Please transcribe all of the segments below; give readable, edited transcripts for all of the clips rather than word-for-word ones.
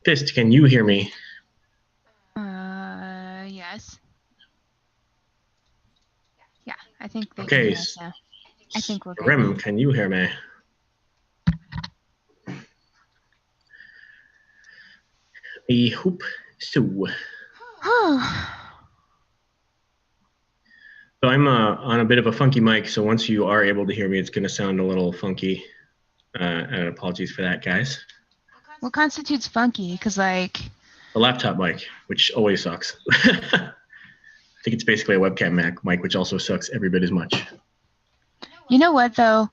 Fist, can you hear me? Yes. Yeah, I think they can Okay, hear us now. I think we're good. Rim, can you hear me? I hope so. So I'm on a bit of a funky mic, so once you are able to hear me, it's going to sound a little funky. And apologies for that, guys. What constitutes funky? Because, like, The laptop mic, which always sucks. I think it's basically a webcam mic, which also sucks every bit as much. you know what, though?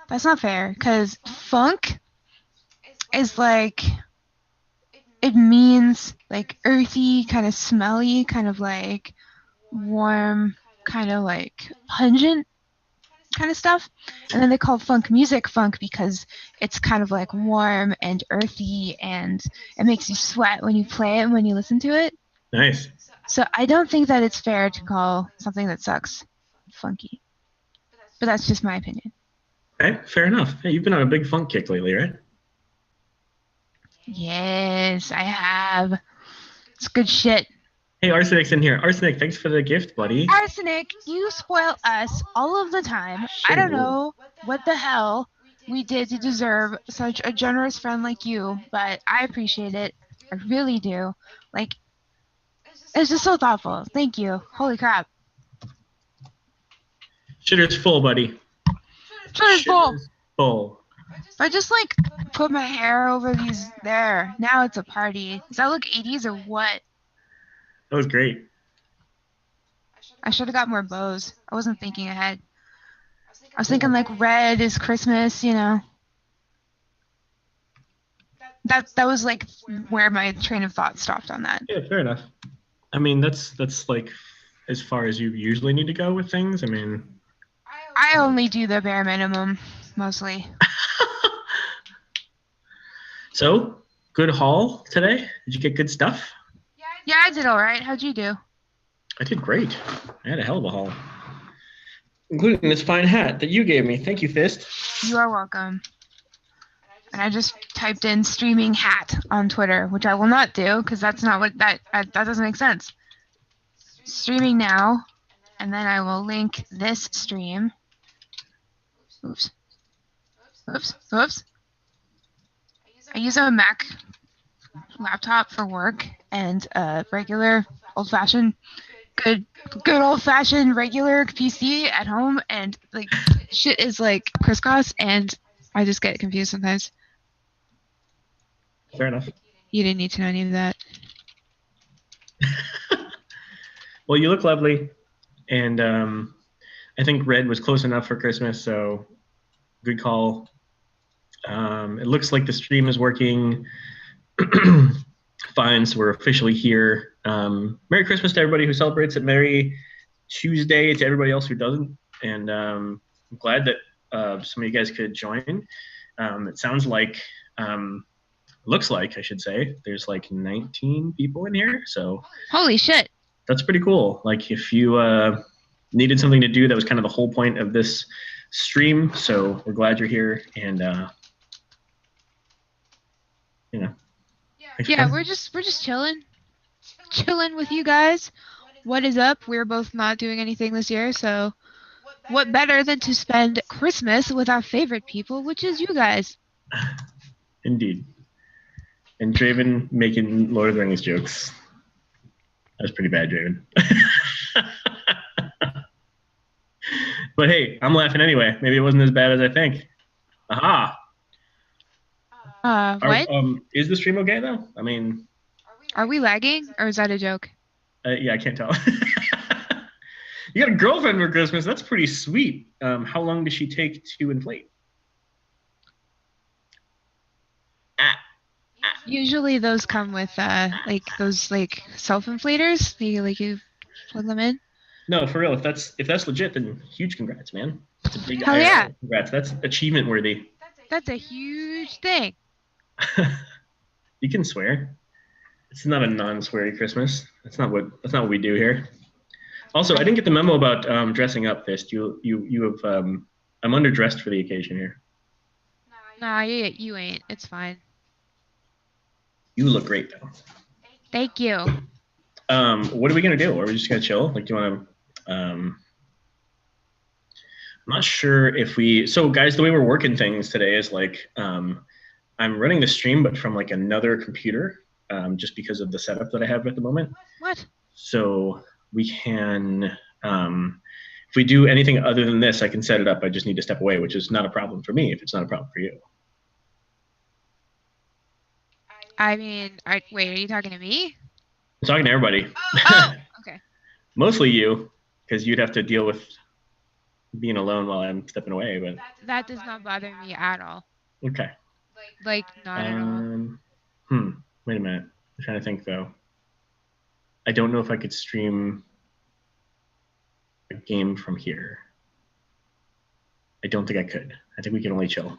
That's not fair. Because funk is like, it means like earthy, kind of smelly, kind of like warm, kind of like pungent kind of stuff. And then they call funk music funk because it's kind of like warm and earthy and it makes you sweat when you play it and when you listen to it. Nice. So I don't think that it's fair to call something that sucks funky. But that's just my opinion. Okay, fair enough. Hey, you've been on a big funk kick lately, right? Yes, I have. It's good shit. Hey, Arsenic's in here. Arsenic, thanks for the gift, buddy. Arsenic, you spoil us all of the time. I don't Sure. know what the hell we did to deserve such a generous friend like you, but I appreciate it. I really do. Like, it's just so thoughtful. Thank you. Holy crap. Shitter's full, buddy. Shitter's full. Shitter's full. If I just like put my hair over these there, now it's a party. Does that look 80s or what? That was great. I should have got more bows. I wasn't thinking ahead. I was thinking like red is Christmas, you know. That was like where my train of thought stopped on that. Yeah, fair enough. I mean, that's like as far as you usually need to go with things. I mean, I only do the bare minimum, mostly. so good haul today. Did you get good stuff? Yeah, I did all right. How'd you do? I did great. I had a hell of a haul, including this fine hat that you gave me. Thank you, Fist. You are welcome. And I just typed in streaming hat on Twitter, which I will not do because that's not what that doesn't make sense. Streaming now, and then I will link this stream. Oops. Oops. Oops. I use a Mac laptop for work and a regular old-fashioned good old-fashioned regular PC at home, and like shit is like crisscross and I just get confused sometimes. Fair enough. You didn't need to know any of that. Well, you look lovely, and I think red was close enough for Christmas, so good call. It looks like the stream is working fine, so we're officially here. Merry Christmas to everybody who celebrates it. Merry Tuesday to everybody else who doesn't. And I'm glad that some of you guys could join. It sounds like, looks like, I should say, there's like 19 people in here. So Holy shit. that's pretty cool. Like if you needed something to do, that was kind of the whole point of this stream. So we're glad you're here. And, you know. Yeah, we're just chilling with you guys. What is up? We're both not doing anything this year, so what better than to spend Christmas with our favorite people, which is you guys. Indeed. And Draven making Lord of the Rings jokes. That was pretty bad, Draven. But hey, I'm laughing anyway. Maybe it wasn't as bad as I think. Aha. What? Is the stream okay though? I mean, are we lagging or is that a joke? Yeah, I can't tell. You got a girlfriend for Christmas. That's pretty sweet. How long does she take to inflate? Usually those come with like those like self-inflators. You plug them in. No, for real. If that's legit, then huge congrats, man. That's a big Hell IRL. Yeah. Congrats. That's achievement worthy. That's a huge thing. You can swear. It's not a non-sweary Christmas. That's not what we do here. Also, I didn't get the memo about dressing up, Fist. You have I'm underdressed for the occasion here. Nah, you ain't. It's fine. You look great though. Thank you. What are we gonna do? Are we just gonna chill? Like, do you want to? I'm not sure if we. So, guys, the way we're working things today is like, I'm running the stream, but from like another computer, just because of the setup that I have at the moment. What? So we can, if we do anything other than this, I can set it up. I just need to step away, which is not a problem for me if it's not a problem for you. I mean, wait, are you talking to me? I'm talking to everybody. Oh, okay. Mostly you, because you'd have to deal with being alone while I'm stepping away. But that does not bother me at all. Okay. Like, not at all. Wait a minute. I'm trying to think though. I don't know if I could stream a game from here. I don't think I could. I think we can only chill.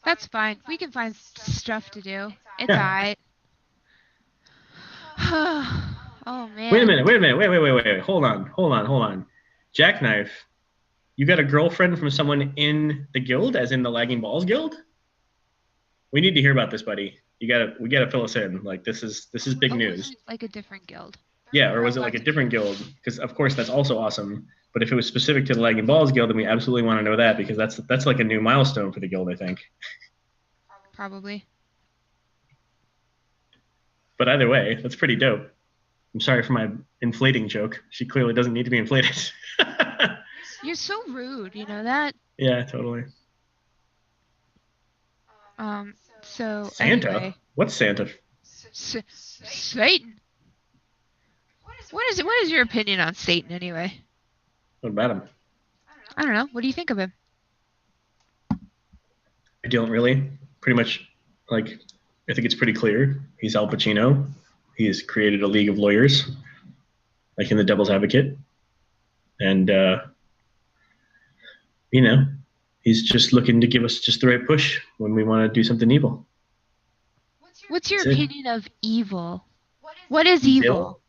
That's fine. We can find stuff to do. It's alright. Oh man. Wait a minute. Wait. Hold on. Jackknife, you got a girlfriend from someone in the guild, as in the Lagging Balls guild? We need to hear about this, buddy. We gotta fill us in. Like, this is big news. Like a different guild. Yeah, or was it like a different guild? Because of course that's also awesome. But if it was specific to the Lagging Balls guild, then we absolutely want to know that, because that's like a new milestone for the guild, I think. Probably. But either way, that's pretty dope. I'm sorry for my inflating joke. She clearly doesn't need to be inflated. You're so rude, you know that? Yeah, totally. So Santa? Anyway, What's Santa? Satan. What is your opinion on Satan anyway? What about him? I don't know. What do you think of him? I don't really. Pretty much, like, I think it's pretty clear. He's Al Pacino. He's created a league of lawyers, like in The Devil's Advocate. And, you know, he's just looking to give us just the right push when we want to do something evil. What's your opinion of evil? What is evil?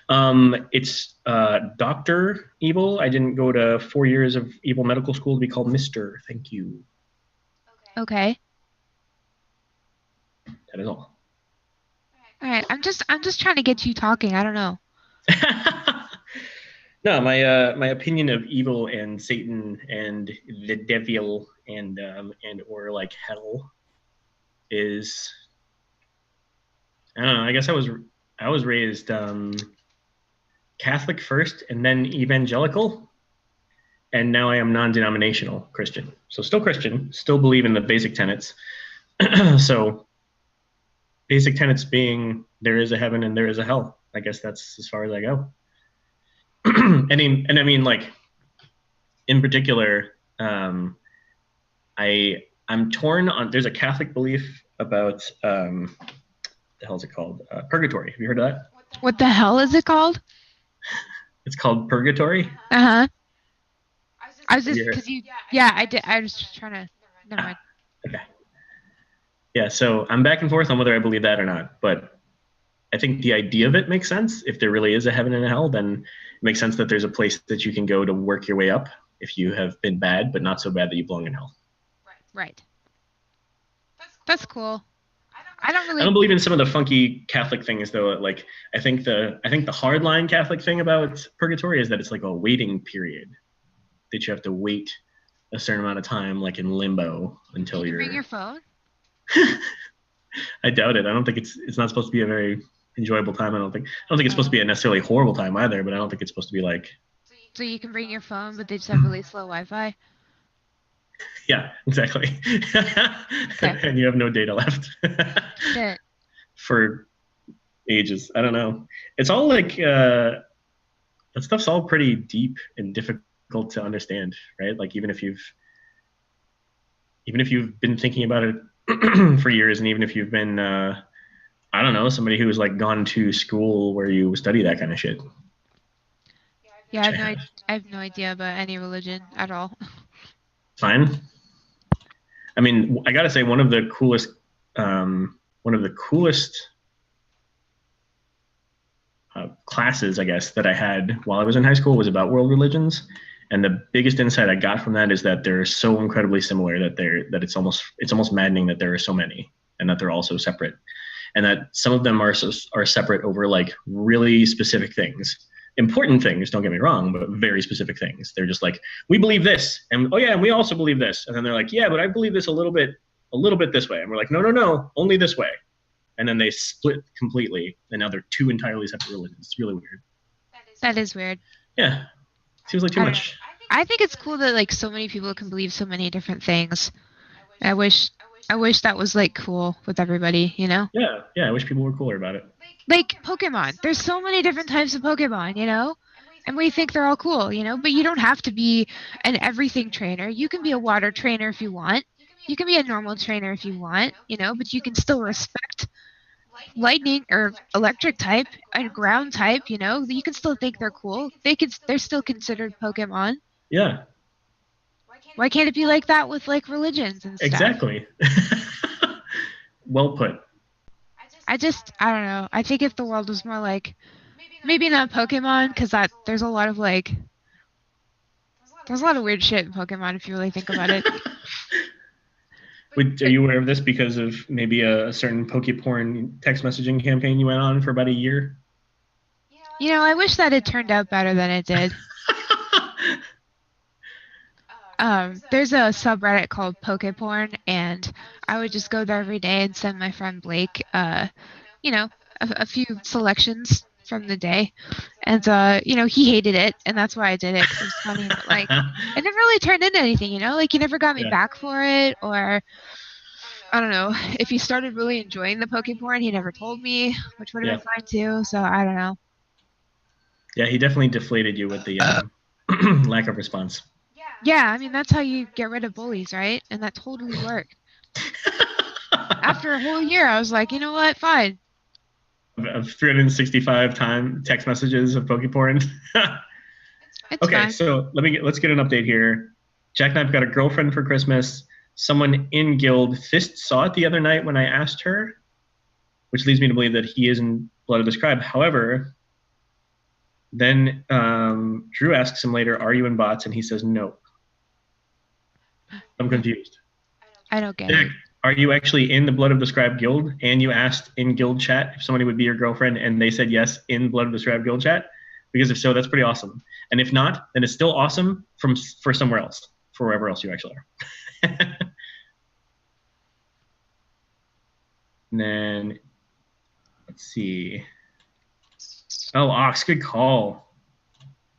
It's Dr. Evil. I didn't go to 4 years of evil medical school to be called Mr. Thank you. Okay. That is all. All right. I'm just trying to get you talking. I don't know. No, my opinion of evil and Satan and the devil and or like hell is, I don't know. I guess I was raised Catholic first and then evangelical, and now I am non-denominational Christian. So still Christian, still believe in the basic tenets. So basic tenets being there is a heaven and there is a hell. I guess that's as far as I go. I mean, like, in particular, I'm torn on. There's a Catholic belief about the hell is it called? Purgatory. Have you heard of that? What the hell is it called? It's called purgatory. I was just because I did. I was just trying to. Never mind. Okay. Yeah, so I'm back and forth on whether I believe that or not, but I think the idea of it makes sense. If there really is a heaven and a hell, then it makes sense that there's a place that you can go to work your way up if you have been bad, but not so bad that you belong in hell. Right. That's cool. I don't believe in some of the funky Catholic things though. Like, I think the hardline Catholic thing about purgatory is that it's like a waiting period that you have to wait a certain amount of time, like in limbo, until you're. Bring your phone. I doubt it. I don't think it's not supposed to be a very enjoyable time. I don't think it's supposed to be a necessarily horrible time either, but I don't think it's supposed to be like. So you can bring your phone, but they just have really slow Wi-Fi. Yeah, exactly. Okay. And you have no data left. Shit. For ages. I don't know. It's all like that stuff's all pretty deep and difficult to understand, right? Like even if you've been thinking about it for years, and even if you've been I don't know, somebody who's like gone to school where you study that kind of shit. Yeah, I have no idea about any religion at all. Fine. I mean, I gotta say one of the coolest classes, I guess, that I had while I was in high school was about world religions. And the biggest insight I got from that is that they're so incredibly similar that it's almost maddening that there are so many and that they're all so separate. and that some of them are separate over like really specific things, important things. Don't get me wrong, but very specific things. They're just like, we believe this, and oh yeah, and we also believe this, and then they're like, yeah, but I believe this a little bit this way, and we're like, no, no, no, only this way, and then they split completely, and now they're two entirely separate religions. It's really weird. That is weird. Yeah, seems like too much. I think it's cool that like so many people can believe so many different things. I wish that was like cool with everybody, you know? Yeah, I wish people were cooler about it. Like Pokemon. There's so many different types of Pokemon, you know? And we think they're all cool, you know? But you don't have to be an everything trainer. You can be a water trainer if you want. You can be a normal trainer if you want, you know, but you can still respect lightning or electric type and ground type, you know? You can still think they're cool. They're still considered Pokemon. Yeah. Why can't it be like that with like religions and stuff? Exactly. Well put. I don't know. I think if the world was more like, maybe not Pokemon, because there's a lot of like, there's a lot of weird shit in Pokemon if you really think about it. Are you aware of this because of maybe a certain Pokeporn text messaging campaign you went on for about a year? You know, I wish that it turned out better than it did. There's a subreddit called Pokeporn, and I would just go there every day and send my friend Blake, you know, a few selections from the day, and you know, he hated it, and that's why I did it, because it was funny, but like, it never really turned into anything, you know, like he never got me back for it, or I don't know, if he started really enjoying the Pokeporn, he never told me, which would have been fine too. So I don't know. Yeah, he definitely deflated you with the lack of response. Yeah, I mean, that's how you get rid of bullies, right? And that totally worked. After a whole year, I was like, you know what? Fine. Of 365 text messages of Pokeporn. Okay, fine. So let's get an update here. Jack and I've got a girlfriend for Christmas. Someone in guild Fist saw it the other night when I asked her, which leads me to believe that he is in Blood of the Scribe. However, then Drew asks him later, "Are you in bots?" And he says no. I'm confused. I don't get Jack, it. Are you actually in the Blood of the Scribe guild? And you asked in guild chat if somebody would be your girlfriend, and they said yes in Blood of the Scribe guild chat? Because if so, that's pretty awesome. And if not, then it's still awesome for somewhere else, for wherever else you actually are. And then, let's see. Oh, Ox, good call.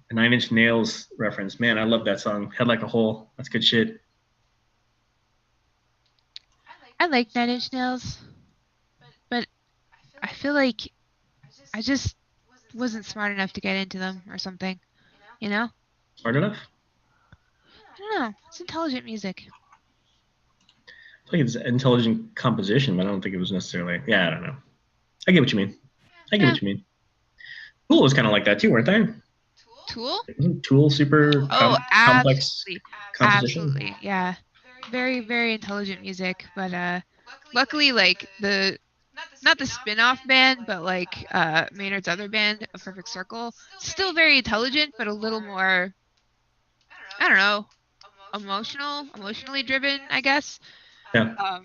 A Nine Inch Nails reference. Man, I love that song. Head Like a Hole. That's good shit. I like Nine Inch Nails, but I feel like I just wasn't smart enough to get into them or something, you know? Smart enough? I don't know. It's intelligent music. I think it's intelligent composition, but I don't think it was necessarily. Yeah, I don't know. I get what you mean. What you mean. Tool was kind of like that too, weren't they? Tool? Tool super complex composition. Absolutely, yeah. Very, very intelligent music, but luckily, like not the spin-off band, but like Maynard's other band, A Perfect Circle, still very intelligent, but a little more, I don't know, emotionally driven, I guess. Yeah.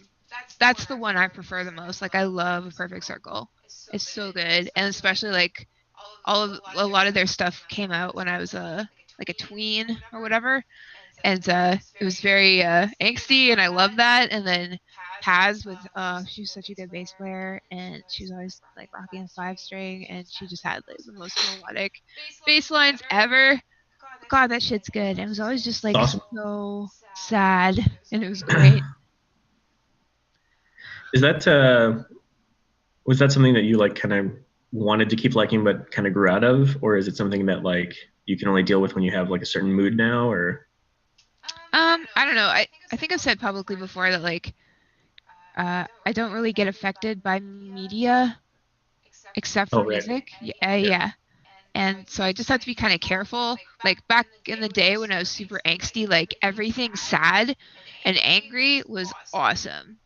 That's the one I prefer the most. Like, I love A Perfect Circle. It's so good, and especially like a lot of their stuff came out when I was like a tween or whatever, and it was very angsty, and I love that. And then Paz with she was such a good bass player, and she was always like rocking a 5-string, and she just had like the most melodic bass lines ever. God, that shit's good. It was always just like awesome. So sad, and it was great. Is that was that something that you like kind of wanted to keep liking but kind of grew out of, or is it something that like you can only deal with when you have like a certain mood now? Or I don't know. I think I've said publicly before that like I don't really get affected by media except for music. Yeah. And so I just have to be kind of careful. Like back in the day when I was super angsty, like everything sad and angry was awesome.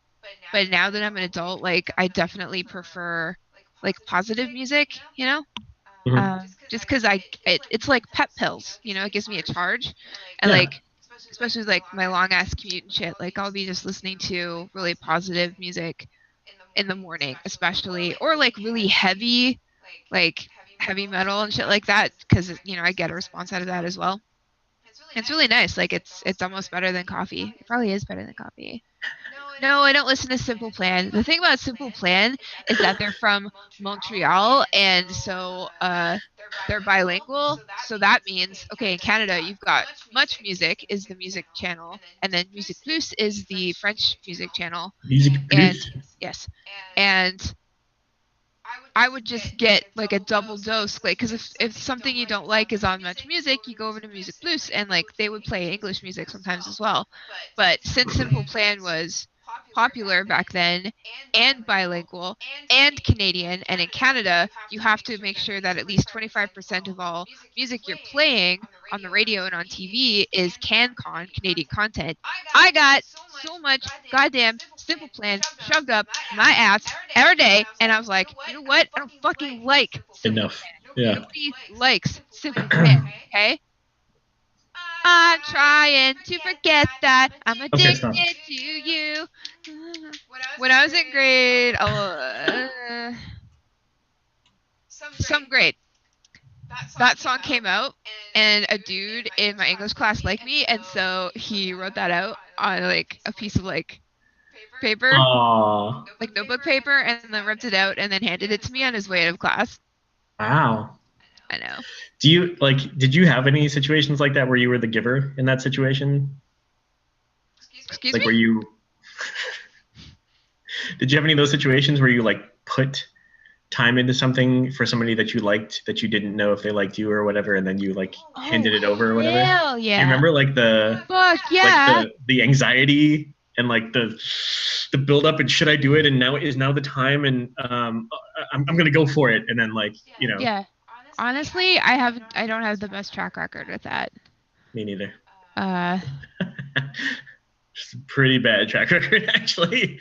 But now that I'm an adult, like I definitely prefer like positive music, you know? Mm-hmm. Just because it's like pep pills, you know, it gives me a charge. And like, especially with, like my long ass commute and shit, like I'll be just listening to really positive music in the morning, especially, or like really heavy, like heavy metal and shit like that, because I get a response out of that as well. It's really nice. Like it's almost better than coffee. It probably is better than coffee. No, I don't listen to Simple Plan. The thing about Simple Plan is that they're from Montreal, and so they're bilingual. So that means, okay, in Canada, you've got Much Music is the music channel, and then Musique Plus is the French music channel. Music And Plus. yes, and I would just get like a double dose, like, because if something you don't like is on Much Music, you go over to Music Plus, and like they would play English music sometimes as well. But since Simple Plan was popular back then, and bilingual, and Canadian, and in Canada, you have to make sure that at least 25% of all music you're playing on the radio and on TV is CanCon, Canadian content. I got so much goddamn Simple Plan shoved up my ass every day, and I was like, you know what? I don't fucking like Simple Enough. Plan. Yeah. Nobody likes Simple Plan, okay? I'm trying to forget that I'm Okay, stop. addicted to you. When I was in grade, some grade, that song came out, and a dude in my English class liked me, and so he wrote that out on like a piece of like paper, Aww. like notebook paper, and then ripped it out and then handed it to me on his way out of class. Wow. I know. Did you have any situations like that where you were the giver in that situation? Excuse Like me? where you did you have any of those situations where you like put time into something for somebody that you liked that you didn't know if they liked you or whatever, and then you like handed it over or whatever? Hell Do you yeah. remember like Fuck yeah. the anxiety and like the build up and should I do it and now is now the time and I'm gonna go for it and then like Yeah. Honestly, I don't have the best track record with that. me neither. Uh Just a pretty bad track record actually.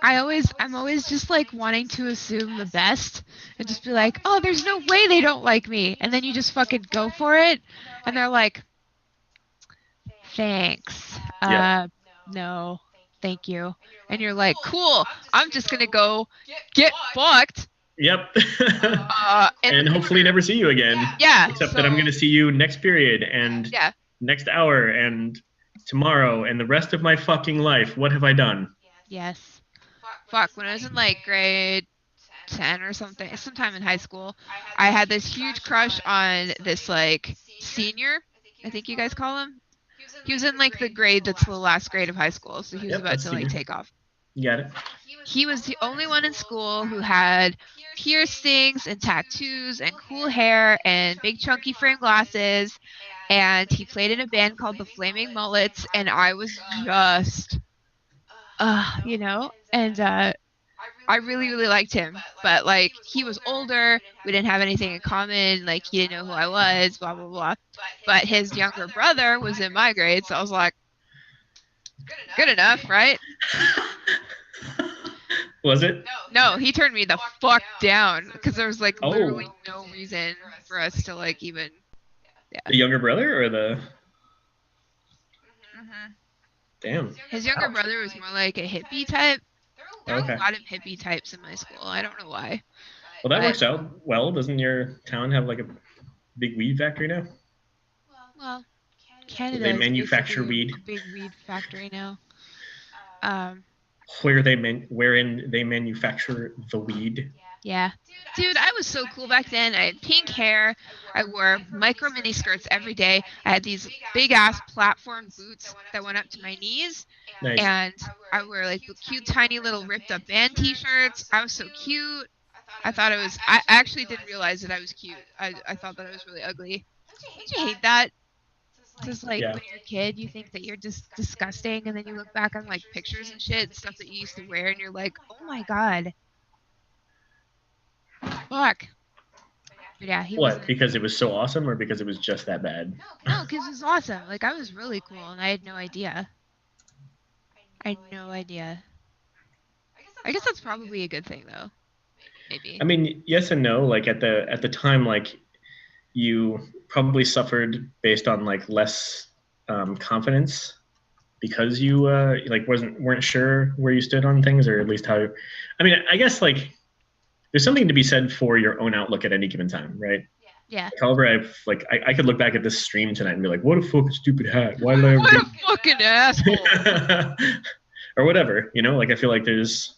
I'm always just like wanting to assume the best and just be like, "Oh, there's no way they don't like me." And then you just fucking go for it, and they're like, "Thanks. Yeah. No. Thank you." And you're like, "Cool. I'm just going to go get fucked." Yep. And And hopefully never see you again. yeah, Except so, that I'm going to see you next period and yeah. next hour and tomorrow and the rest of my fucking life. What have I done? Yes. Fuck, when I was in like grade 10 or something, sometime in high school, I had this huge crush on this like senior, I think you guys call him. He was in like the grade that's the last grade of high school, so he was Yep, about that's to like senior. take off. You got it. He was the only one in school who had piercings and tattoos and cool hair and big chunky frame glasses, and he played in a band called the Flaming Mullets, and I was just and I really, really liked him, but like he was older, we didn't have anything in common, like he didn't know who I was, blah blah blah. But his younger brother was in my grade, so I was like, good enough, right? Was it? No, he turned me the fuck down because there was like literally Oh, no reason for us to like even. the younger brother or the Mhm. damn? His younger Ouch. brother was more like a hippie type. There were Okay. a lot of hippie types in my school. I don't know why. Well, that But works out well. Doesn't your town have like a big weed factory now? well, Where Canada they is manufacture basically weed. a big weed factory now. Um, Wherein they manufacture the weed. yeah. Dude, I was so cool back then. I had pink hair. I wore micro mini skirts every day. I had these big ass platform boots that went up to my knees. Nice. And I wear like the cute tiny little ripped up band t-shirts. I was so cute. I actually didn't realize that I was cute. I thought that I was really ugly. Don't you hate that? Just like Yeah. when you're a kid, you think that you're just disgusting, and then you look back on like pictures and shit, stuff that you used to wear, and you're like, oh my god, fuck. But yeah, he What? wasn't. Because it was so awesome, or because it was just that bad? No, because it was awesome. Like I was really cool, and I had no idea. I had no idea. I guess that's probably a good thing, though. Maybe. I mean, yes and no. Like at the time, like you probably suffered based on like less confidence because you like weren't sure where you stood on things, or at least how. I mean, I guess like there's something to be said for your own outlook at any given time, right? Yeah. However, I could look back at this stream tonight and be like, what a fucking stupid hat. Why did I ever What a fucking asshole. or whatever, you know, like I feel like there's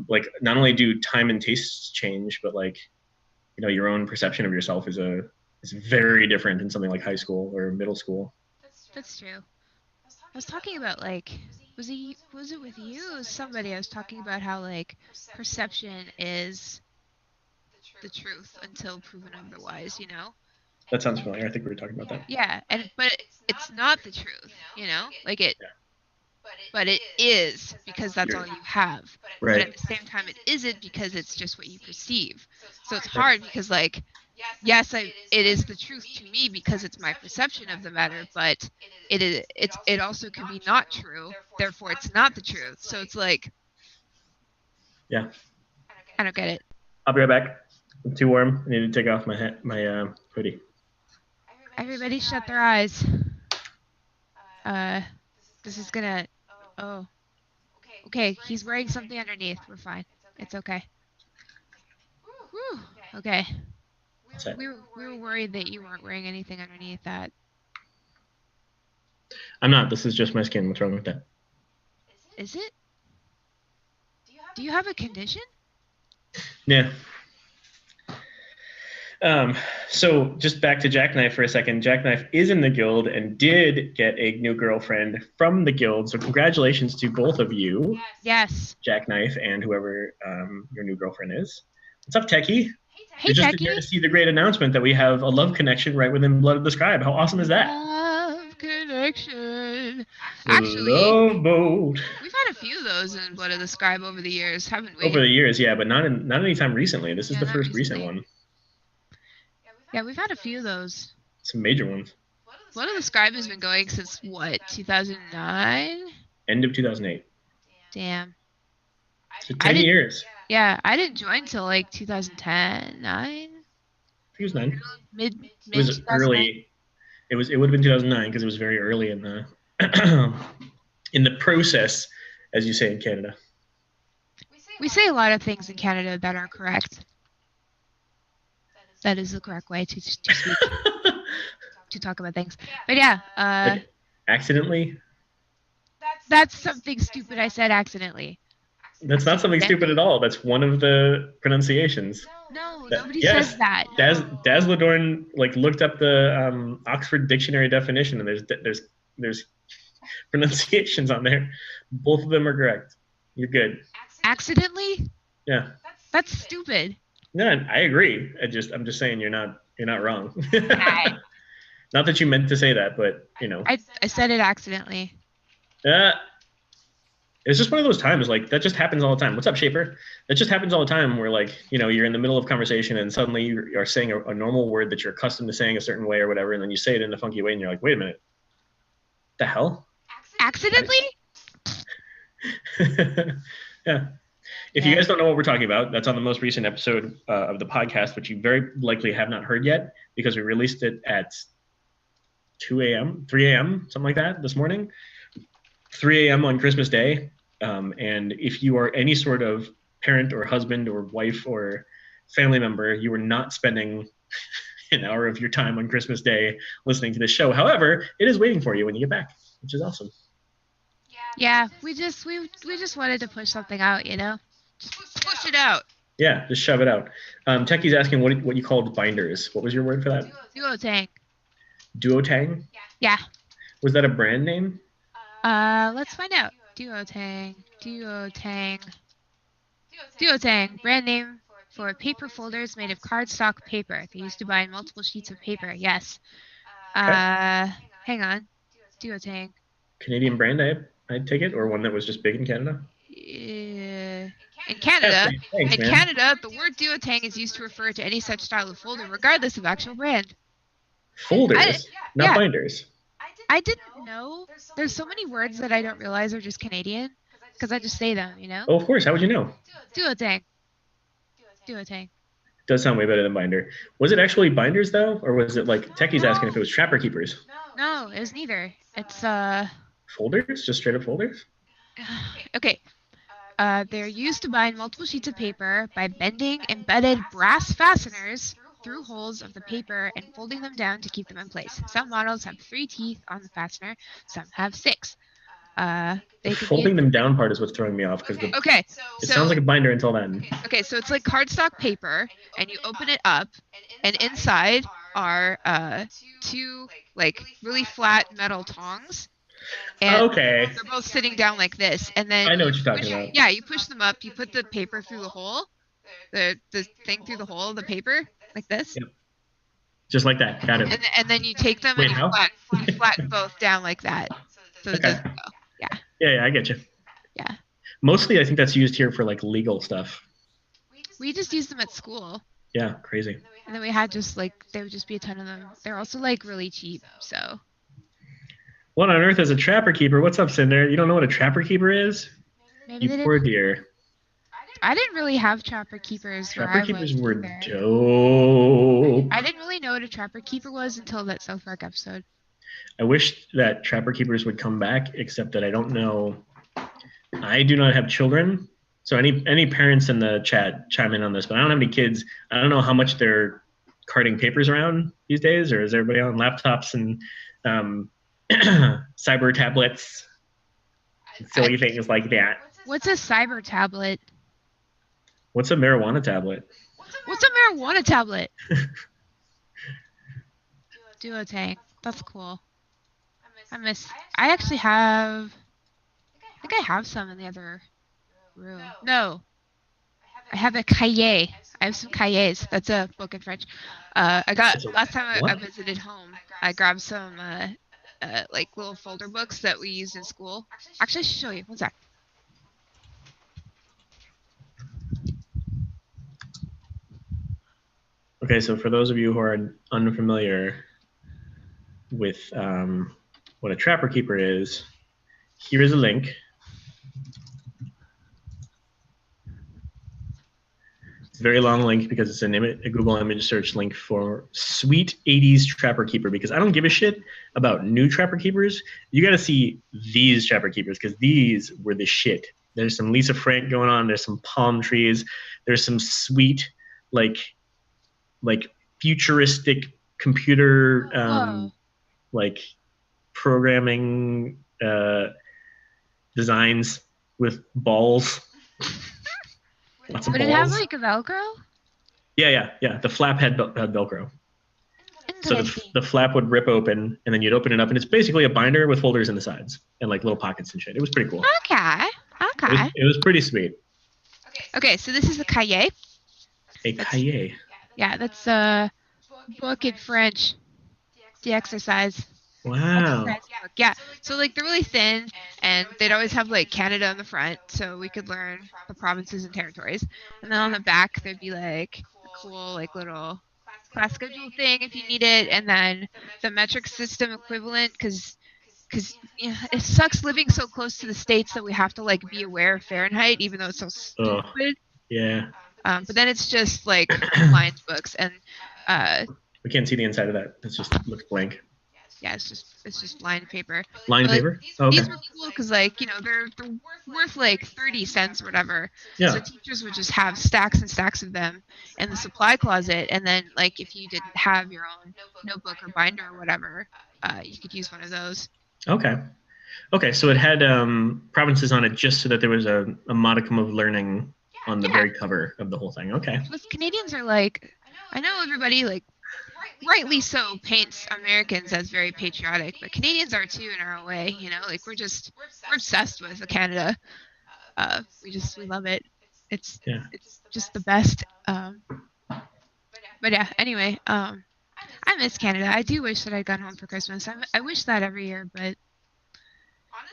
like not only do time and tastes change, but like, you know, your own perception of yourself is very different in something like high school or middle school. That's true. I was talking about like was it with you or somebody? I was talking about how like perception is the truth until proven otherwise, you know? That sounds familiar. I think we were talking about that. Yeah, but it's not the truth, you know? Like but it is because that's all you have. Right. But at the same time it isn't because it's just what you perceive. So it's hard because like yes, it is the truth to me because it's my perception of the matter, but it also can be not true, therefore it's not the truth. So it's like, yeah, I don't get it. I'll be right back. I'm too warm. I need to take off my hoodie. Everybody shut their eyes. This is gonna. Oh, okay. He's wearing something underneath. We're fine. It's okay. Whew. Okay. We were worried that you weren't wearing anything underneath that. I'm not. This is just my skin. What's wrong with that? Is it? Do you have a condition? Yeah. So just back to Jackknife for a second. Jackknife is in the guild and did get a new girlfriend from the guild. So congratulations to both of you. Yes. Jackknife and whoever your new girlfriend is. What's up, Techie? Hey, You're just Techie. there to see the great announcement that we have a love connection right within Blood of the Scribe. How awesome is that? Love connection. Actually, love boat. We've had a few of those in Blood of the Scribe over the years, haven't we? Over the years, yeah, but not anytime recently. This is the first recent one. Yeah, we've had a few of those. Some major ones. Blood of the Scribe has been going since what, 2009? End of 2008. Damn. So 10 years. Yeah, I didn't join till like 2010, 9. I think it was 9. Mid it was early. It would have been 2009 because it was very early in the in the process, as you say in Canada. We say a lot of things in Canada that are correct. That is the correct way to speak, to talk about things. But yeah. Like accidentally? That's something stupid I said accidentally. That's not something stupid at all. That's one of the pronunciations. No, nobody says that. Dazladorn like looked up the Oxford Dictionary definition, and there's pronunciations on there. Both of them are correct. You're good. Accidentally? Yeah. That's stupid. No, I agree. I'm just saying you're not wrong. Not that you meant to say that, but you know. I said it accidentally. It's just one of those times, like that just happens all the time. What's up, Shaper? That just happens all the time where like, you know, you're in the middle of conversation and suddenly you are saying a normal word that you're accustomed to saying a certain way or whatever, and then you say it in a funky way and you're like, wait a minute. The hell? Accidentally? Yeah. If you guys don't know what we're talking about, that's on the most recent episode of the podcast, which you very likely have not heard yet because we released it at 2 a.m., 3 a.m., something like that this morning. 3 a.m. on Christmas Day. And if you are any sort of parent or husband or wife or family member, you are not spending an hour of your time on Christmas Day listening to this show. However, it is waiting for you when you get back, which is awesome. Yeah, we just wanted to push something out, you know? Just push it out. Yeah, just shove it out. Techie's asking what you called binders. What was your word for that? Duotang. Duotang? Yeah. Was that a brand name? Let's find out. Duotang. Brand name for paper folders made of cardstock paper. They used to bind multiple sheets of paper. Yes. Hang on. Duotang. Canadian brand, I'd take it, or one that was just big in Canada? In Canada, Canada, the word duotang is used to refer to any such style of folder, regardless of actual brand. Folders, not binders. I didn't know. There's so many words that I don't realize are just Canadian, because I just say them, you know? Oh, of course. How would you know? Duotang. Does sound way better than binder. Was it actually binders, though? Or was it like, Techie's asking if it was trapper keepers? No, it was neither. It's, Folders? Just straight up folders? Okay. They're used to bind multiple sheets of paper by bending embedded brass fasteners through holes of the paper and folding them down to keep them in place. Some models have 3 teeth on the fastener, some have 6. The folding them down part is what's throwing me off because Okay, it sounds like a binder until then. Okay, so it's like cardstock paper, and you open it up, and inside are 2 like really flat metal tongs. And Okay. they're both sitting down like this, and then I know what you're talking about. Yeah, you push them up. You put the paper through the hole, the thing through the hole of the paper, like this. Yep. Just like that. Got it. And then you take them. Wait, and you flatten both down like that, so it doesn't go. Yeah. Yeah, I get you. Yeah. Mostly, I think that's used here for like legal stuff. We just use them at school. Yeah, crazy. And then we had just like there would just be a ton of them. They're also like really cheap, so. What on earth is a trapper keeper? What's up, Cinder? You don't know what a trapper keeper is? Maybe you poor dear. I didn't really have trapper keepers. Trapper keepers were dope. I didn't really know what a trapper keeper was until that South Park episode. I wish that trapper keepers would come back, except that I don't know. I do not have children, so any parents in the chat chime in on this. But I don't have any kids. I don't know how much they're carting papers around these days, or is everybody on laptops and cyber tablets, silly things like that? What's a cyber tablet? What's a marijuana tablet? What's a marijuana tablet? Duotang. That's cool. I actually have. I think I have some in the other room. No. I have a cahier. I have some cahiers. That's a book in French. Last time I visited home, I grabbed some like little folder books that we used in school. Actually, I should show you. One sec. Okay, so for those of you who are unfamiliar with what a trapper keeper is, here is a link. It's a very long link because it's a Google image search link for sweet 80s trapper keeper, because I don't give a shit about new trapper keepers. You got to see these trapper keepers because these were the shit. There's some Lisa Frank going on. There's some palm trees. There's some sweet, like futuristic computer like programming designs with balls. Lots of balls. Would it have like a Velcro? Yeah. The flap had Velcro. So the flap would rip open, and then you'd open it up, and it's basically a binder with folders in the sides and like little pockets and shit. It was pretty cool. Okay. It was pretty sweet. Okay, so this is a cahier. Cahier. Yeah, that's a book in French. The exercise. Wow. Yeah, so like they're really thin, and they'd always have like Canada on the front, so we could learn the provinces and territories. And then on the back there'd be like a cool like little class schedule thing if you need it, and then the metric system equivalent, because it sucks living so close to the States that we have to like be aware of Fahrenheit, even though it's so stupid. Yeah. But then it's just like lines books, and we can't see the inside of that. It just looks blank. Yeah, it's just lined paper. Lined paper? Oh, okay. These were cool because like they're worth like 30 cents or whatever. Yeah. So teachers would just have stacks and stacks of them in the supply closet, and then like if you didn't have your own notebook or binder or whatever, you could use one of those. Okay. So it had provinces on it just so that there was a modicum of learning on the very cover of the whole thing. Okay. But Canadians are like, I know everybody like rightly so paints Americans as very patriotic, but Canadians are too in our own way, like we're obsessed with Canada. We love it. It's just the best. But yeah, anyway, I miss Canada. I do wish that I'd gone home for Christmas. I wish that every year, but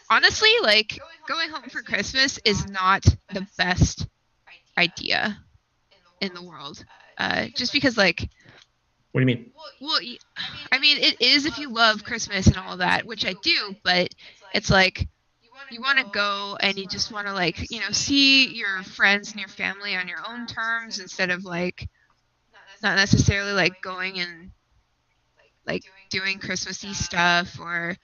honestly, like going home for Christmas is not the best idea in the world. Just because like, what do you mean? Well, I mean, it is if you love Christmas and all that, which I do, but it's like you want to go and you just want to like, see your friends and your family on your own terms instead of like not necessarily like going and like doing Christmassy stuff or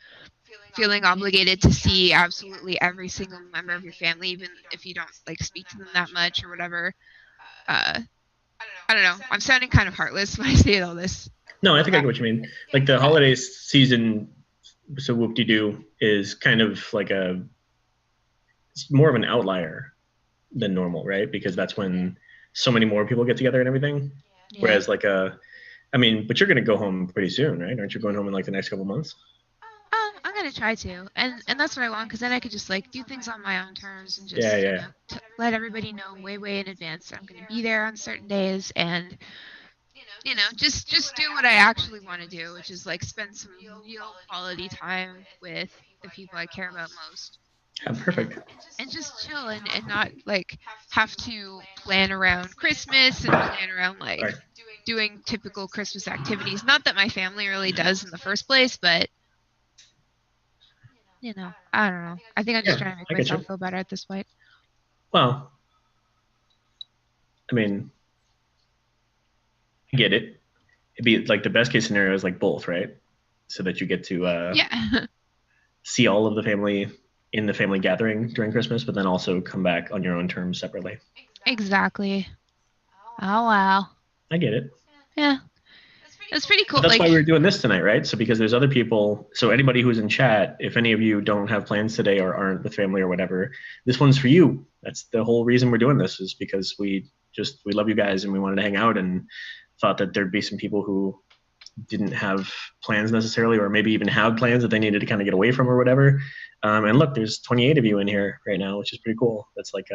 feeling obligated to see absolutely every single member of your family, even if you don't like speak to them that much or whatever. I don't know. I'm sounding kind of heartless when I say all this. No, I think I get what you mean. Like the holiday season, so whoop-de-doo is kind of like it's more of an outlier than normal, right? Because that's when so many more people get together and everything. Yeah. Whereas like but you're gonna go home pretty soon, right? Aren't you going home in like the next couple months? I'm gonna try to, and that's what I want, because then I could just like do things on my own terms and just let everybody know way in advance that I'm gonna be there on certain days, and just do what I actually want to do, which is like spend some real quality time with the people I care about most. Yeah, perfect. And just chill and not like have to plan around Christmas and plan around like doing typical Christmas activities. Not that my family really does in the first place, but I don't know. I think I'm just trying to make myself feel better at this point. Well, I mean, I get it. It'd be like the best case scenario is like both, right? So that you get to see all of the family in the family gathering during Christmas, but then also come back on your own terms separately. Exactly. Oh, wow. I get it. Yeah. That's pretty cool. But that's why we're doing this tonight, right? So because there's other people, so anybody who's in chat, if any of you don't have plans today or aren't with family or whatever, this one's for you. That's the whole reason we're doing this, is because we love you guys and we wanted to hang out and thought that there'd be some people who didn't have plans necessarily, or maybe even have plans that they needed to kind of get away from or whatever. And look, there's 28 of you in here right now, which is pretty cool. That's like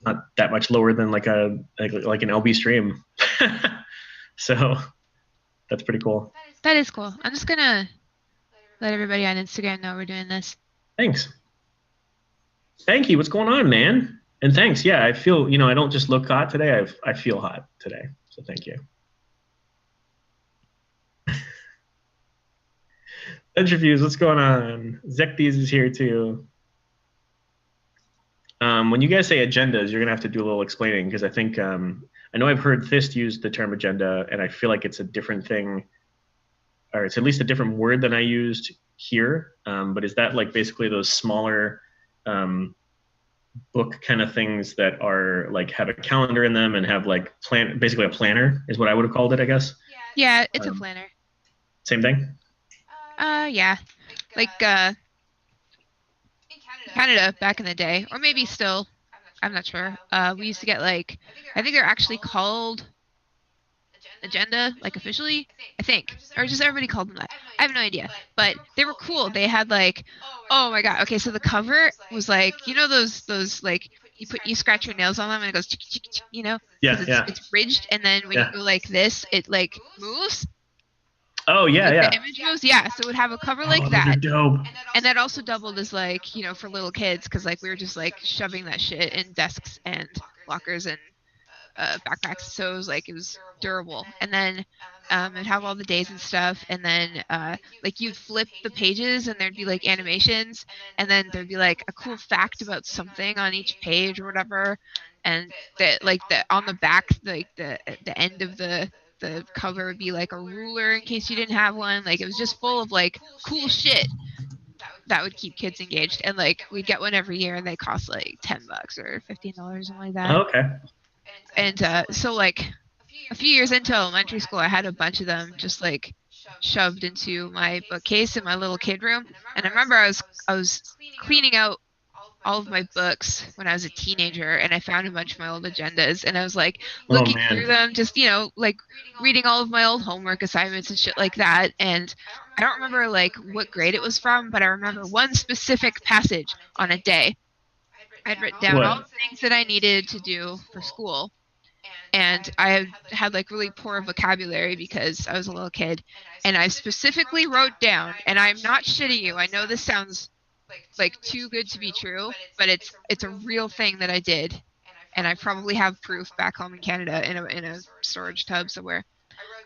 not that much lower than like an LB stream. So that's pretty cool. That is cool. I'm just gonna let everybody on Instagram know we're doing this. Thanks. Thank you. What's going on, man? And thanks. Yeah, I feel, I don't just look hot today. I feel hot today. So thank you. Interviews, what's going on? Zekties is here too. When you guys say agendas, you're gonna have to do a little explaining, because I think I know I've heard Thist use the term agenda, and I feel like it's a different thing, or it's at least a different word than I used here. But is that like basically those smaller book kind of things that are like have a calendar in them and have like basically a planner is what I would have called it, I guess. Yeah, it's a planner. Same thing? Yeah. Like Canada back in the day, or maybe still, I'm not sure. We used to get like, I think they're actually called agenda, like officially, I think, or just everybody called them that. I have no idea, but they were cool. They had like, oh my god, okay, so the cover was like, those like you scratch your nails on them and it goes, Yeah, it's ridged, and then when you go like this, it like moves. Oh yeah, The image moves, so it would have a cover like that. Those are dope. And that also doubled as like, for little kids, because like we were just like shoving that shit in desks and lockers and backpacks. So it was durable. And then it'd have all the days and stuff. And then like you'd flip the pages and there'd be like animations, and then there'd be like a cool fact about something on each page or whatever. And on the back, like the end of the cover would be like a ruler in case you didn't have one. Like it was just full of like cool shit that would keep kids engaged. And like we'd get one every year, and they cost like $10 or $15, something like that. Oh, okay. And so like a few years into elementary school, I had a bunch of them just like shoved into my bookcase in my little kid room. And I remember I was cleaning out all of my books when I was a teenager, and I found a bunch of my old agendas, and I was like looking through them, just like reading all of my old homework assignments and shit like that. And I don't remember like what grade it was from, but I remember one specific passage on a day. I'd written down all the things that I needed to do for school, and I had like really poor vocabulary because I was a little kid, and I specifically wrote down, and I'm not shitting you, I know this sounds like too good to be true, but it's a real thing that I did, and I probably have proof back home in Canada in a storage tub somewhere.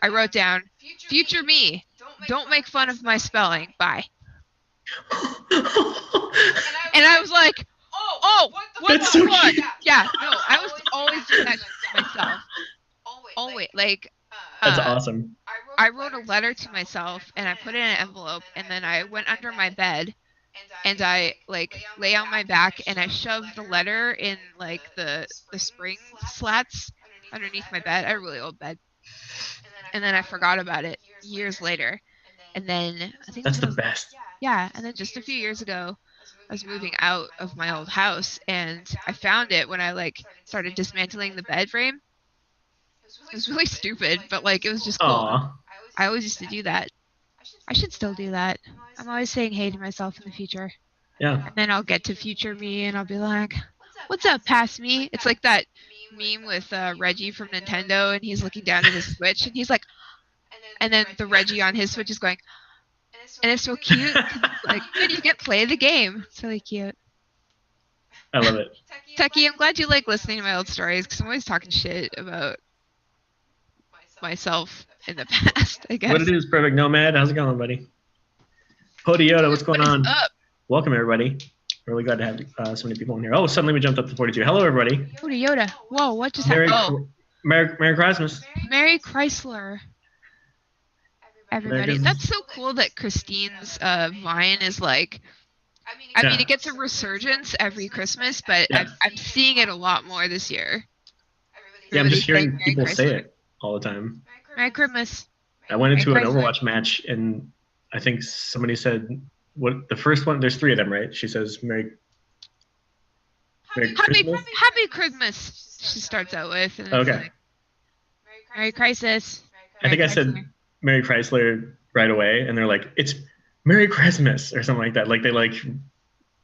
I wrote down, "Future me, don't make fun of my spelling. Bye." And I was like, oh, what the fuck? Yeah, no, I was always doing that to myself. Always, like. That's awesome. I wrote a letter to myself and I put it in an envelope, and then I went under my bed and I like lay on my back and I shoved the letter in like the spring slats underneath my bed. I had a really old bed. And then I forgot about it years later. And then I think That's this the was, best. yeah, and then just a few years ago I was moving out of my old house and I found it when I like started dismantling the bed frame. It was really stupid, but like it was just cool. Aw. I always used to do that. I should still do that. I'm always saying hey to myself in the future. Yeah. And then I'll get to future me and I'll be like, what's up, past me? It's like that meme with Reggie from Nintendo and he's looking down at his Switch and he's like, and then the Reggie on his Switch is going, and it's so cute. Like, good, you get play the game. It's really cute. I love it. Tucky, I'm glad you like listening to my old stories because I'm always talking shit about myself in the past, I guess. What it is, Perfect Nomad. How's it going, buddy? Podioda, what's going on? Up? Welcome, everybody. Really glad to have so many people in here. Oh, suddenly we jumped up to 42. Hello, everybody. Yoda. Whoa, what just happened? Oh. Merry Christmas. Merry Chrysler. Everybody. That's so cool that Christine's Vine is like, I mean, it gets a resurgence every Christmas, but I'm seeing it a lot more this year. Yeah, I'm just hearing people say it all the time. Merry Christmas. I went into an Overwatch match, and I think somebody said, "What the first one?" There's 3 of them, right? She says, "Merry Christmas." Happy Christmas. She starts out with. And okay. Like, Merry Crisis. I think I said Merry Chrysler right away, and they're like, "It's Merry Christmas" or something like that. Like they like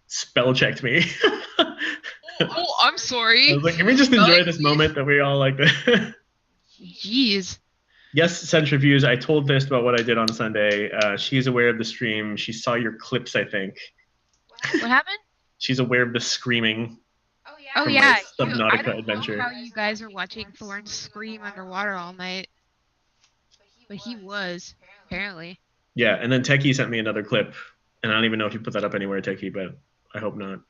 spell checked me. Oh, I'm sorry. I was like, can we just enjoy this moment that we all like to? Jeez. Yes, Centrifuge. I told Fist about what I did on Sunday. She's aware of the stream. She saw your clips, I think. What happened? She's aware of the screaming. Oh yeah. Subnautica I don't adventure. know how you guys are watching Thorn scream underwater all night, but he was apparently. Yeah, and then Techie sent me another clip, and I don't even know if you put that up anywhere, Techie, but I hope not.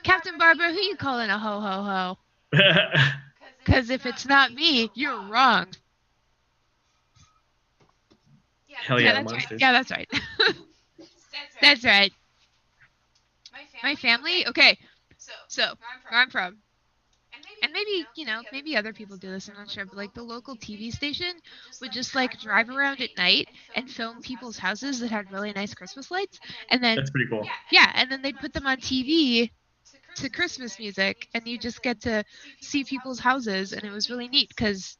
Captain Barbara, who you calling a ho ho ho? Because if it's not me, you're wrong. Hell yeah, that's monsters. Right. Yeah, that's right. That's right. My family? Okay. So, where I'm from. And maybe, maybe other people do this, I'm not sure, but like the local TV station would just like drive around at night and film people's houses that had really nice Christmas lights. And then that's pretty cool. Yeah, and then they'd put them on TV to Christmas music, and you just get to see people's houses, and it was really neat because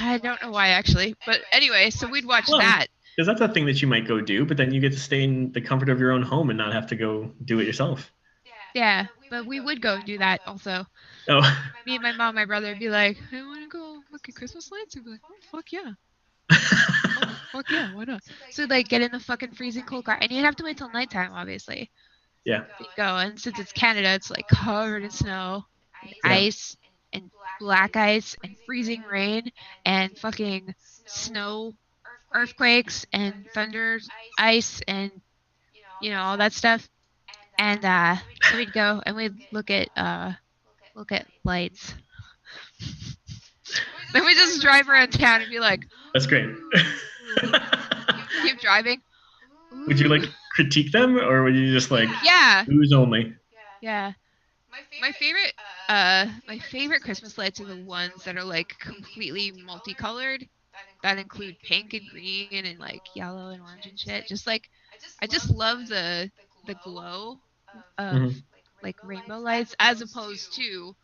I don't know why actually, but anyway, so we'd watch that. Because that's a thing that you might go do, but then you get to stay in the comfort of your own home and not have to go do it yourself. Yeah, but we would go do that also. Oh. Me and my mom, my brother would be like, "Hey, want to go look at Christmas lights?" We'd be like, "Oh, fuck yeah." Oh, fuck yeah, why not? So like get in the fucking freezing cold car, and you'd have to wait till nighttime, obviously. Yeah. Go, and since it's Canada, it's like covered in snow, and ice, and black ice, and freezing rain, and fucking snow, earthquakes, and thunder, ice, and all that stuff. And so we'd go and we'd look at lights. Then we just drive around town and be like, "That's great." Keep driving. Would you like critique them, or would you just like booze only? Yeah. My favorite Christmas lights are the ones that are like completely multicolored, that include pink and green and like yellow and orange and shit. Just like I just love the glow of like rainbow lights as opposed to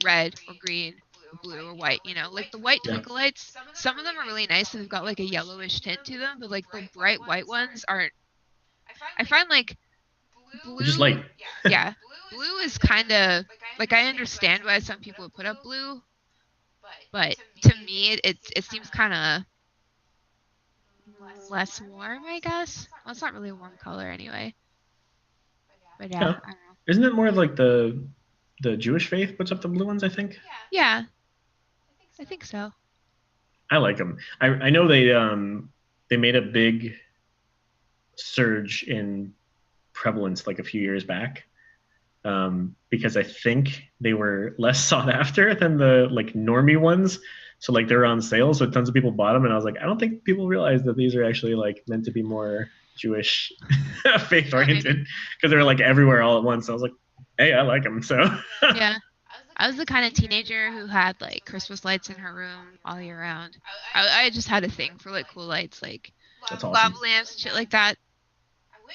red or green or blue or white. Like the white twinkle lights, some of them are really nice and they've got like a yellowish tint to them, but like the bright white ones aren't. I find like blue, just light. Yeah, blue is kind of like, I understand why some people would put up blue, but to me it seems kind of less warm, I guess. Well, it's not really a warm color anyway. But yeah, I don't know. Isn't it more of like the Jewish faith puts up the blue ones, I think? Yeah, I think so. I like them. I know they made a big surge in prevalence like a few years back, because I think they were less sought after than the like normie ones. So like they're on sale, so tons of people bought them, and I was like, I don't think people realize that these are actually like meant to be more Jewish faith oriented because they're like everywhere all at once. So I was like, hey, I like them. So Yeah. I was the kind of teenager who had like Christmas lights in her room all year round. I just had a thing for like cool lights, like that's lava awesome. lamps, shit like that.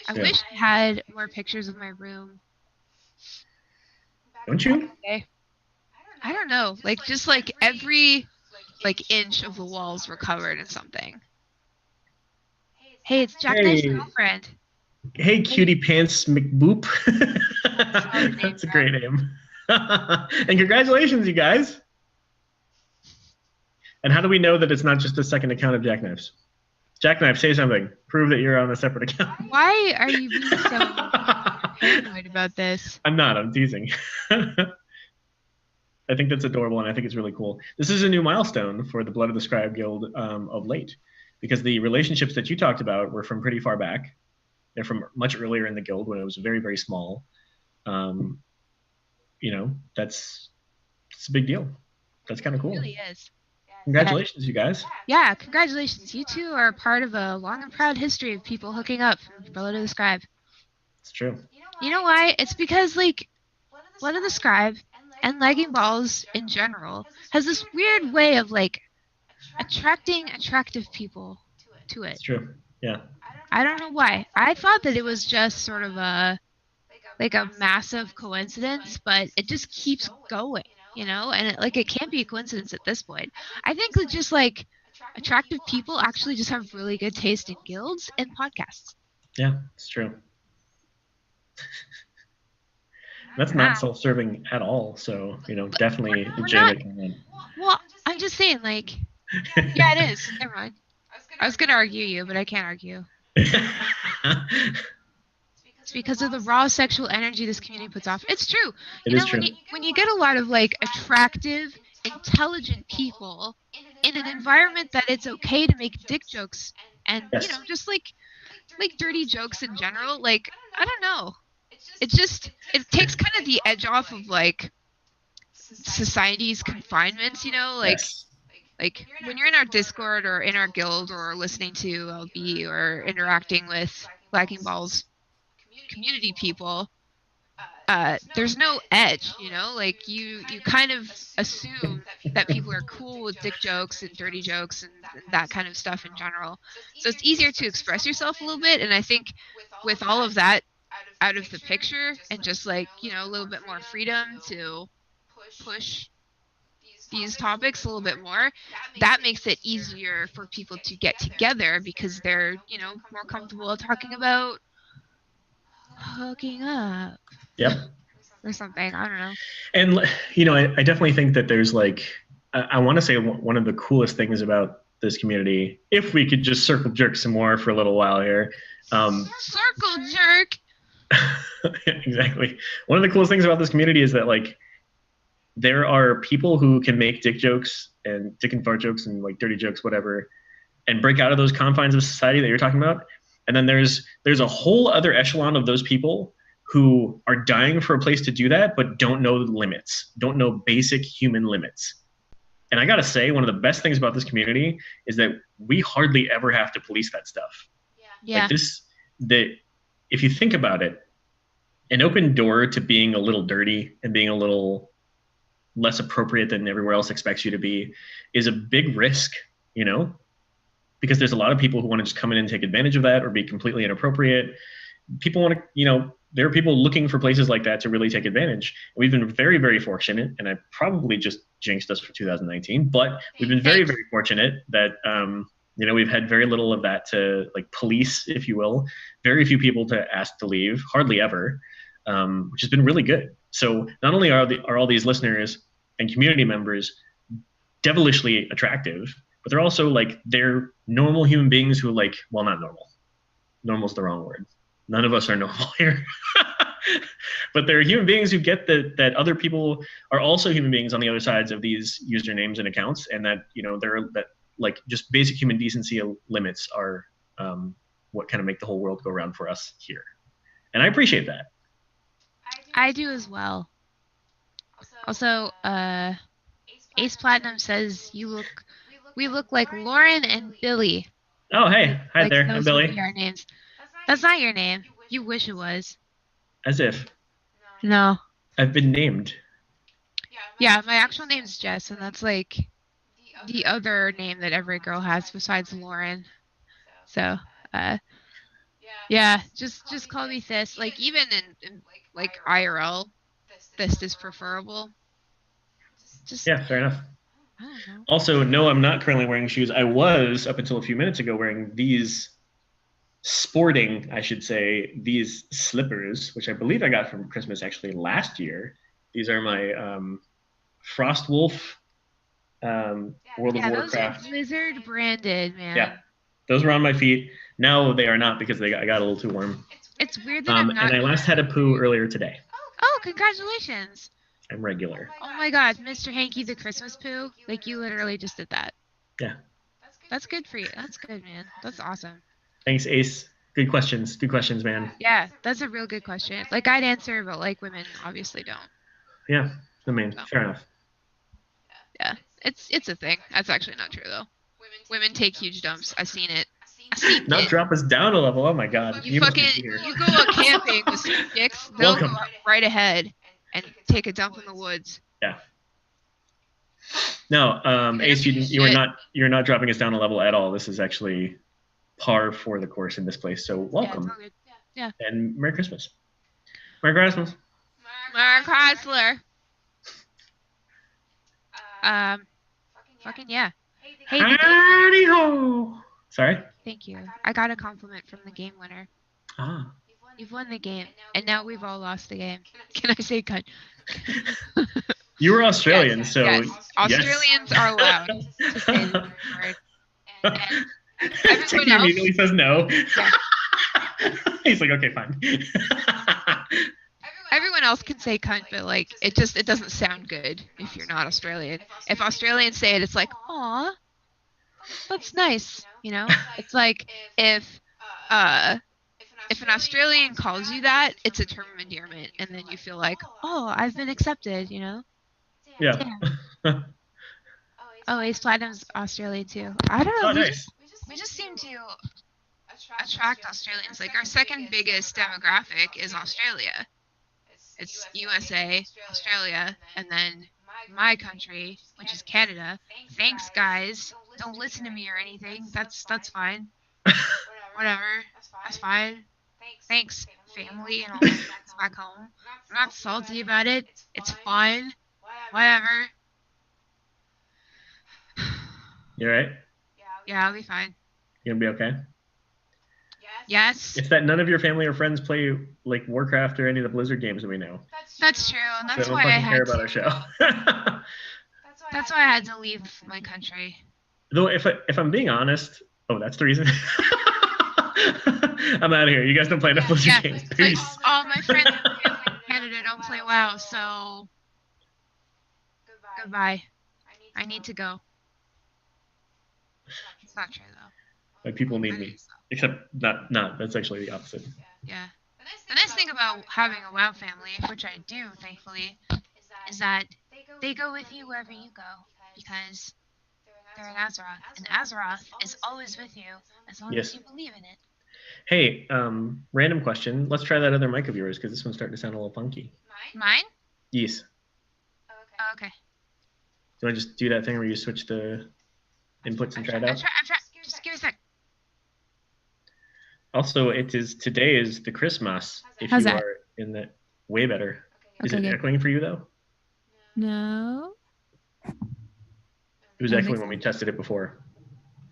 I Yeah. wish I had more pictures of my room Don't back in you? the day. I don't know, like just like every like inch of the walls were covered in something. Hey, it's Jackknife's Hey, girlfriend. hey, Hey, cutie pants McBoop. solid name, That's a bro. great name. And congratulations, you guys. And how do we know that it's not just a second account of Jackknives? Jackknife, say something. Prove that you're on a separate account. Why are you being so paranoid about this? I'm not. I'm teasing. I think that's adorable, and I think it's really cool. This is a new milestone for the Blood of the Scribe Guild of late, because the relationships that you talked about were from pretty far back. They're from much earlier in the guild when it was very, very small. Um, you know, it's a big deal. That's kind of It cool. really is. Yeah. Congratulations, you guys. Yeah, congratulations. You two are part of a long and proud history of people hooking up from Brother to the Scribe. It's true. You know why? It's because, like, Blood of the Scribe and Lagging Balls in general has this weird way of, like, attracting attractive people to it. It's true. Yeah. I don't know why. I thought that it was just sort of a like a massive coincidence, but it just keeps going, you know? And it can't be a coincidence at this point. I think that just like attractive people actually just have really good taste in guilds and podcasts. Yeah, it's true. That's Ah, not self-serving at all. So, definitely we're not. legitimate comment. Well, I'm just saying, like, yeah, it is. Never mind. I was gonna argue you, but I can't argue. It's because of the raw sexual energy this community puts off. It's true. It You is know, true. when you get a lot of like attractive, intelligent people in an environment that it's okay to make dick jokes and Yes. just like dirty jokes in general, like I don't know. It takes kind of the edge off of like society's confinements, Yes. like when you're in our Discord or in our guild or listening to LB or interacting with Lacking Balls community people, there's no edge, like you kind of assume that people are cool with dick jokes and dirty jokes and that kind of stuff in general. So it's easier to express yourself a little bit. And I think with all of that out of the picture and just like, a little bit more freedom to push these topics a little bit more, that makes it easier for people to get together because they're, more comfortable talking about hooking up Yep. or something. I don't know. And I definitely think that there's like I want to say one of the coolest things about this community, if we could just circle jerk some more for a little while here. Circle jerk. Exactly. One of the coolest things about this community is that like there are people who can make dick jokes and dick and fart jokes and like dirty jokes, whatever, and break out of those confines of society that you're talking about. And then there's a whole other echelon of those people who are dying for a place to do that, but don't know the limits, don't know basic human limits. And I gotta say, one of the best things about this community is that we hardly ever have to police that stuff. Yeah. Like that if you think about it, an open door to being a little dirty and being a little less appropriate than everywhere else expects you to be is a big risk, because there's a lot of people who want to just come in and take advantage of that or be completely inappropriate. People want to, there are people looking for places like that to really take advantage. We've been very, very fortunate, and I probably just jinxed us for 2019, but we've been very, very fortunate that, we've had very little of that to like police, if you will. Very few people to ask to leave, hardly ever, which has been really good. So not only are all these listeners and community members devilishly attractive, but they're also like they're normal human beings who like, well, not normal. Normal's the wrong word. None of us are normal here. But they're human beings who get that other people are also human beings on the other sides of these usernames and accounts, and that that like just basic human decency limits are what kind of make the whole world go around for us here. And I appreciate that. I do as well. Also, Ace Platinum says we look like Lauren and Billy. Oh, hey. Hi Like there. I'm those would be Billy. our names. That's not your name. You wish it was. As if. No. I've been named. Yeah, my actual name's Jess, and that's like the other name that every girl has besides Lauren. So, yeah, just call me Sis. Like even in like IRL, Fist is preferable. Just Yeah, fair enough. I don't know. Also, no, I'm not currently wearing shoes. I was up until a few minutes ago wearing these sporting, I should say, these slippers, which I believe I got from Christmas actually last year. These are my Frost Wolf World of Yeah, those are Warcraft. Blizzard branded, man. Yeah, those were on my feet. Now they are not because I got a little too warm. It's weird that I'm not. And I last had a poo earlier today. Oh, congratulations! I'm regular. Oh my God, Mr. Hanky the Christmas poo. Like you literally just did that. Yeah. That's good for you. That's good, man. That's awesome. Thanks, Ace. Good questions. Good questions, man. Yeah, that's a real good question. Like I'd answer, but like women obviously don't. Yeah, I mean, fair enough. Yeah, it's a thing. That's actually not true though. Women take huge dumps. I've seen it. Not drop us down a level. Oh my God. You go out camping with some chicks, they'll Welcome. go right ahead and take a dump in the woods. Yeah. No, Ace, you're not dropping us down a level at all. This is actually par for the course in this place. So welcome. Yeah. And Merry Christmas. Merry Christmas. Mark Chrysler. Fucking yeah. Hey, howdy ho. Sorry? Thank you. I got a compliment from the game winner. Ah. You've won the game, and now we've all lost the game. Can I say cunt? You were Australian, yes, so yes. Australians are allowed to say the word. And everyone else immediately says no. Yeah. He's like, okay, fine. Everyone else can say cunt, but like it doesn't sound good if you're not Australian. If Australians say it, it's like, aw, that's nice, you know? It's like if an Australian calls you that, it's a term of endearment, and then you feel like, oh, I've been accepted, you know? Yeah. Oh, Ace Platinum's Australian too. I don't know. Oh, nice. We just seem to attract Australians. Like our second biggest demographic is Australia. It's USA, Australia, and then my country, which is Canada. Thanks, guys. Don't listen to me or anything. That's fine. Whatever. That's fine. Thanks, family and all my friends back home. I'm not salty about it. It's fine. Whatever. You alright? Yeah, I'll be fine. You gonna be okay? Yes. It's that none of your family or friends play like Warcraft or any of the Blizzard games that we know. That's true, and that's so why I care about our show. That's why I had to leave my country. Though, if I'm being honest, that's the reason. I'm out of here. You guys don't play enough Blizzard games. Peace. Like, all my friends in Canada don't play WoW, so goodbye. I need to go. It's not true though. Like people need me, except not. That's actually the opposite. Yeah. The nice thing about having a WoW family, which I do, thankfully, is that they go with you wherever you go because they're in Azeroth, and Azeroth is always with you as long as you believe in it. Hey, random question. Let's try that other mic of yours because this one's starting to sound a little funky. Mine? Yes. Oh, okay. Do I just do that thing where you switch the inputs and try it out? I'm trying. Just give me a sec. Also, today is the Christmas. If How's you that? are in the way better. Is Okay, it echoing for you though? No. It was echoing when we tested it before,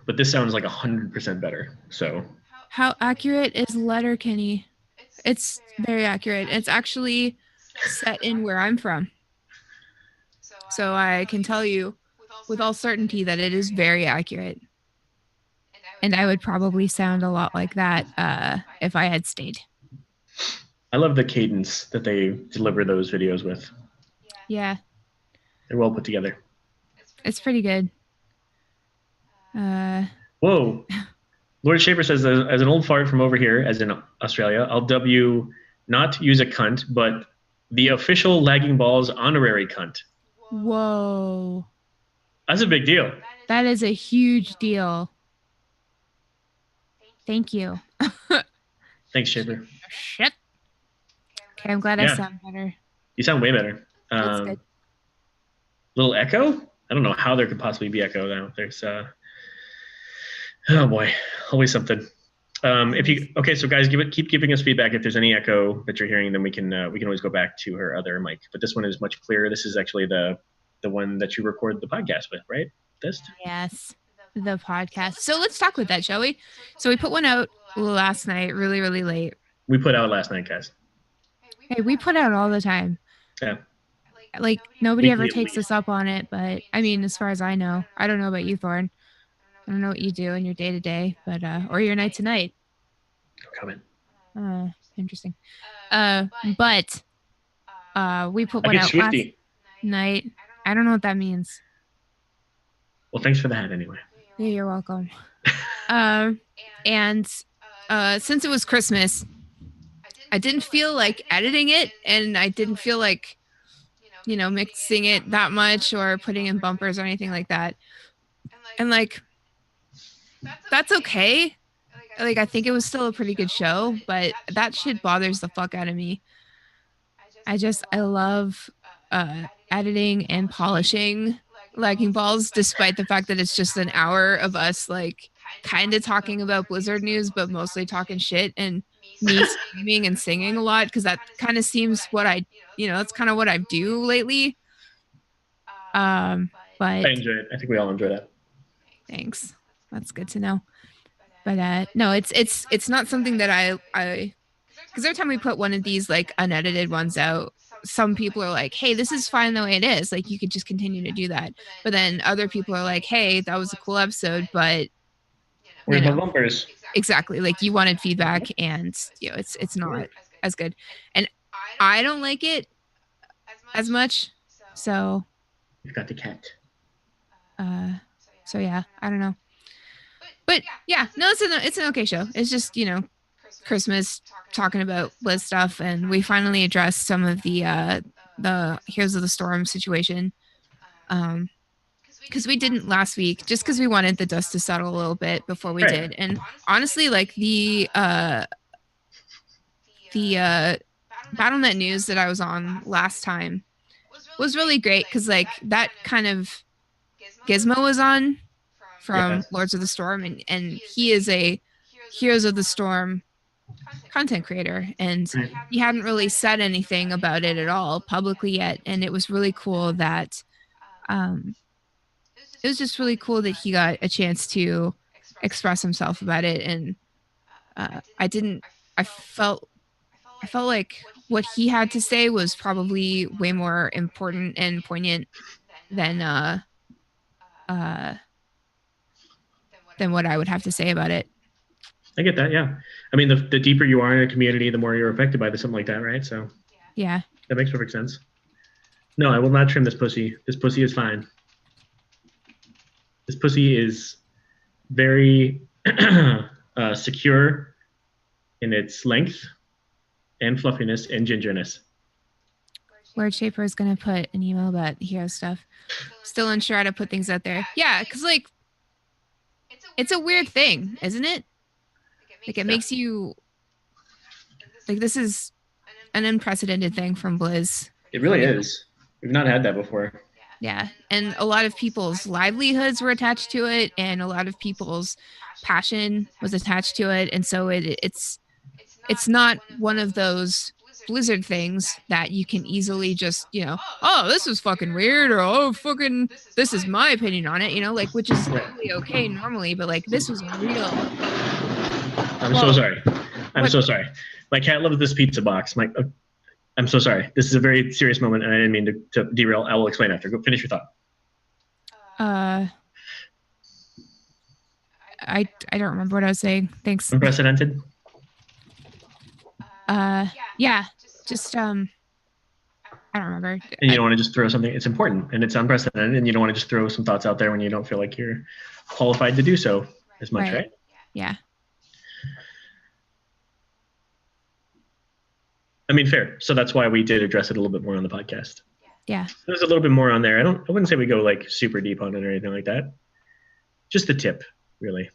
but this sounds like 100% better. So. How accurate is Letterkenny? It's very accurate. It's actually set in where I'm from. So I can tell you with all certainty that it is very accurate. And I would probably sound a lot like that if I had stayed. I love the cadence that they deliver those videos with. Yeah. They're well put together. It's pretty good. Whoa. Lord Shaper says, as an old fart from over here, as in Australia, I'll dub you not use a cunt, but the official Lagging Balls honorary cunt. Whoa. That's a big deal. That is a huge deal. Thank you. Thanks, Shaper. Shit. Okay, I'm glad I sound better. You sound way better. That's good. Little echo? I don't know how there could possibly be echo now. There's oh boy, always something. So guys, keep giving us feedback if there's any echo that you're hearing. Then we can always go back to her other mic. But this one is much clearer. This is actually the one that you record the podcast with, right? Yes, the podcast. So let's talk with that, shall we? So we put one out last night, really, really late. We put out last night, guys. Hey, we put out all the time. Yeah. Like nobody ever takes us up on it, but I mean, as far as I know, I don't know about you, Thorn. I don't know what you do in your day to day, but or your night to night. Comment. Interesting. But we put one out last night. I don't know what that means. Well, thanks for that anyway. Yeah, you're welcome. And since it was Christmas, I didn't feel like editing it, and I didn't feel like, mixing it that much or putting in bumpers or anything like that. And like, that's okay. Like, I think it was still a pretty good show, but that shit bothers the fuck out of me. I love editing and polishing Lagging Balls, despite the fact that it's just an hour of us like kind of talking about Blizzard news, but mostly talking shit and me screaming and singing a lot, because that kind of seems what that's kind of what I do lately. But I enjoy it. I think we all enjoy that. Thanks. That's good to know. But no, it's not something that I because every time we put one of these like unedited ones out, some people are like, hey, this is fine the way it is. Like, you could just continue to do that. But then other people are like, hey, that was a cool episode, but where's my bumpers? Exactly. Like, you wanted feedback, and it's not as good. And I don't like it as much. So you've got the cat. So yeah, I don't know. But yeah, no, it's an okay show. It's just, Christmas, talking about Blizz stuff, and we finally addressed some of the Heroes of the Storm situation. Because we didn't last week, just because we wanted the dust to settle a little bit before we did. And honestly, like the BattleNet news that I was on last time was really great, because like that kind of Gizmo was on from Lords of the Storm, and he is a Heroes of the Storm content creator, and he hadn't really said anything about it at all publicly yet. And it was really cool that it was just really cool that he got a chance to express himself about it. And I felt like what he had to say was probably way more important and poignant than what I would have to say about it. I get that. Yeah. I mean, the deeper you are in a community, the more you're affected by something like that, right? So yeah, that makes perfect sense. No, I will not trim this pussy. This pussy is fine. This pussy is very secure in its length and fluffiness and gingerness. Word Shaper is going to put an email about hero stuff. Still unsure how to put things out there. Yeah, because like, it's a weird thing, isn't it? Like, it makes you like, this is an unprecedented thing from Blizz. It really is. We've not had that before. Yeah, and a lot of people's livelihoods were attached to it, and a lot of people's passion was attached to it, and so it's not one of those Blizzard things that you can easily just, oh, this is fucking weird, or oh, fucking, this is my opinion on it, like, which is totally okay normally, but like, this was a real. I'm so sorry. I'm so sorry. My cat loves this pizza box. I'm so sorry. This is a very serious moment, and I didn't mean to derail. I will explain after. Go finish your thought. I don't remember what I was saying. Thanks. Unprecedented? Yeah. Just I don't remember. And you don't want to just throw something. It's important, and it's unprecedented, and you don't want to just throw some thoughts out there when you don't feel like you're qualified to do so as much, right? Yeah. I mean, fair. So that's why we did address it a little bit more on the podcast. Yeah. There's a little bit more on there. I wouldn't say we go like super deep on it or anything like that. Just the tip, really.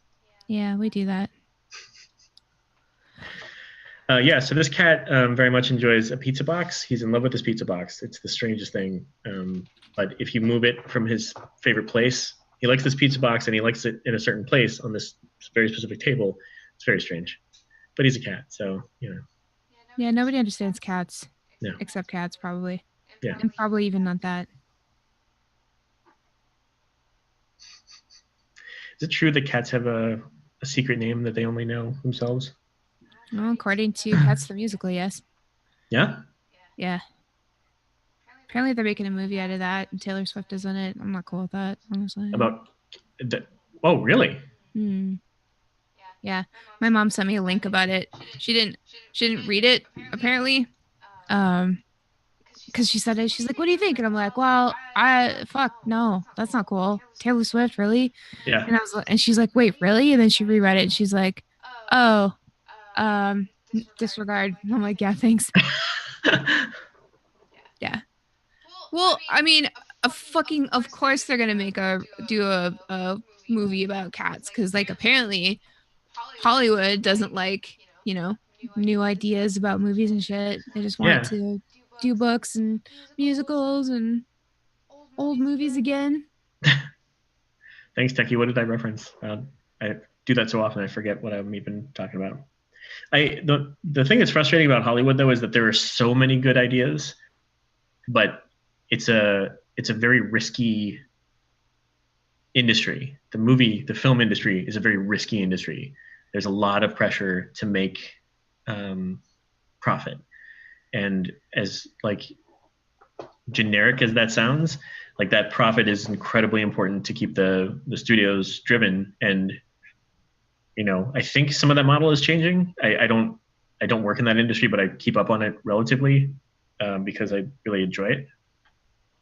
Yeah, we do that. Yeah, so this cat very much enjoys a pizza box. He's in love with this pizza box. It's the strangest thing. But if you move it from his favorite place, he likes this pizza box and he likes it in a certain place on this very specific table. It's very strange. But he's a cat, so, you know. Yeah, nobody understands cats. No. Except cats, probably. Yeah. And probably even not that. Is it true that cats have a secret name that they only know themselves? Well, according to Cats the Musical, yes. Yeah? Yeah. Apparently they're making a movie out of that, and Taylor Swift is in it. I'm not cool with that, honestly. Oh, really? Yeah. My mom sent me a link about it. She didn't read it, apparently. Because she said it. She's like, what do you think? And I'm like, well, no, that's not cool. Taylor Swift, really? Yeah. And she's like, wait, really? And then she reread it and she's like, oh, disregard. And I'm like, yeah, thanks. Yeah. Well, I mean, of course they're gonna do a movie about cats, because like apparently Hollywood doesn't like, new ideas about movies and shit. They just want to do books and musicals and old movies again. Thanks, Techie. What did I reference? I do that so often I forget what I'm even talking about. The thing that's frustrating about Hollywood though is that there are so many good ideas, but it's a very risky industry. The film industry is a very risky industry. There's a lot of pressure to make profit, and as like generic as that sounds, like that profit is incredibly important to keep the studios driven. And I think some of that model is changing. I don't work in that industry, but I keep up on it relatively because I really enjoy it.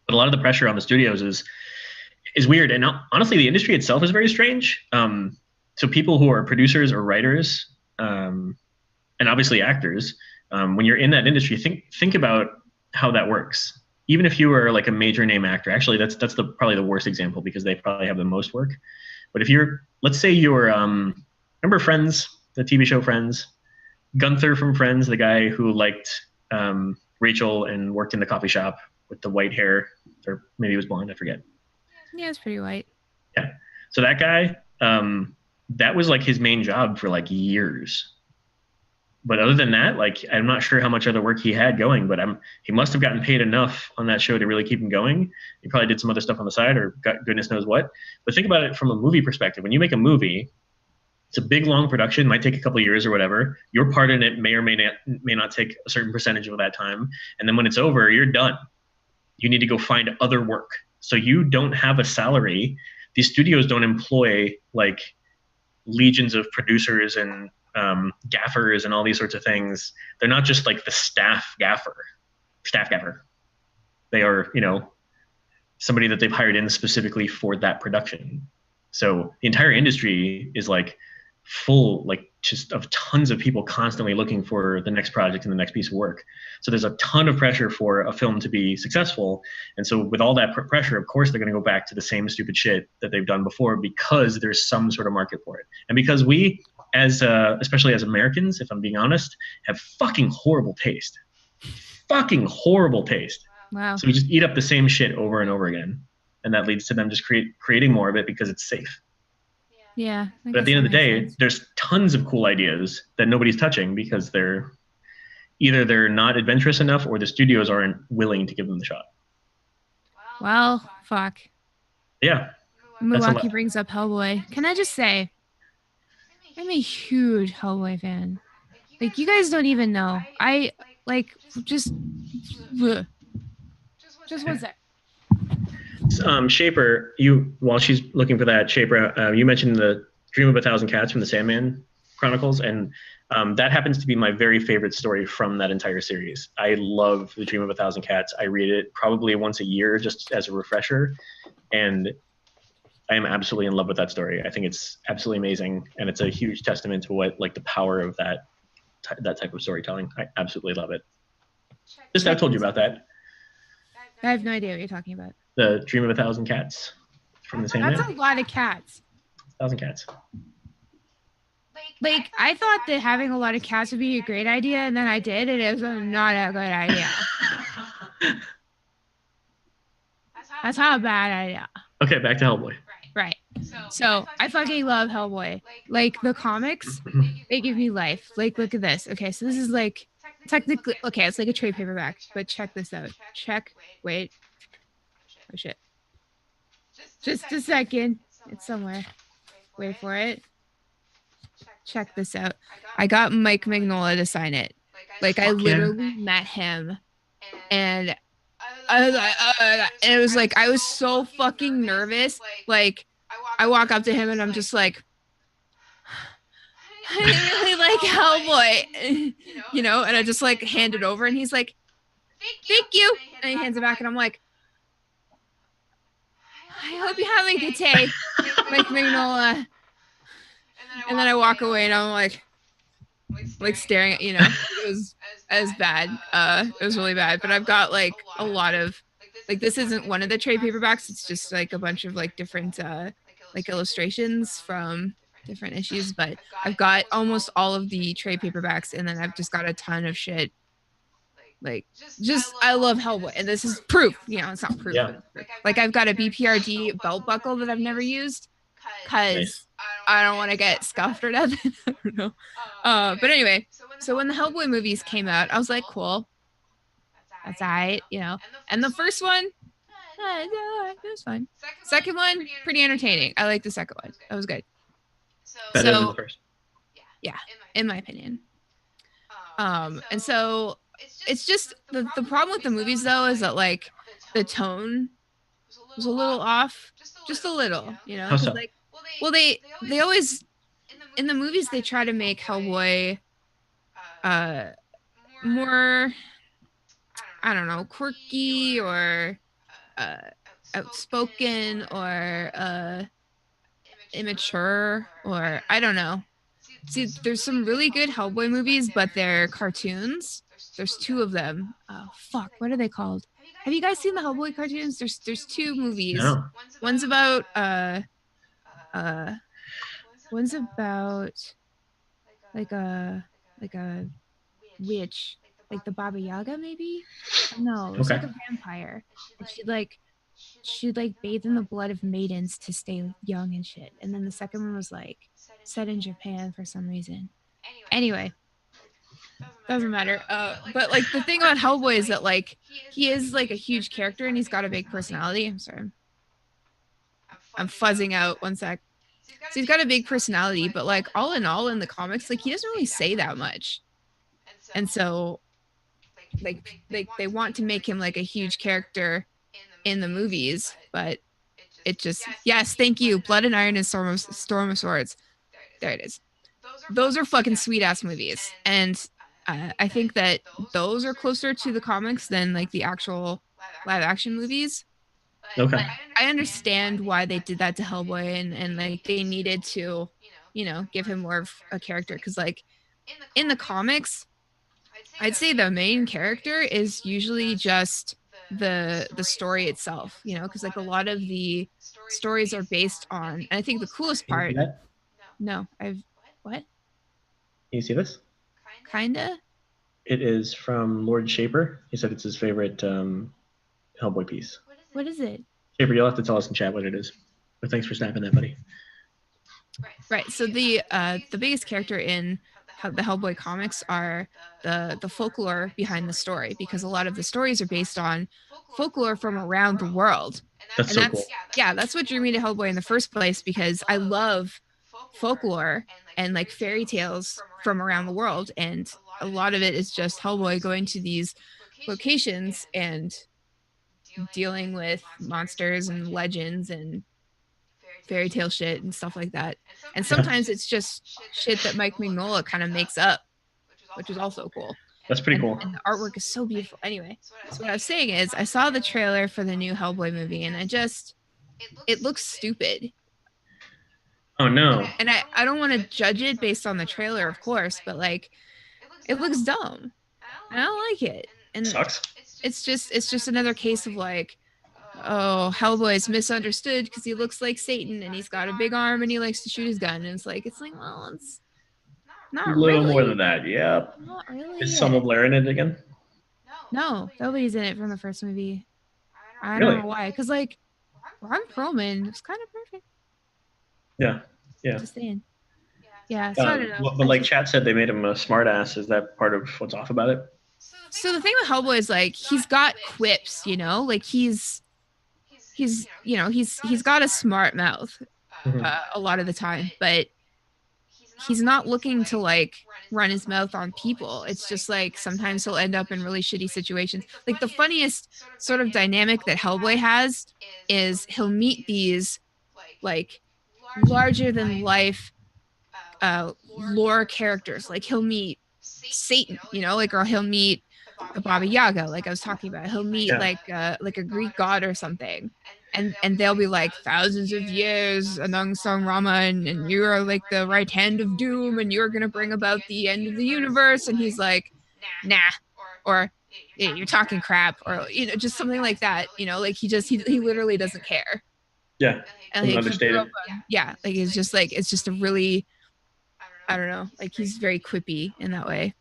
But a lot of the pressure on the studios is weird, and honestly, the industry itself is very strange. So people who are producers or writers, and obviously actors, when you're in that industry, think about how that works. Even if you were like a major name actor, actually, that's probably the worst example because they probably have the most work. But let's say you're, remember Friends, the TV show Friends? Gunther from Friends, the guy who liked Rachel and worked in the coffee shop with the white hair, or maybe he was blonde, I forget. Yeah, it's pretty white. Yeah. So that guy, that was like his main job for like years. But other than that, like, I'm not sure how much other work he had going, but he must have gotten paid enough on that show to really keep him going. He probably did some other stuff on the side, or goodness knows what. But think about it from a movie perspective. When you make a movie, it's a big, long production, might take a couple of years or whatever. Your part in it may or may not take a certain percentage of that time. And then when it's over, you're done. You need to go find other work. So you don't have a salary. These studios don't employ like legions of producers and gaffers and all these sorts of things. They're not just like the staff gaffer. They are, somebody that they've hired in specifically for that production. So the entire industry is like full, like just of tons of people constantly looking for the next project and the next piece of work. So there's a ton of pressure for a film to be successful. And so with all that pressure, of course, they're going to go back to the same stupid shit that they've done before because there's some sort of market for it. And because we, especially as Americans, if I'm being honest, have fucking horrible taste. Fucking horrible taste. Wow. So we just eat up the same shit over and over again. And that leads to them just creating more of it because it's safe. Yeah. But at the end of the day, there's tons of cool ideas that nobody's touching because they're not adventurous enough or the studios aren't willing to give them the shot. Well, fuck. Yeah. Milwaukee brings up Hellboy. Can I just say, I'm a huge Hellboy fan. Like, you guys don't even know. I, like, just one sec. Shaper, while she's looking for that, Shaper, you mentioned the Dream of a Thousand Cats from the Sandman Chronicles, and that happens to be my very favorite story from that entire series. I love the Dream of a Thousand Cats. I read it probably once a year just as a refresher, and I am absolutely in love with that story. I think it's absolutely amazing, and it's a huge testament to what the power of that type of storytelling. I absolutely love it. I've told you about that. I have no idea what you're talking about. The Dream of a Thousand Cats from the Sandman. That's a lot of cats. Thousand Cats. Like, I thought that having a lot of cats would be a great idea, and then I did, and it was not a good idea. That's not a bad idea. Okay, back to Hellboy. Right. So I fucking love Hellboy. Like, the comics, they give me life. Like, look at this. Okay, so this is like technically okay, it's like a trade paperback, but check this out. Wait. Oh shit. Just a second. It's somewhere. Wait for it. Check this out. I got Mike Mignola to sign it. Like, I literally met him, and it was like, I was so fucking nervous. Like, I walk up to him and I'm just like, I really like Hellboy, you know, and I just like hand it over, and he's like, thank you, and he hands it back, and I'm like, I hope you're having a good day, Mike Mignola. And then I walk away, and I'm like staring at, you know, it was as bad. It was really bad. But I've got like a lot of, like, this isn't one of the trade paperbacks. It's just like a bunch of like different like illustrations from different issues. But I've got almost all of the trade paperbacks, and then I've just got a ton of shit. Like, just, I love Hellboy, and this is proof. You know, it's not proof. Yeah. But like, I've got a BPRD belt buckle that I've never used because Nice. I don't want to get scuffed or nothing. I don't know. But anyway, so when the Hellboy movies came out, I was like, cool. That's alright, you know. And the first one, it was fine. Second one, pretty entertaining. I like the second one. That was good. Better than the first. Yeah, in my opinion. And so it's just the problem with the movies though is that like the tone was a little off, just a little, you know. How so? Like, well, they always in the movies they try to make Hellboy more, I don't know, quirky or outspoken or immature, or I don't know. See, there's some really good Hellboy movies, but they're cartoons. There's two of them. Oh fuck, what are they called? Have you guys seen the Hellboy cartoons? There's two movies. No. One's about like a witch, like the Baba Yaga, maybe? No, it's Okay. like a vampire. And she'd like bathe in the blood of maidens to stay young and shit. And then the second one was like set in Japan for some reason. Anyway, doesn't matter. But like the thing about Hellboy is that like he is like a huge character and he's got a big personality. I'm sorry. I'm fuzzing out. One sec. So he's got a big personality, but like all in all in the comics, like he doesn't really say that much. And so like they want to make him like a huge character in the movies, but it just, yes, thank you. Blood and Iron and Storm of Swords. There it is. Those are fucking sweet ass movies. And I think that those are closer to the comics than like the actual live action movies. Okay. I understand why they did that to Hellboy, and like they needed to, you know, give him more of a character, because like in the comics, I'd say the main character is usually just the story itself, you know, because like a lot of the stories are based on, and I think the coolest part. Can you see that? No, what? Can you see this? Kinda. It is from Lord Shaper. He said it's his favorite Hellboy piece. What is it? Shaper, you'll have to tell us in chat what it is. But thanks for snapping that, buddy. Right. So the biggest character in the Hellboy comics are the folklore behind the story, because a lot of the stories are based on folklore from around the world. That's so cool. Yeah, that's what drew me to Hellboy in the first place, because I love folklore and like fairy tales from around the world, and a lot of it is just Hellboy going to these locations and dealing with monsters and legends and fairy tale shit and stuff like that. And sometimes it's just shit that Mike Mignola kind of makes up, which is also cool. That's pretty cool. And the artwork is so beautiful. Anyway, so what I was saying is I saw the trailer for the new Hellboy movie, and it looks stupid. Oh no. And I don't want to judge it based on the trailer, of course, but like it looks dumb. I don't like it. And Sucks. it's just another case of like, oh, Hellboy's misunderstood because he looks like Satan and he's got a big arm and he likes to shoot his gun. And it's like, well, it's A not little really. more than that. Yep. Not really. Is Selma Blair in it again? No, nobody's in it from the first movie. I Really? don't know why. Because like Ron Perlman was kind of perfect. Yeah. Yeah. Just saying. Yeah. So I don't know. But like chat said, they made him a smartass. Is that part of what's off about it? So the thing with Hellboy is like he's got quips, you know, like he's you know he's got a smart mouth a lot of the time, but he's not looking to like run his mouth on people. It's just like sometimes he'll end up in really shitty situations. Like the funniest sort of dynamic that Hellboy has is he'll meet these like larger than life lore characters. Like he'll meet Satan, you know, like, or he'll meet the Baba Yaga, like I was talking about. He'll meet like a Greek god or something, and they'll be like thousands of years Anung Rama, and you are like the right hand of doom, and you're gonna bring about the end of the universe. And he's like, nah, or you're talking crap, or you know, just something like that. You know, like he literally doesn't care. Yeah, and like, understated. Yeah, like it's just a really, I don't know, like he's very quippy in that way.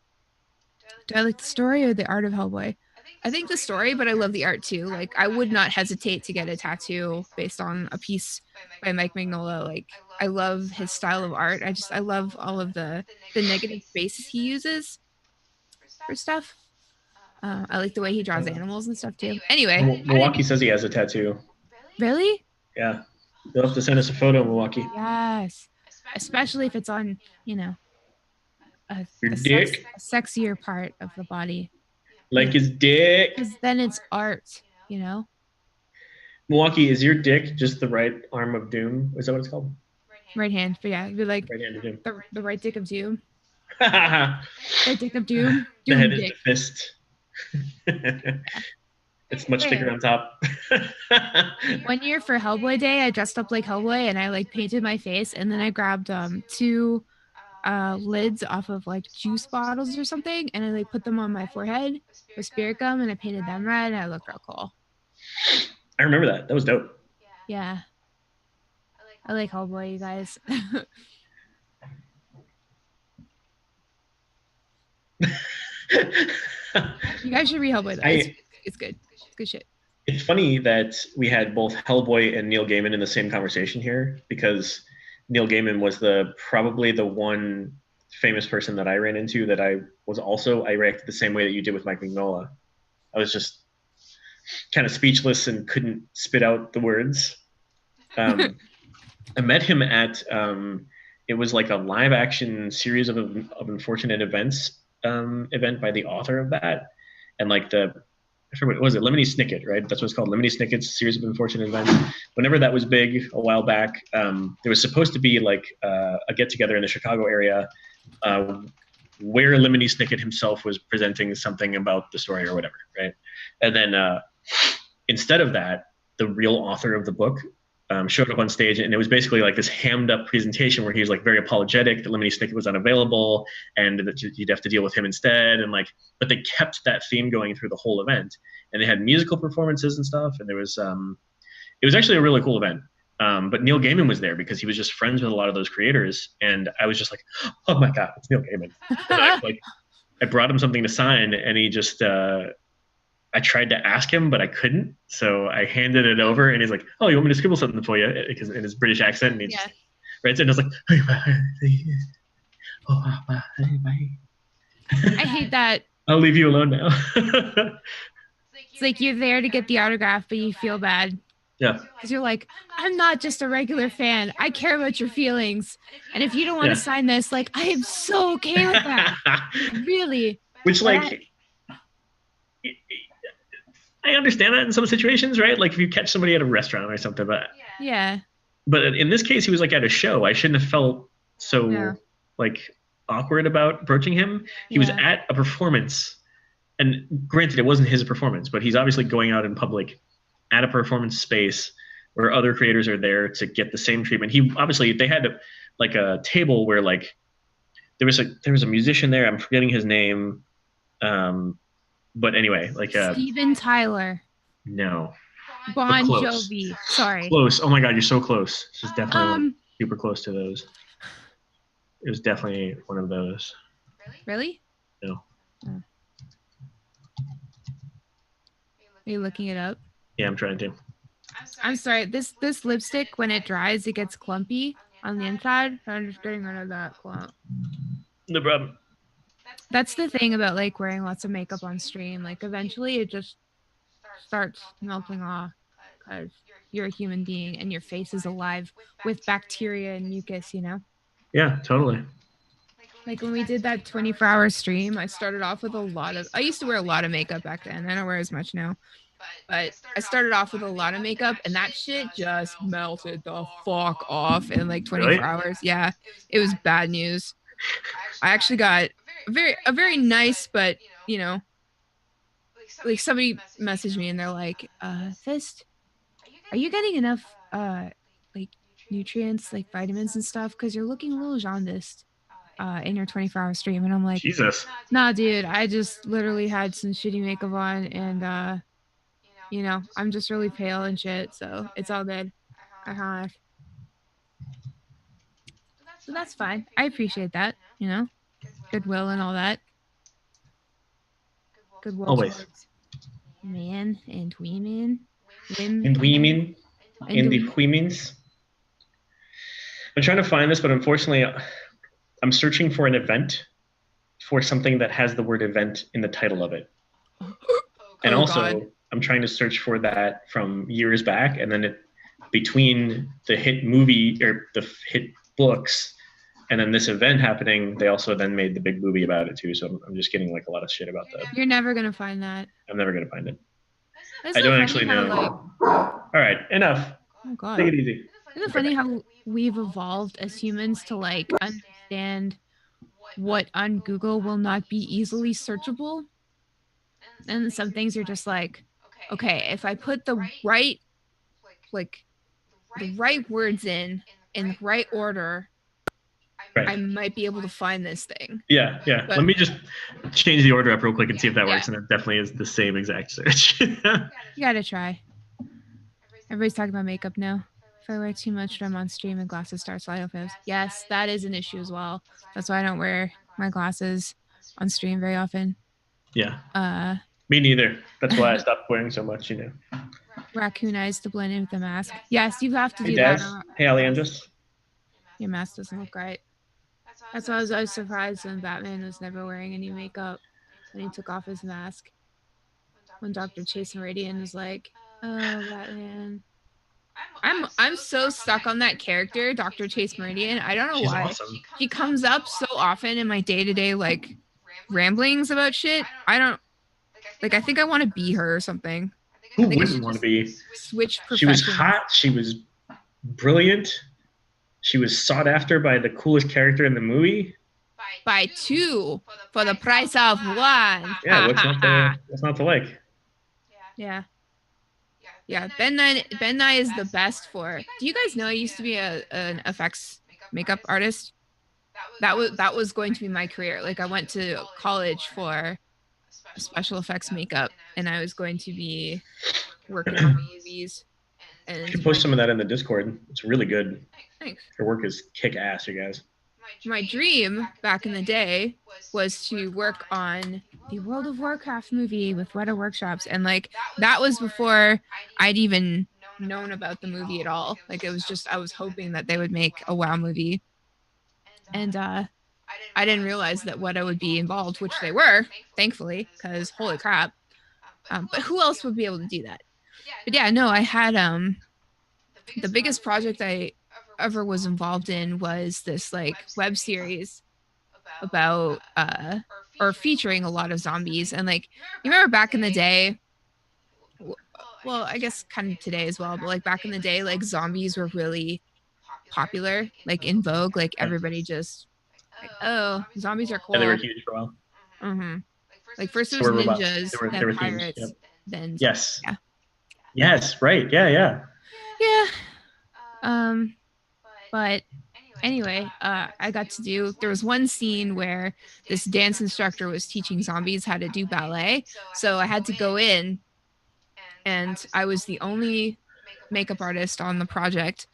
Do I like the story or the art of Hellboy? I think the story, but I love the art too. Like I would not hesitate to get a tattoo based on a piece by Mike Mignola. Like I love his style of art. I love all of the negative spaces he uses for stuff. I like the way he draws animals and stuff too. Anyway, Milwaukee says he has a tattoo. Really? Yeah. You'll have to send us a photo, Milwaukee. Yes. Especially if it's on, you know, your dick, a sexier part of the body, like his dick, because then it's art, you know. Milwaukee, is your dick just the right arm of doom? Is that what it's called? Right hand, but yeah, it'd be like right hand of doom. The right dick of doom. Right dick of doom. The head dick. is the fist. It's much thicker on top. One year for Hellboy Day, I dressed up like Hellboy and I like painted my face, and then I grabbed 2 lids off of like juice bottles or something, and I like put them on my forehead with spirit gum, and I painted them red, and I looked real cool. I remember that. That was dope. Yeah. I like Hellboy, you guys. You guys should read Hellboy though. It's good. It's good shit. It's funny that we had both Hellboy and Neil Gaiman in the same conversation here, because Neil Gaiman was probably the one famous person that I ran into that I reacted the same way that you did with Mike Mignola. I was just kind of speechless and couldn't spit out the words. I met him at it was like a live action series of unfortunate events event by the author of that, and like I forget what was it, Lemony Snicket, right? That's what it's called, Lemony Snicket's series of unfortunate events. Whenever that was big a while back, there was supposed to be like a get together in the Chicago area where Lemony Snicket himself was presenting something about the story or whatever, right? And then instead of that, the real author of the book showed up on stage, and it was basically like this hammed up presentation where he was like very apologetic that Lemony Snicket was unavailable and that you'd have to deal with him instead, and like, but they kept that theme going through the whole event, and they had musical performances and stuff, and there was it was actually a really cool event. But Neil Gaiman was there because he was just friends with a lot of those creators, and I was just like, oh my god, it's Neil Gaiman. I brought him something to sign, and he just I tried to ask him, but I couldn't. So I handed it over, and he's like, "Oh, you want me to scribble something for you?" Because in his British accent, and he just writes it, and I was like, I hate that. I'll leave you alone now. It's like you're there to get the autograph, but you feel bad. Yeah. Because you're like, I'm not just a regular fan. I care about your feelings. And if you don't want to sign this, like, I am so okay with that. Really. Which, like, I understand that in some situations, right? Like if you catch somebody at a restaurant or something, but But in this case, he was like at a show. I shouldn't have felt so like awkward about approaching him. He was at a performance, and granted, it wasn't his performance, but he's obviously going out in public at a performance space where other creators are there to get the same treatment. They had like a table where like there was a musician there. I'm forgetting his name. But anyway, like Steven Tyler. no. Bon close. Jovi. Sorry. Close. Oh my God, you're so close. She's definitely like, super close to those. It was definitely one of those. Really? No. Oh. Are you looking it up? Yeah, I'm trying to. I'm sorry. This lipstick, when it dries, it gets clumpy on the inside. So I'm just getting rid of that clump. No problem. That's the thing about like wearing lots of makeup on stream. Like eventually it just starts melting off because you're a human being and your face is alive with bacteria and mucus, you know? Yeah, totally. Like when we did that 24-hour stream, I started off with I used to wear a lot of makeup back then. I don't wear as much now. But I started off with a lot of makeup and that shit just melted the fuck off in like 24 hours. Yeah, it was bad news. I actually got a very nice, but you know, like somebody messaged me and they're like, Fist, are you getting enough like nutrients, like vitamins and stuff? Because you're looking a little jaundiced in your 24-hour stream. And I'm like, Jesus. Nah, dude, I just literally had some shitty makeup on and you know, I'm just really pale and shit, so it's all good. So that's fine. I appreciate that, you know, goodwill and all that. Goodwill Always. towards man and women. And women. And the women's. I'm trying to find this, but unfortunately, I'm searching for an event for something that has the word event in the title of it. And also, I'm trying to search for that from years back, and then between the hit movie or the hit books and then this event happening, they also then made the big movie about it too. So I'm just getting like a lot of shit about that. You're never gonna find that. I'm never gonna find it. I don't actually know. Like, all right, enough. Oh God. Take it easy. Isn't it funny how we've evolved as humans to like understand what on Google will not be easily searchable? And some things are just like, okay, if I put the right words in the right order, I might be able to find this thing. Yeah. Let me just change the order up real quick and see if that works. And it definitely is the same exact search. You gotta try. Everybody's talking about makeup now. If I wear too much when I'm on stream and glasses start sliding off, yes, that is an issue as well. That's why I don't wear my glasses on stream very often. Yeah. Me neither. That's why I stopped wearing so much, you know. Raccoon eyes to blend in with the mask. Yes, you have to do that. Hey, Aliandros. Your mask doesn't look right. That's why I was surprised when Batman was never wearing any makeup when he took off his mask. When Dr. Chase Meridian was like, "Oh, Batman." I'm so stuck on that character, Dr. Chase Meridian. I don't know why. Awesome. He comes up so often in my day-to-day like ramblings about shit. I think I want to be her or something. Who wouldn't want to be? Switch professions. She was hot. She was brilliant. She was sought after by the coolest character in the movie. By two for the price of one. Yeah, what's not to like? Yeah. Ben Nye is the best for. Do you guys know I used to be an effects makeup artist? That was going to be my career. Like I went to college for special effects makeup, and I was going to be working on movies. And you should post some of that in the Discord. It's really good. Thanks. Her work is kick ass, you guys. My dream back in the day was to work on the World of Warcraft movie with Weta Workshops, and like that was before I'd even known about the movie at all. Like it was just I was hoping that they would make a WoW movie, and I didn't realize that Weta would be involved, which they were, thankfully, because holy crap. But who else would be able to do that? But yeah, no, I had the biggest project I ever was involved in was this like web series about or featuring a lot of zombies. And like you remember back in the day, well I guess kind of today as well, but like back in the day, like zombies were really popular, like in vogue, like everybody just like, oh, zombies are cool. Yeah, they were huge for a while. Mm-hmm. Like first it was ninjas, then pirates, yep. Then yes, yeah. Yes, right, yeah. But anyway, I got to do, there was one scene where this dance instructor was teaching zombies how to do ballet. So I had to go in, and I was the only makeup artist on the project.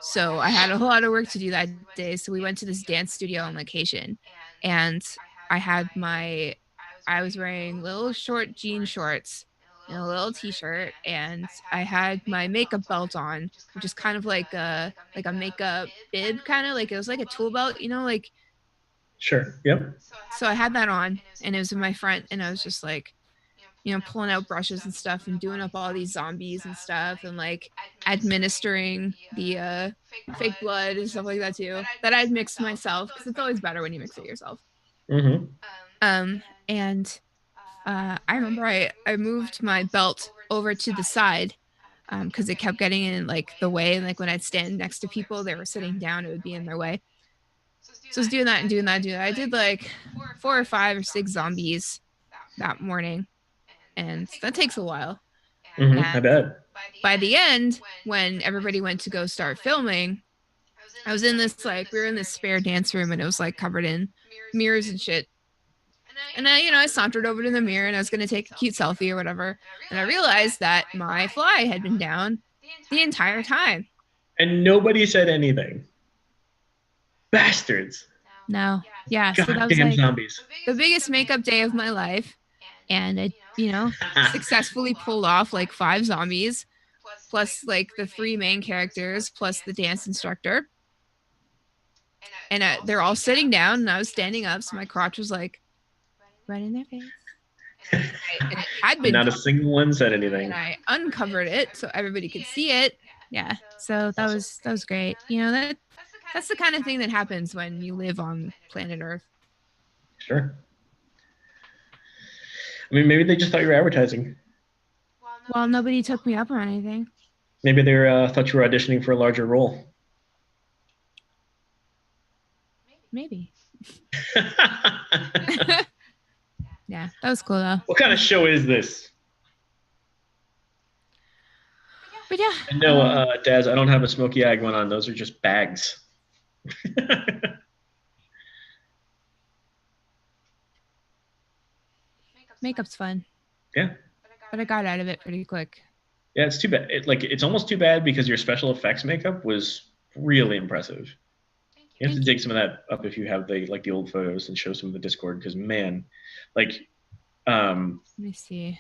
So I had a whole lot of work to do that day. So we went to this dance studio on location, and I had my, I was wearing little short jean shorts and a little t-shirt, and I had my makeup belt on, which is kind of like a makeup bib, kind of like it was like a tool belt, you know, like. Sure. Yep. So I had that on, and it was in my front, and I was just like, you know, pulling out brushes and stuff and doing up all these zombies and stuff, and like administering the fake blood and stuff like that too, that I'd mixed myself, because it's always better when you mix it yourself. Mm-hmm. And I remember I moved my belt over to the side, because it kept getting in like the way, and like when I'd stand next to people, they were sitting down, it would be in their way. So I was doing that and doing that and doing that. I did like 4 or 5 or 6 zombies that morning, and that takes a while. Mm-hmm. And I bet. by the end, when everybody went to go start filming, I was in this, like, we were in this spare dance room, and it was like covered in mirrors and shit. And I, you know, I sauntered over to the mirror, and I was going to take a cute selfie or whatever. And I realized that my fly had been down the entire time. And nobody said anything. Bastards. No. Yeah. So that was Goddamn like zombies. the biggest makeup day of my life. And I, you know, successfully pulled off like 5 zombies, plus like the 3 main characters, plus the dance instructor. And they're all sitting down, and I was standing up, so my crotch was like right in their face. And it had been Not a covered, single one said anything. and I uncovered it so everybody could see it. Yeah. So that was great. You know, that's the kind of thing that happens when you live on planet Earth. Sure. I mean, maybe they just thought you were advertising. Well, nobody took me up on anything. Maybe they thought you were auditioning for a larger role. Maybe. Yeah, that was cool though. What kind of show is this? But yeah. And no, Daz, I don't have a smoky eye going on. Those are just bags. Makeup's fun. Yeah. But I got out of it pretty quick. Yeah, it's too bad. It's almost too bad, because your special effects makeup was really impressive. You have to dig some of that up if you have the old photos, and show some of the Discord, because man, like, let me see.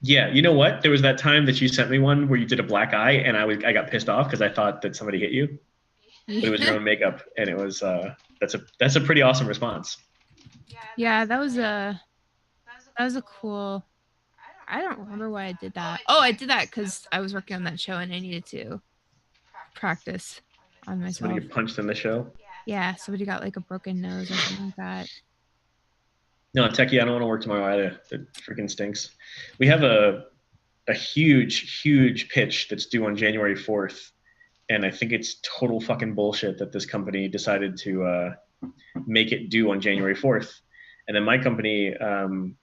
Yeah, you know what? There was that time that you sent me one where you did a black eye, and I got pissed off because I thought that somebody hit you, but it was your own makeup, and it was that's a pretty awesome response. Yeah, that was a cool. I don't remember why I did that. Oh, I did that because I was working on that show, and I needed to practice on myself. Somebody get punched in the show? Yeah, somebody got like a broken nose or something like that. No, Techie, I don't want to work tomorrow either. It freaking stinks. We have a huge pitch that's due on January 4th, and I think it's total fucking bullshit that this company decided to make it due on January 4th. And then my company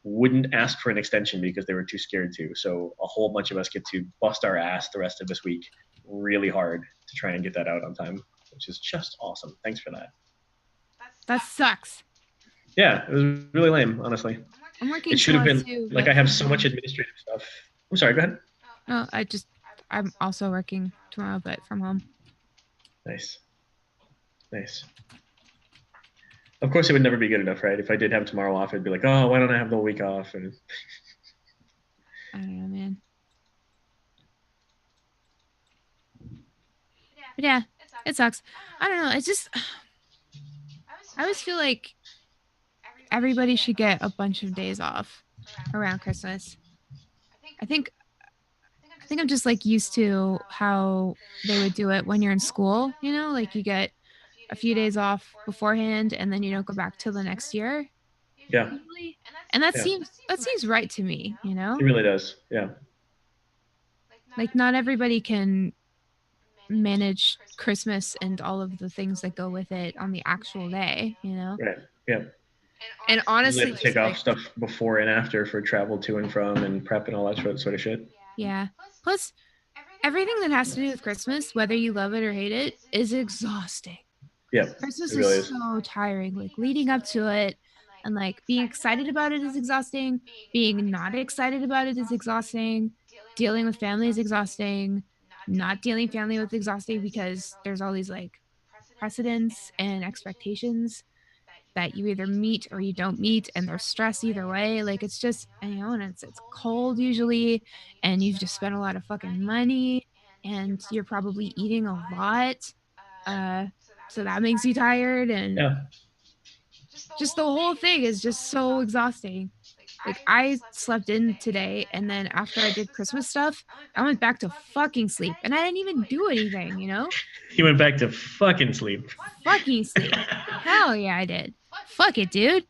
wouldn't ask for an extension because they were too scared to. So a whole bunch of us get to bust our ass the rest of this week really hard to try and get that out on time, which is just awesome. Thanks for that. That sucks. Yeah, it was really lame, honestly. I'm working. It should have been too, like I have so much administrative stuff. I'm sorry, go ahead. Oh, I'm also working tomorrow, but from home. Nice. Of course, it would never be good enough, right? If I did have tomorrow off, I'd be like, oh, why don't I have the week off? And I don't know, man. But yeah, it sucks. I don't know. It's just, I always feel like everybody should get a bunch of days off around Christmas. I think I'm just like used to how they would do it when you're in school, you know, like you get a few days off beforehand, and then you don't go back till the next year. Yeah. Usually. And that seems right to me, you know? It really does. Yeah. Like not everybody can manage Christmas and all of the things that go with it on the actual day, you know? Right. Yeah. And honestly, you have to take off stuff before and after for travel to and from and prep and all that sort of shit. Yeah. Plus, everything that has to do with Christmas, whether you love it or hate it, is exhausting. Yeah, Christmas it really is is. so tiring. Like leading up to it and like being excited about it is exhausting. Being not excited about it is exhausting. Dealing with family is exhausting. Not dealing family with exhausting because there's all these like precedents and expectations that you either meet or you don't meet, and there's stress either way. Like it's just, and it's cold usually, and you've just spent a lot of fucking money, and you're probably eating a lot. Uh, so that makes you tired, and Yeah. just the whole thing is just so exhausting. Like I slept in today, and then after I did Christmas stuff, I went back to fucking sleep, and I didn't even do anything, He went back to fucking sleep. Fucking sleep. Hell yeah, I did. Fuck it, dude.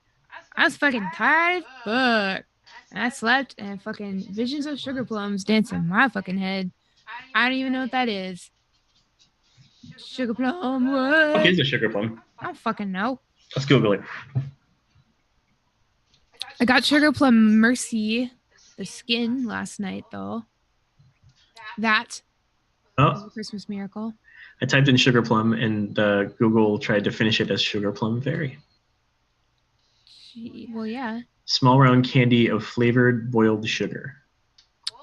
I was fucking tired. Fuck. And I slept, and fucking visions of sugar plums danced in my fucking head. I don't even know what that is. Sugar plum, What what? is a sugar plum? I don't fucking know. Let's Google it. I got sugar plum mercy, the skin, last night, though. That was Oh, a Christmas miracle. I typed in sugar plum, and Google tried to finish it as sugar plum fairy. Gee, well, yeah. Small round candy of flavored boiled sugar.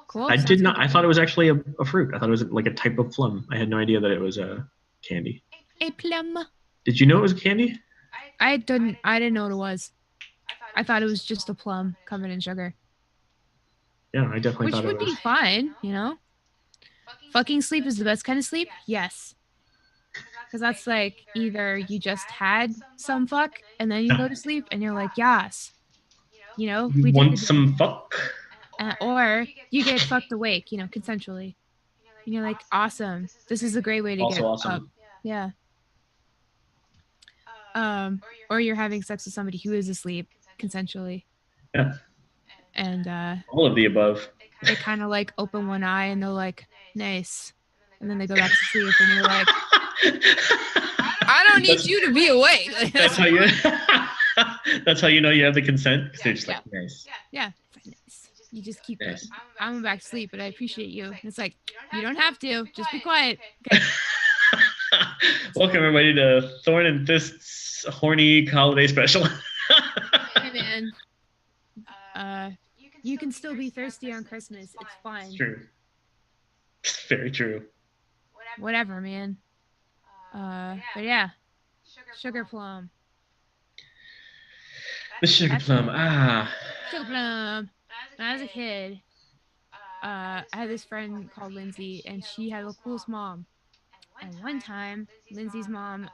Cool. I Sounds did not. good. I thought it was actually a fruit. I thought it was like a type of plum. I had no idea that it was a candy. A plum. Did you know it was a candy? I didn't know what it was. I thought it was just a plum covered in sugar. Yeah, I definitely Which thought would it was. be fine, Fucking sleep is the best kind of sleep? Yes. Because that's like either you just had some fuck and then you go to sleep and you're like, yes, You we did the want damn some thing. fuck? Or you get fucked awake, consensually. And you're like, awesome. This is a great way to Also get awesome. up. Yeah. Or you're having sex with somebody who is asleep consensually. Yeah. And All of the above. they kind of like open one eye and they're like, nice. And then they go back to sleep and you're like, I don't need you to be awake. That's how you. That's how you know you have the consent, because they're just like, nice. Yeah. Nice. You just keep Nice. going. I'm back to sleep, but I appreciate you. And it's like, you don't have to. Just be quiet. Okay. Welcome everybody to Thorn and Fist's horny holiday special. Hey man. You can still be thirsty on Christmas. It's fine. It's true. It's very true. Whatever, man. But yeah. Sugar plum. The sugar plum. Sugar plum. When I was a kid, I had this friend called Lindsay, and she had the coolest mom. And one time, Lindsay's mom,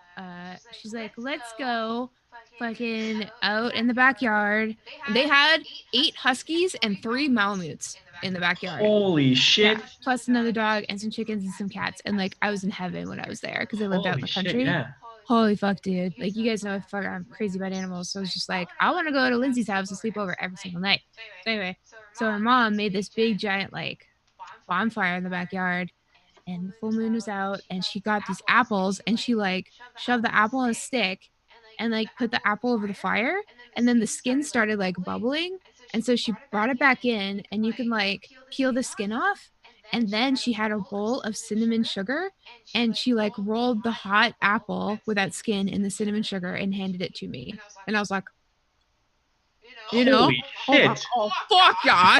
she's like, let's go fucking out in the backyard. And they had 8 huskies and 3 malamutes in the backyard. Holy shit. Yeah, plus another dog and some chickens and some cats. And like, I was in heaven when I was there because I lived out in the country. Shit, yeah. Holy fuck, dude. Like, you guys know I'm crazy about animals. So I was just like, I want to go to Lindsay's house and sleep over every single night. So anyway, so her mom made this big giant like bonfire in the backyard, and the full moon was out, and she got these apples, and she like shoved the apple on a stick and like put the apple over the fire, and then the skin started like bubbling, and so she brought it back in, and you can like peel the skin off, and then she had a bowl of cinnamon sugar, and she like rolled the hot apple with that skin in the cinnamon sugar and handed it to me, and I was like, Holy shit. oh fuck yeah.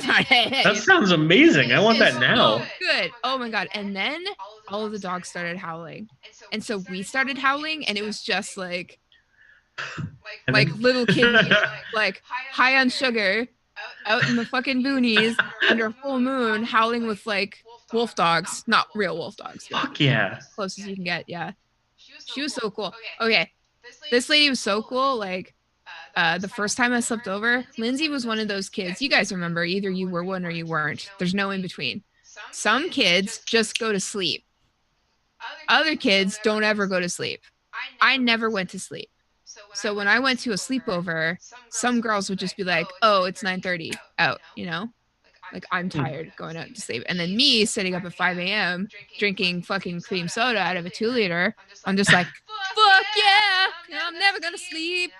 That sounds amazing. I want that now. Good. Oh my god. And then all of the dogs started howling. And so we started howling, and it was just like little kids like high on sugar out in the fucking boonies under a full moon howling with like wolf dogs. Not real wolf dogs. Fuck yeah. Close as you can get, yeah. She was so cool. Okay. This lady was so cool, like the first time I slept over, Lindsay was one of those kids. You guys remember, either you were one or you weren't. There's no in between. Some kids just go to sleep. Other kids don't ever go to sleep. I never went to sleep. So when I went to a sleepover, some girls would just be like, oh, it's 9:30, out, Like I'm tired going out to sleep. And then me sitting up at 5 a.m. drinking fucking cream soda out of a 2-liter. I'm just like, fuck yeah, I'm never gonna sleep,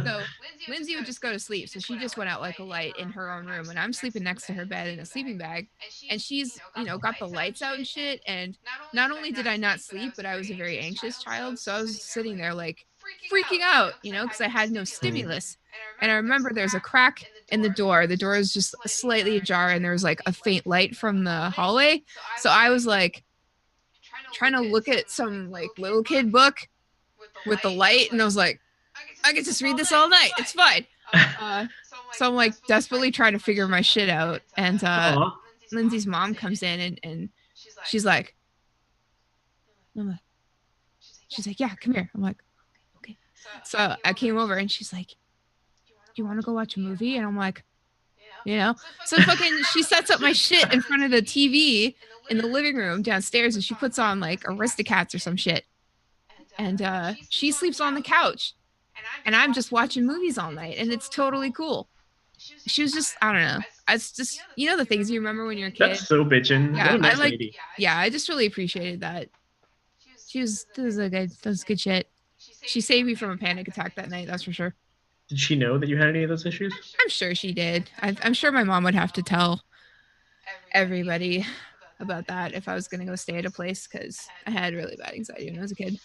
So Lindsay would just go to sleep. So she just went out like a light in her own room, and I'm sleeping next to her bed in a sleeping bag. And she's, got the lights out and shit. And not only did I not sleep, but I was a very anxious child. So I was sitting there like freaking out, because I had no stimulus. And I remember there's a crack in the door. The door is just slightly ajar, and there was like a faint light from the hallway. So I was like trying to look at some like little kid book with the light, and I was like, I get to read this all night. It's fine. So I'm like desperately trying to figure my shit out. And Lindsay's mom comes in and she's like, yeah, come here. I'm like, okay. So I came over and she's like, do you want to go watch a movie? And I'm like, So fucking she sets up my shit in front of the TV in the living room downstairs, and she puts on like Aristocats or some shit. And she sleeps on the couch. And I'm just watching movies all night, and it's totally cool. She was just, I don't know. It's just, the things you remember when you're a kid. That's so bitchin'. Yeah, what a nice lady. Yeah, I just really appreciated that. That was good shit. She saved me from a panic attack that night, that's for sure. Did she know that you had any of those issues? I'm sure she did. I'm sure my mom would have to tell everybody about that if I was going to go stay at a place, because I had really bad anxiety when I was a kid.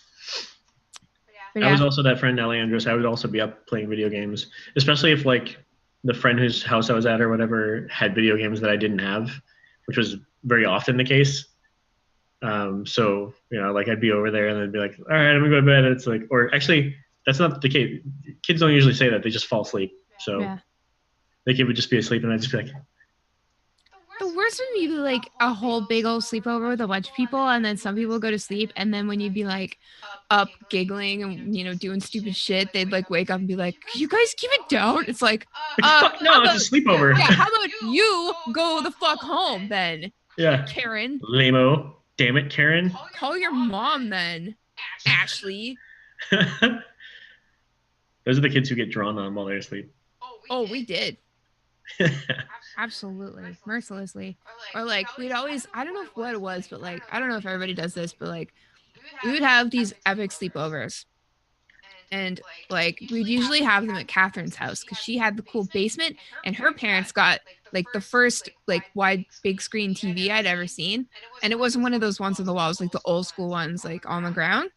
But yeah. I was also that friend, Alejandros. I would also be up playing video games, especially if like the friend whose house I was at or whatever had video games that I didn't have, which was very often the case. So, like I'd be over there and they'd be like, all right, I'm gonna go to bed. And it's like, or actually that's not the case. Kids don't usually say that. They just fall asleep. So the kid would just be asleep and I'd just be like, the worst would be like a whole big old sleepover with a bunch of people, and then some people go to sleep, and then when you'd be like up giggling and doing stupid shit, they'd like wake up and be like, you guys keep it down. It's like, fuck no, it's a sleepover. Yeah, how about you go the fuck home then? Yeah, Karen. Lame-o. Damn it, Karen. Call your mom then, Ashley. Those are the kids who get drawn on while they're asleep. Oh, we did. Absolutely, mercilessly. Or like we'd always, I don't know what it was, but like I don't know if everybody does this, but like we would have these epic sleepovers, and like we'd usually have them at Catherine's house because she had the cool basement, and her parents got like the first like wide big screen TV I'd ever seen, and it wasn't one of those ones on the walls, like the old school ones like on the ground.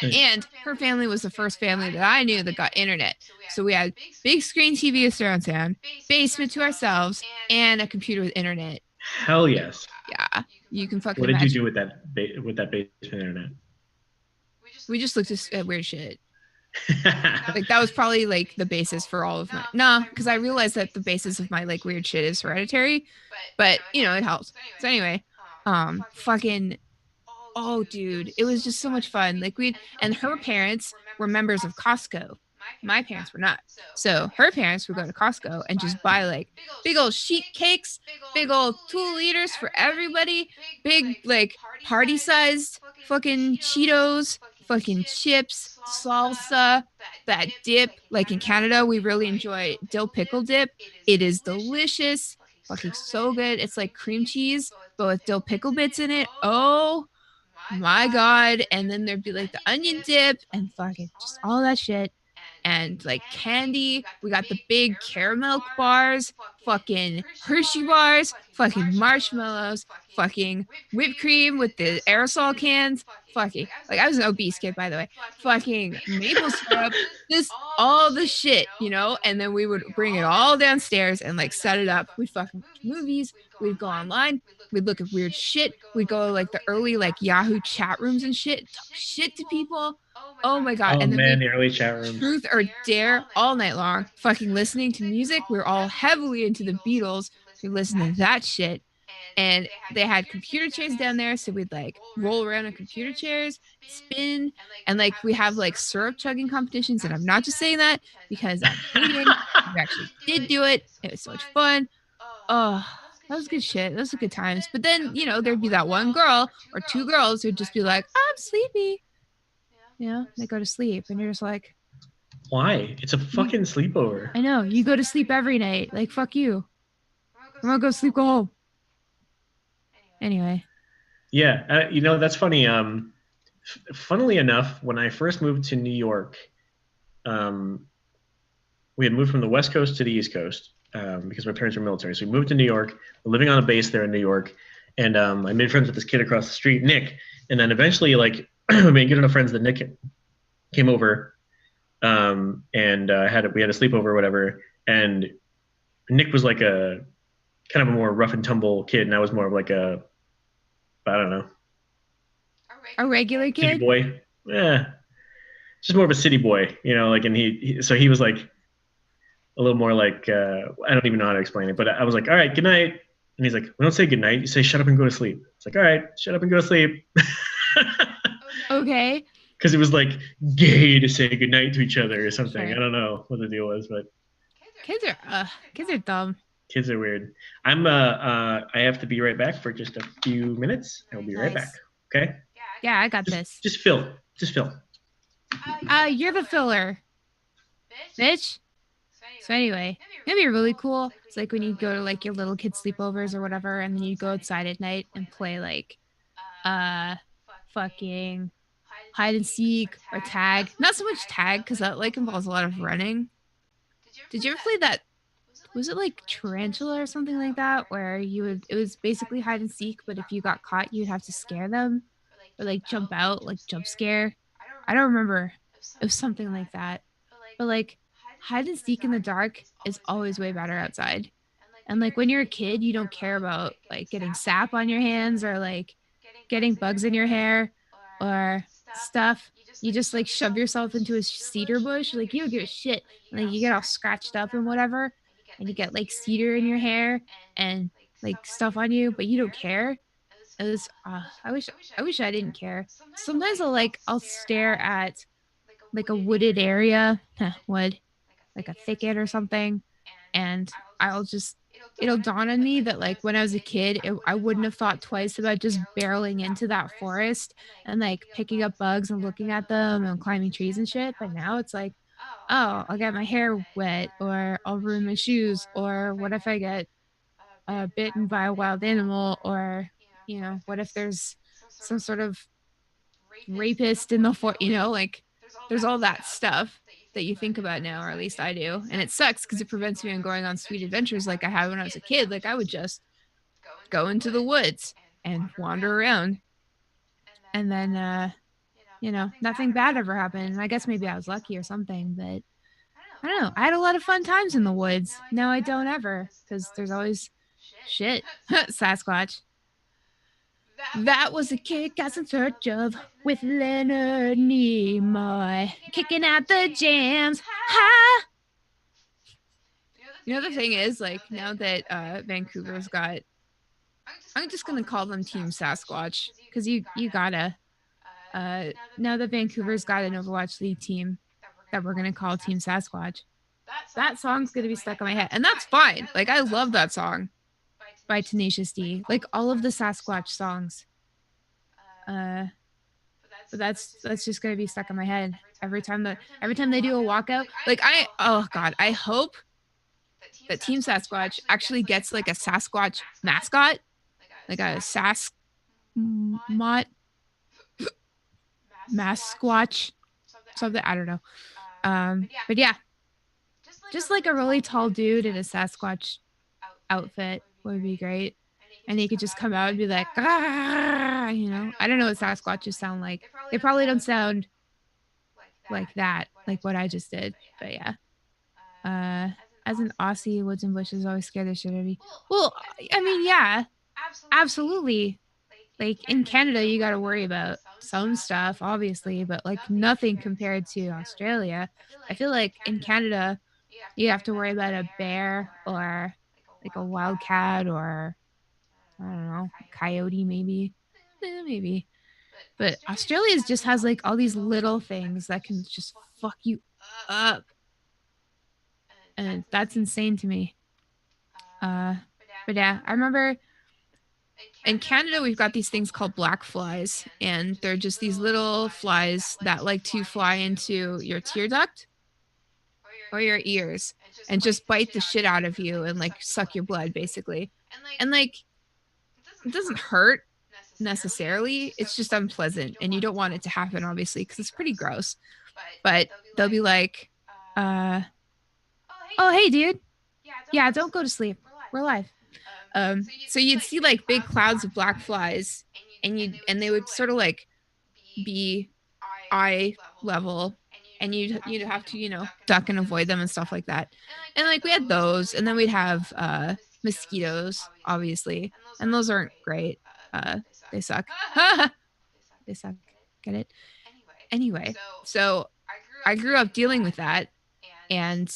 And her family was the first family that I knew that got internet. So we had big screen TV with surround sound, basement to ourselves, and a computer with internet. Hell yes. Yeah, you can fucking. What did you do with that basement internet? We just looked at weird shit. Like that was probably like the basis for all of my because I realized that the basis of my like weird shit is hereditary, but it helps. So anyway, fucking. Oh, dude, it was just so much fun. Like and her parents were members of Costco. My parents were not. So her parents would go to Costco and just buy like big old sheet cakes, big old 2 liters for everybody, big like party sized fucking Cheetos, fucking chips, salsa, that dip. Like in Canada, we really enjoy dill pickle dip. It is delicious. Fucking so good. It's like cream cheese, but with dill pickle bits in it. Oh my god. And then there'd be like the onion dip and fucking just all that shit, and like candy. We got the big caramel bars, fucking Hershey bars, fucking marshmallows, fucking whipped cream with the aerosol cans, fucking like I was an obese kid, by the way, fucking maple syrup, just all the shit, and then we would bring it all downstairs and like set it up. We'd fucking watch movies, we'd go online, we'd look at weird shit, we'd go like the early like Yahoo chat rooms and shit, talk shit to people. Oh my god. Oh, and then man, the early chat rooms. Truth or dare all night long, fucking listening to music. We were all heavily into the Beatles. We listened to that shit. And they had computer chairs down there, so we'd like roll around on computer chairs, spin, and like we have like syrup chugging competitions. And I'm not just saying that because I'm kidding. We actually did do it. It was so much fun. Oh, that was good shit. Those were good times. But then, there'd be that one girl or 2 girls who'd just be like, I'm sleepy. They go to sleep, and you're just like, why? It's a fucking sleepover. I know. You go to sleep every night. Like, fuck you. Come on, go sleep, go home. Anyway. Yeah, that's funny. Funnily enough, when I first moved to New York, we had moved from the West Coast to the East Coast because my parents were military. So we moved to New York, living on a base there in New York, and I made friends with this kid across the street, Nick. And then eventually, like, I made good enough friends that Nick came over, and we had a sleepover or whatever. And Nick was like a kind of a more rough and tumble kid, and I was more of like I don't know, a regular city kid. boy. Yeah, just more of a city boy, like, and so he was like a little more like I don't even know how to explain it, but I was like, all right, good night. And he's like, we don't say good night, you say shut up and go to sleep. It's like, all right, shut up and go to sleep. Okay. Because it was like gay to say good night to each other or something. Sure. I don't know what the deal was, but kids are dumb. Kids are weird. I have to be right back for just a few minutes. I'll be right back. Okay? Yeah, I got this. Just Phil. You're the filler, bitch. So anyway, it'd be really cool. It's like when you go to like your little kid sleepovers or whatever, and then you go outside at night and play like fucking hide and seek or tag. Not so much tag because that like involves a lot of running. Did you ever play that? Was it like Tarantula or something like that, where it was basically hide and seek, but if you got caught, you'd have to scare them or like jump out, like jump scare. I don't remember. It was something like that. But like hide and seek in the dark is always way better outside. And like when you're a kid, you don't care about like getting sap on your hands or like getting bugs in your hair or stuff. You just like shove yourself into a cedar bush. Like you don't give a shit. And, like you get all scratched up and whatever. And you get like cedar in your hair and like stuff on you, but you don't care. It was I wish I didn't care. Sometimes I'll stare at like a wooded area, wood, like a thicket or something, and it'll dawn on me that like when I was a kid, I wouldn't have thought twice about just barreling into that forest and like picking up bugs and looking at them and climbing trees and shit. But now it's like, oh, I'll get my hair wet or I'll ruin my shoes, or what if I get bitten by a wild animal, or what if there's some sort of rapist in the like there's all that stuff that you think about now, or at least I do, and it sucks because it prevents me from going on sweet adventures like I had when I was a kid. Like I would just go into the woods and wander around, and then nothing bad ever happened. And I guess maybe I was lucky or something, but I don't know. I had a lot of fun times in the woods. Now I don't ever, because there's always shit. Sasquatch. That was a kick-ass in search of with Leonard Nimoy kicking out the jams. Ha! The thing is, like, now that Vancouver's got, I'm just gonna call them Team Sasquatch, because you gotta. Now that Vancouver's got an Overwatch League team that we're gonna call Team Sasquatch, that song's gonna be stuck in my head, and that's fine. Like, I love that song by Tenacious D. Like all of the Sasquatch songs. But that's just gonna be stuck in my head every time they do a walkout. Like I hope that Team Sasquatch actually gets like a Sasquatch mascot, like a Masquatch, something, I don't know. But yeah, just like a really tall dude in a Sasquatch outfit would be great. And he could just come out and be like, ah, I don't know what Sasquatches sound like. They probably don't sound like that, like what I just did. But yeah. As an Aussie, woods and bushes always scare the shit out of me. Well, I mean, yeah, absolutely. Like in Canada, you got to worry about some stuff, obviously, but like nothing compared to Australia. I feel like in Canada, you have to worry about a bear or like a wildcat or I don't know, coyote maybe. Maybe. But Australia just has like all these little things that can just fuck you up. And that's insane to me. But yeah, I remember in Canada we've got these things called black flies, and they're just these little flies that like to fly into your tear duct or your ears and just bite the shit out of you and like suck your blood basically. And like it doesn't hurt necessarily. It's just unpleasant and you don't want it to happen obviously because it's pretty gross. But they'll be like, oh hey dude. Yeah, don't go to sleep. We're live. So you'd see like big clouds of black flies and they would sort of like be eye level and you'd have to, you know, duck and avoid them and stuff like that. And like we had those and then we'd have mosquitoes, obviously. And those aren't great. They suck. They suck. Get it? Anyway, so I grew up dealing with that. And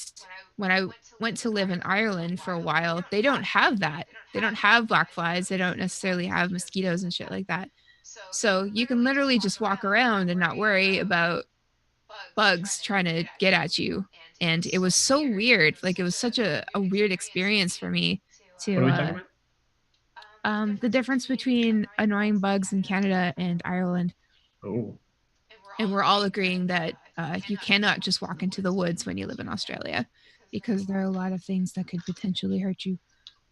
when I went to live in Ireland for a while, they don't have that. They don't have black flies. They don't necessarily have mosquitoes and shit like that. So you can literally just walk around and not worry about bugs trying to get at you. And it was so weird. Like it was such a weird experience for me to What are we talking about? the difference between annoying bugs in Canada and Ireland. Oh. And we're all agreeing that you cannot just walk into the woods when you live in Australia because there are a lot of things that could potentially hurt you.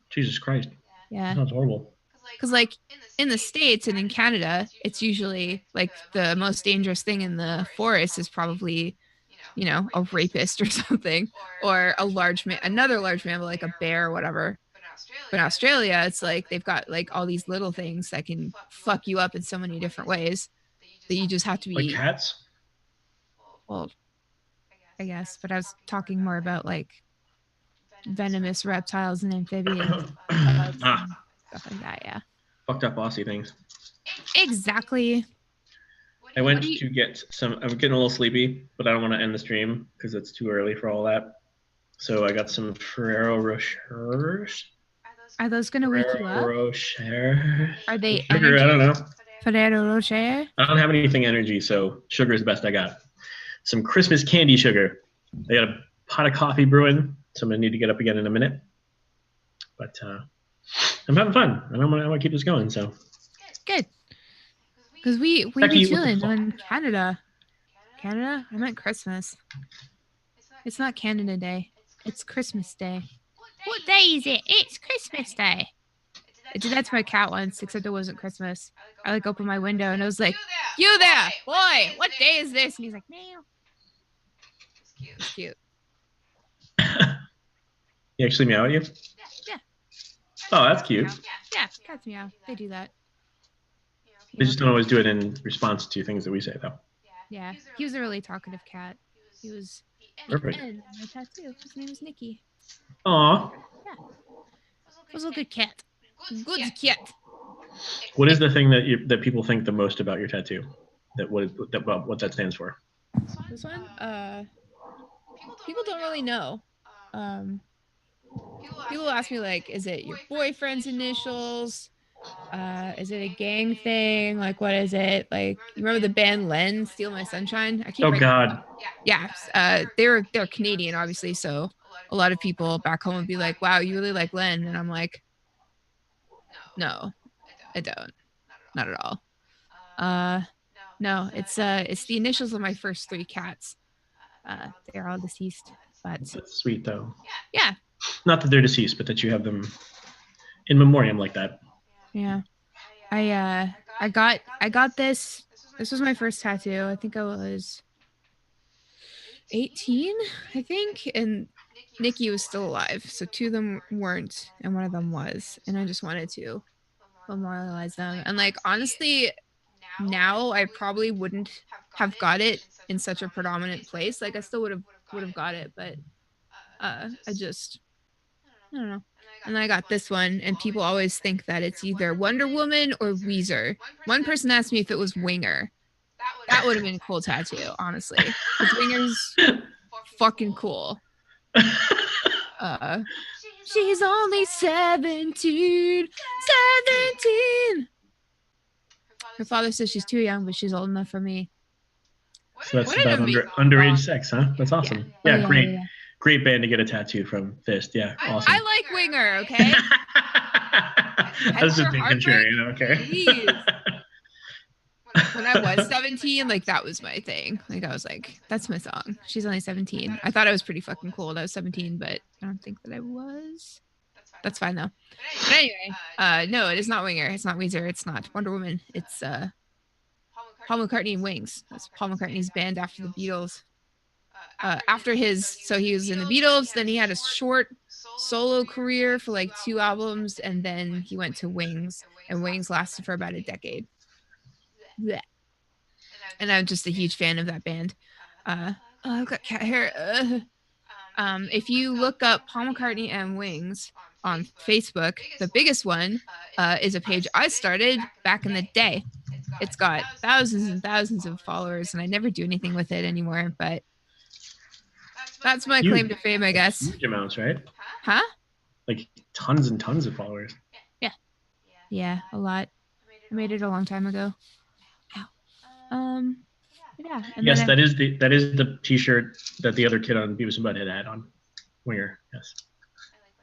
Jesus Christ. Yeah. That sounds horrible. Because like in the States and in Canada, it's usually like the most dangerous thing in the forest is probably, you know, a rapist or something, or another large mammal like a bear or whatever. But in Australia, it's like they've got like all these little things that can fuck you up in so many different ways that you just have to be. Like cats? Well, I guess, but I was talking more about like venomous reptiles and amphibians, and stuff like that. Yeah. Fucked up Aussie things. Exactly. I went to get some. I'm getting a little sleepy, but I don't want to end the stream because it's too early for all that. So I got some Ferrero Rochers. Are those going to wake you up? Rocher. Are they sugar? energy? I don't know. Ferrero Rocher? I don't have anything energy, so sugar is the best I got. Some Christmas candy sugar. I got a pot of coffee brewing, so I'm gonna need to get up again in a minute. But I'm having fun, and I'm gonna keep this going. So good, because we be chilling in Canada. Canada? I meant Christmas. It's not Canada Day. It's Christmas Day. What day is it? It's Christmas Day. I did that to my cat once, except it wasn't Christmas. I like opened my window and I was like, "You there, boy? What day is this?" And he's like, "Meow." It's cute. He actually meow at you? Yeah. Oh, that's cute. Yeah, cats meow. They do that. They just don't always do it in response to things that we say, though. Yeah, he was a really talkative cat. He was perfect. And my tattoo. His name was Nikki. Aw. Yeah. It was a good cat. Good cat. What is the thing that people think the most about your tattoo? What that stands for? This one? People don't really know. People ask me like, is it your boyfriend's initials? Is it a gang thing? Like, what is it? Like, you remember the band Len, Steal My Sunshine? Oh God. Yeah. They're Canadian, obviously. So a lot of people back home would be like, "Wow, you really like Len?" And I'm like, "No, I don't. Not at all." No, it's the initials of my first 3 cats. They're all deceased, but that's sweet though. Yeah. Not that they're deceased, but that you have them in memoriam like that. Yeah. I got this. This was my first tattoo. I think I was 18, I think, and Nikki was still alive. So 2 of them weren't, and 1 of them was. And I just wanted to memorialize them. And like honestly, now I probably wouldn't have got it in such a predominant place. Like I still would have got it, but I don't know. And then I got this one, and people always think that it's either Wonder Woman or Weezer. One person asked me if it was Winger. That would have been a cool tattoo, honestly. Because Winger's fucking cool. She's only 17. 17! Her father says she's too young, but she's old enough for me. So that's about underage sex, huh? That's awesome. Yeah, great. Yeah. Great band to get a tattoo from. Fist. Yeah, awesome. I like Winger, okay? That's just being contrarian, okay? When I was 17, like that was my thing. Like I was like, that's my song. She's only 17. I thought I was pretty fucking cool when I was 17, but I don't think that I was. That's fine though. But anyway, no, it is not Winger. It's not Weezer. It's not Wonder Woman. It's Paul McCartney and Wings. That's Paul McCartney's band after the Beatles. So he was in the Beatles, then he had a short solo career for like 2 albums, and then he went to Wings, and Wings lasted for about a decade. Blech. And I'm just a huge fan of that band. I've got cat hair. If you look up Paul McCartney and Wings on Facebook, the biggest one is a page I started back in the day. It's got thousands and thousands of followers, and I never do anything with it anymore, but that's my claim to fame, I guess. Huge amounts, right? Huh? Like tons and tons of followers. Yeah, a lot. I made it a long time ago. Yeah. Yes, that is the T-shirt that the other kid on Beavis and Butthead had on. Winger, yes.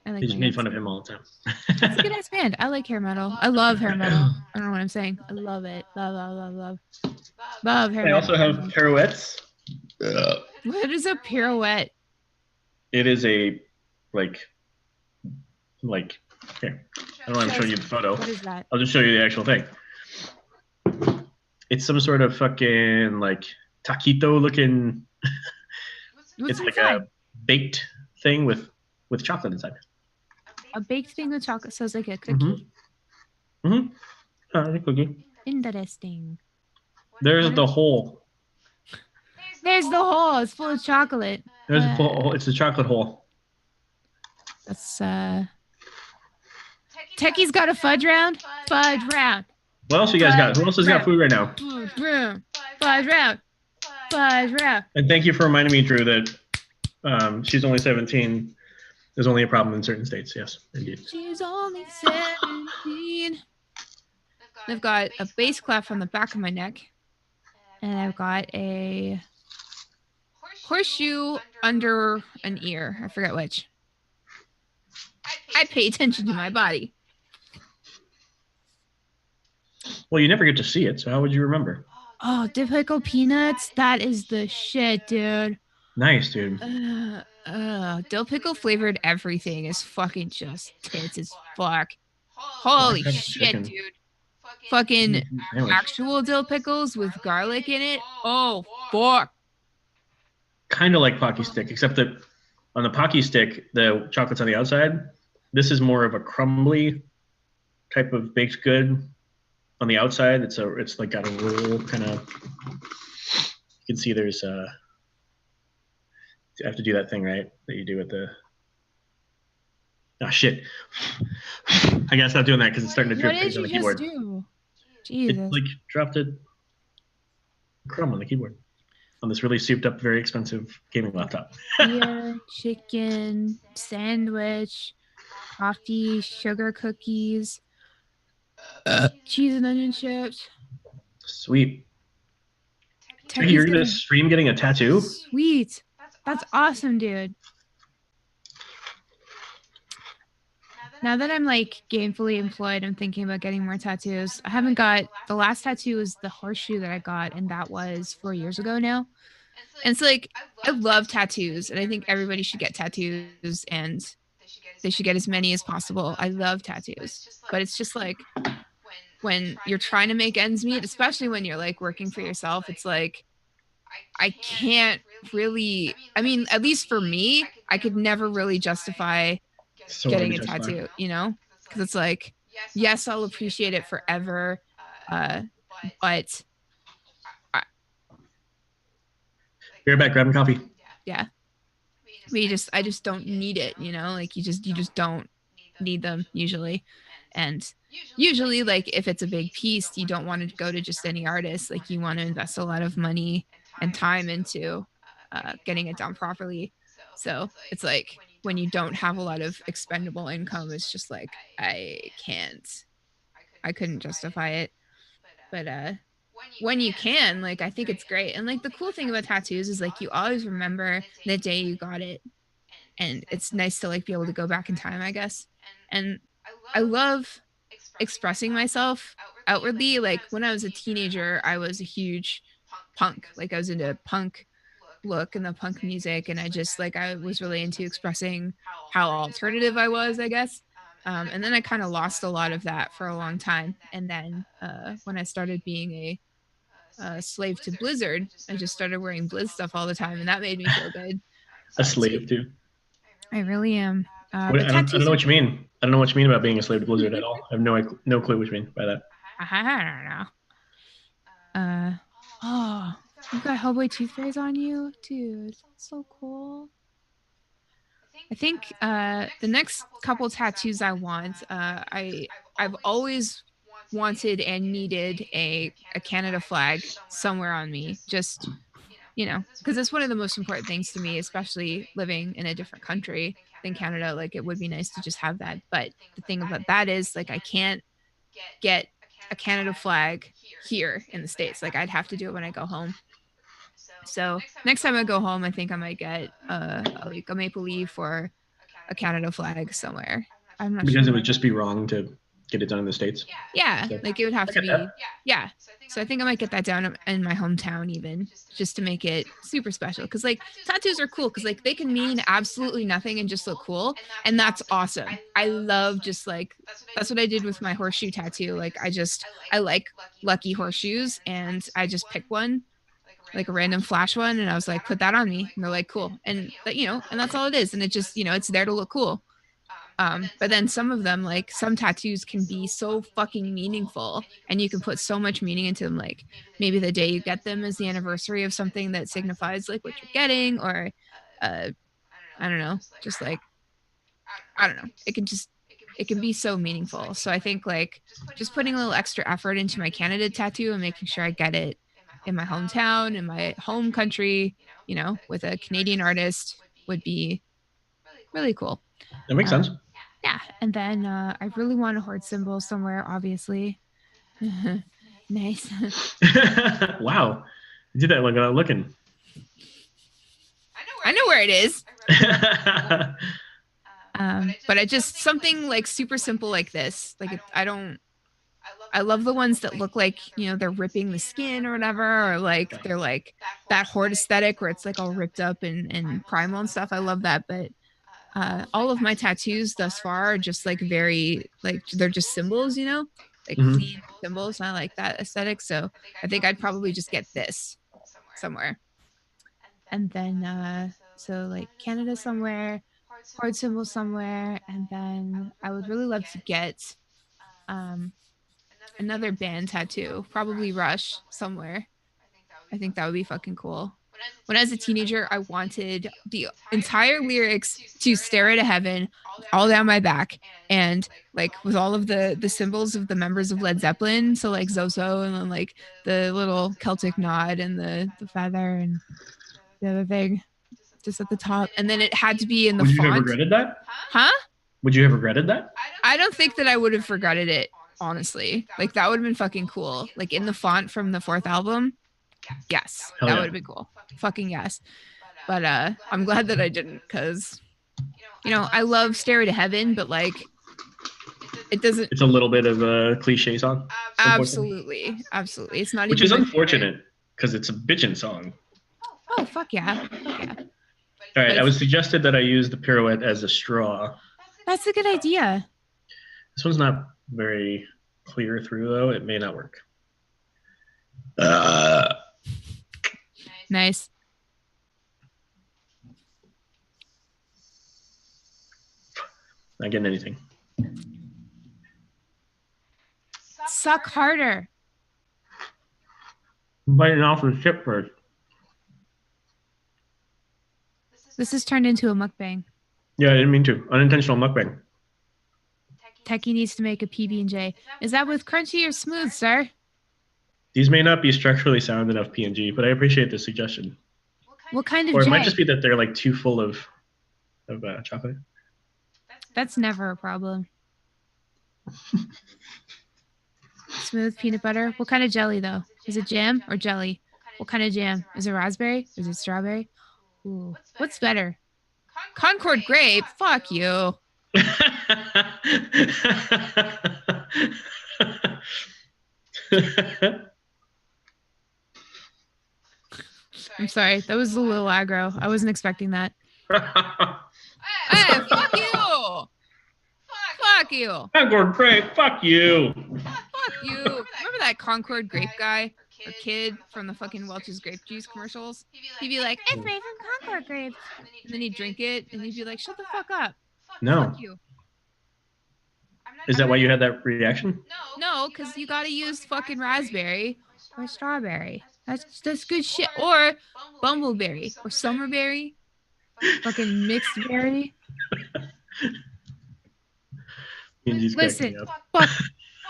They just made fun of him all the time. It's a good ass band. I like hair metal. I love hair metal. I don't know what I'm saying. I love it. Love hair metal. I also have pirouettes. What is a pirouette? It is a like here. I don't want to show you the photo. What is that? I'll just show you the actual thing. It's some sort of fucking like taquito looking. What's it's inside? Like a baked thing with chocolate inside. A baked thing with chocolate, so it's like a cookie. The cookie. Interesting. There's the hole. There's the hole. It's full of chocolate. There's a full. It's a chocolate hole. That's Techie's got a fudge round. Fudge round. What else you guys got? Who else has got food right now? Fudge round. And thank you for reminding me, Drew, that she's only 17. There's only a problem in certain states. Yes, indeed. She's only 17. I've got a bass clef on the back of my neck, and I've got a horseshoe under an ear. I forget which. I pay attention to my body. Well, you never get to see it, so how would you remember? Oh, dip pickle peanuts. That is the shit, dude. Nice, dude. Dill pickle flavored everything is fucking just tits as fuck. Holy shit, dude. Fucking actual dill pickles with garlic in it. Oh, fuck. Kind of like Pocky Stick, except that on the Pocky Stick, the chocolate's on the outside. This is more of a crumbly type of baked good. On the outside, it's like got a roll kind of. You can see there's I have to do that thing, right? That you do with the. Oh shit! I gotta stop doing that because it's starting to drip things on the keyboard. What did you just do? Jesus! It like dropped a crumb on the keyboard on this really souped up, very expensive gaming laptop. Beer, chicken, sandwich, coffee, sugar cookies, cheese and onion chips. Sweet. Hey, you're gonna stream getting a tattoo? Sweet. That's awesome, dude. Now that I'm like gainfully employed, I'm thinking about getting more tattoos. I haven't got, the last tattoo was the horseshoe that I got, and that was 4 years ago now. And it's like, I love tattoos, and I think everybody should get tattoos, and they should get as many as possible. I love tattoos, but it's just like, when you're trying to make ends meet, especially when you're like working for yourself, it's like, I can't really, I mean, at least for me, I could never really justify getting a tattoo, you know, because it's like, yes, I'll appreciate it forever, but Be right back, grabbing coffee. Yeah, I just don't need it, you know, like you just don't need them usually. And usually, like if it's a big piece, you don't want to go to just any artist. Like you want to invest a lot of money and time into getting it done properly. So it's like when you don't have a lot of expendable income, it's just like I couldn't justify it. But when you can, like I think it's great. And like the cool thing about tattoos is like you always remember the day you got it, and it's nice to like be able to go back in time, I guess. And I love expressing myself outwardly. Like when I was a teenager, I was a huge punk. Like I was into punk look and the punk music, and I just like I was really into expressing how alternative I was, I guess. And then I kind of lost a lot of that for a long time. And then when I started being a slave to Blizzard, I just started wearing Blizz stuff all the time, and that made me feel good. A slave too. I really am. But I don't know what you mean. I don't know what you mean about being a slave to Blizzard at all. I have no clue what you mean by that. I don't know. Oh, you've got Hellboy toothpaste on you, dude. That's so cool. I think the next couple tattoos I want, I've always wanted and needed a Canada flag somewhere on me. Just because it's one of the most important things to me, especially living in a different country than Canada. Like it would be nice to just have that. But the thing about that is like I can't get a Canada flag here in the States. Like I'd have to do it when I go home. So next time I go home, I think I might get like a maple leaf or a Canada flag somewhere. I'm not because sure. It would just be wrong to get it done in the States. Yeah, So, like it would have to be. that. Yeah. So I think I might get that down in my hometown even just to make it super special. Cause like tattoos are cool because like they can mean absolutely nothing and just look cool. And that's awesome. I love just like that's what I did with my horseshoe tattoo. Like I like lucky horseshoes and I just picked one, like a random flash one, and I was like, put that on me. And they're like, cool. And and that's all it is. And it just, it's there to look cool. But then some of them, like some tattoos can be so fucking meaningful and you can put so much meaning into them. Like maybe the day you get them is the anniversary of something that signifies like what you're getting, or I don't know, just like, I don't know. It can be so meaningful. So I think like just putting a little extra effort into my Canada tattoo and making sure I get it in my hometown, in my home country, with a Canadian artist would be really cool. That makes sense. Yeah. And then I really want a horde symbol somewhere, obviously. Nice. Wow. You did that without looking. I know where it is. But I just something like super simple like this. Like I love the ones that look like, they're ripping the skin or whatever, or like they're like that horde aesthetic where it's like all ripped up and primal and stuff. I love that. But all of my tattoos thus far are just like very like they're just symbols, like clean symbols. And I like that aesthetic. So I think I'd probably just get this somewhere. And then so like Canada somewhere, horde symbol somewhere, and then I would really love to get another band tattoo, probably Rush somewhere. I think that would be fucking cool. When I was a teenager, I wanted the entire lyrics to Stairway to Heaven all down my back, and like with all of the symbols of the members of Led Zeppelin. So like Zozo, and then like the little Celtic nod and the feather and the other thing just at the top. And then it had to be in the font. Would you have regretted that? Huh? Would you have regretted that? I don't think that I would have regretted it, honestly. Like that would have been fucking cool. Like in the font from the fourth album. Yes, Hell that yeah. would have been cool. Fucking yes. But I'm glad that I didn't, because I love Stairway to Heaven, but like it doesn't. It's a little bit of a cliche song. Absolutely. It's not Which even is unfortunate because it's a bitchin' song. Oh, fuck yeah. Yeah. All right, I was suggested that I use the pirouette as a straw. That's a good idea. This one's not very clear through, though. It may not work. Nice. Not getting anything. Suck harder. I'm biting off the chip first. This has turned into a mukbang. Yeah, I didn't mean to. Unintentional mukbang. Techie needs to make a PB&J. Is that with crunchy or smooth, sir? These may not be structurally sound enough PNG, but I appreciate the suggestion. What kind of Or it J? might just be that they're like too full of chocolate. That's never a problem. Smooth peanut butter. What kind of jelly, though? Is it jam or jelly? What kind of jam? Is it raspberry? Is it strawberry? Ooh. What's better? Concord grape? Fuck you. I'm sorry. That was a little aggro. I wasn't expecting that. Hey, fuck you! Fuck you! Concord grape, fuck you! Fuck you! Remember that Concord grape guy or kid from the fucking Welch's grape juice commercials? He'd be like, "It's made from Concord grapes," and then he'd drink it, and he'd be like, "Shut the fuck up! No. Fuck you!" Is that why you had that reaction? No, because you gotta use fucking raspberry or strawberry. That's good shit. Or bumbleberry or summerberry. Fucking mixed berry. Listen,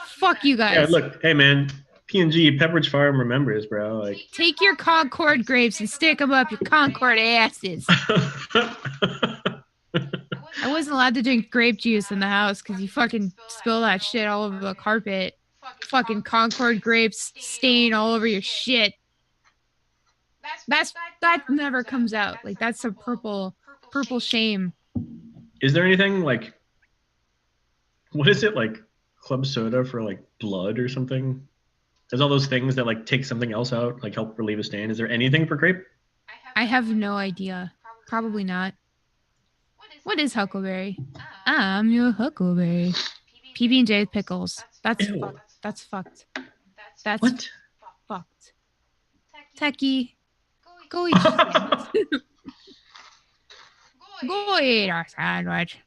fuck you guys. Yeah, look, hey man, P&G, Pepperidge Farm remembers, bro. Like, take your Concord grapes and stick them up your Concord asses. I wasn't allowed to drink grape juice in the house because you fucking spill that shit all over the carpet. Fucking Concord grapes stain all over your shit. That never comes out. Like, that's a purple shame. Is there anything like, what is it, like club soda for like blood or something? There's all those things that like take something else out, like help relieve a stain. Is there anything for grape? I have no idea. Probably not. What is huckleberry? I'm your huckleberry. PB&J pickles. That's fucked. That's fucked. That's what? Fucked. Techie. Go eat a sandwich. Go eat a sandwich.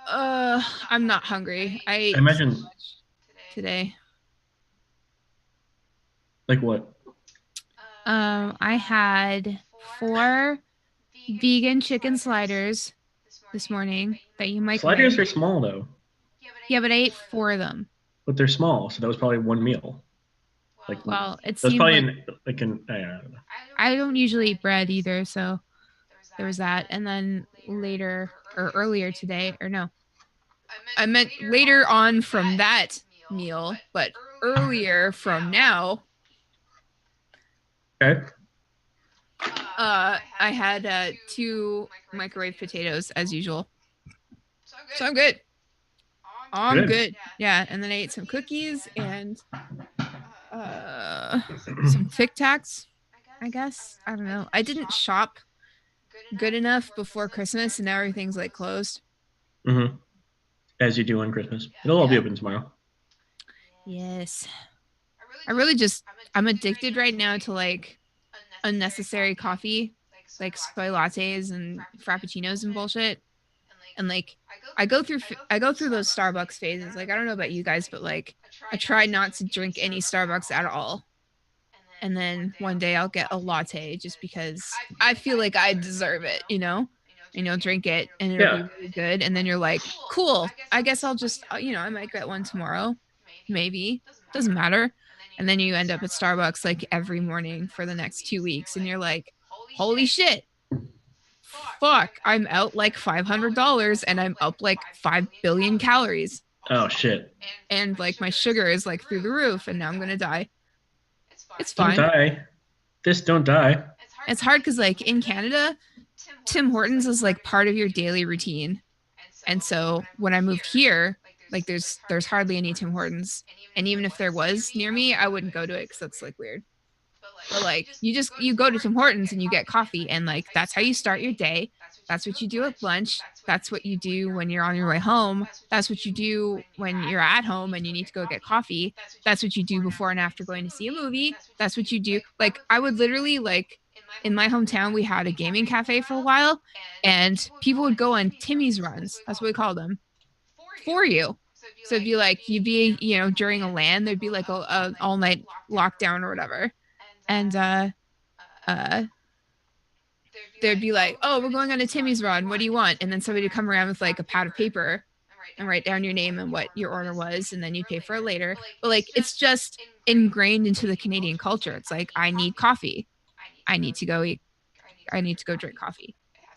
I'm not hungry. I ate imagine so much today. Like what? I had 4 vegan chicken sliders this morning that you might. Sliders are small though. Yeah, but I ate 4 of them. But they're small, so that was probably one meal. Like, well, it seemed probably like an. I don't know. I don't usually eat bread either, so there was that. And then later or earlier today, or no, I meant later on from that meal, but earlier from now. Okay. I had 2 microwave potatoes as usual, so I'm good. I'm good. Yeah, and then I ate some cookies and some Tic Tacs, I guess. I don't know. I didn't shop good enough before Christmas, and now everything's like closed. Mm-hmm. As you do on Christmas. It'll all be open tomorrow. Yes. I'm addicted right now to like unnecessary coffee, like soy lattes and frappuccinos and bullshit. And like I go through those Starbucks phases. Like, I don't know about you guys, but like I try not to drink any Starbucks at all. And then one day I'll get a latte just because I feel like I deserve it, you know? And you'll drink it and it'll be really good. And then you're like, cool, I guess I'll just, I might get one tomorrow. Maybe. Doesn't matter. And then you end up at Starbucks like every morning for the next 2 weeks. And you're like, holy shit. Fuck, I'm out like $500 and I'm up like 5 billion calories. Oh, shit. And like my sugar is like through the roof and now I'm going to die. It's fine. Don't die. Don't die. It's hard because like in Canada, Tim Hortons is like part of your daily routine. And so when I moved here, like there's hardly any Tim Hortons. And even if there was near me, I wouldn't go to it because that's like weird. But like you go to Tim Hortons and you get coffee and like that's how you start your day. That's what you do at lunch. That's what you do when you're on your way home. That's what you do when you're at home and you need to go get coffee. That's what you do before and after going to see a movie. That's what you do. Like I would literally like in my hometown, we had a gaming cafe for a while and people would go on Timmy's runs. That's what we call them for you. So it'd be like, you'd be, during a LAN, there'd be like a all night lockdown or whatever. And, they'd be like, oh, we're going on a Timmy's run. What do you want? And then somebody would come around with like a pad of paper and write down your name and what your order was. And then you pay for it later. But like, it's just ingrained into the Canadian culture. It's like, I need coffee. I need to go drink coffee.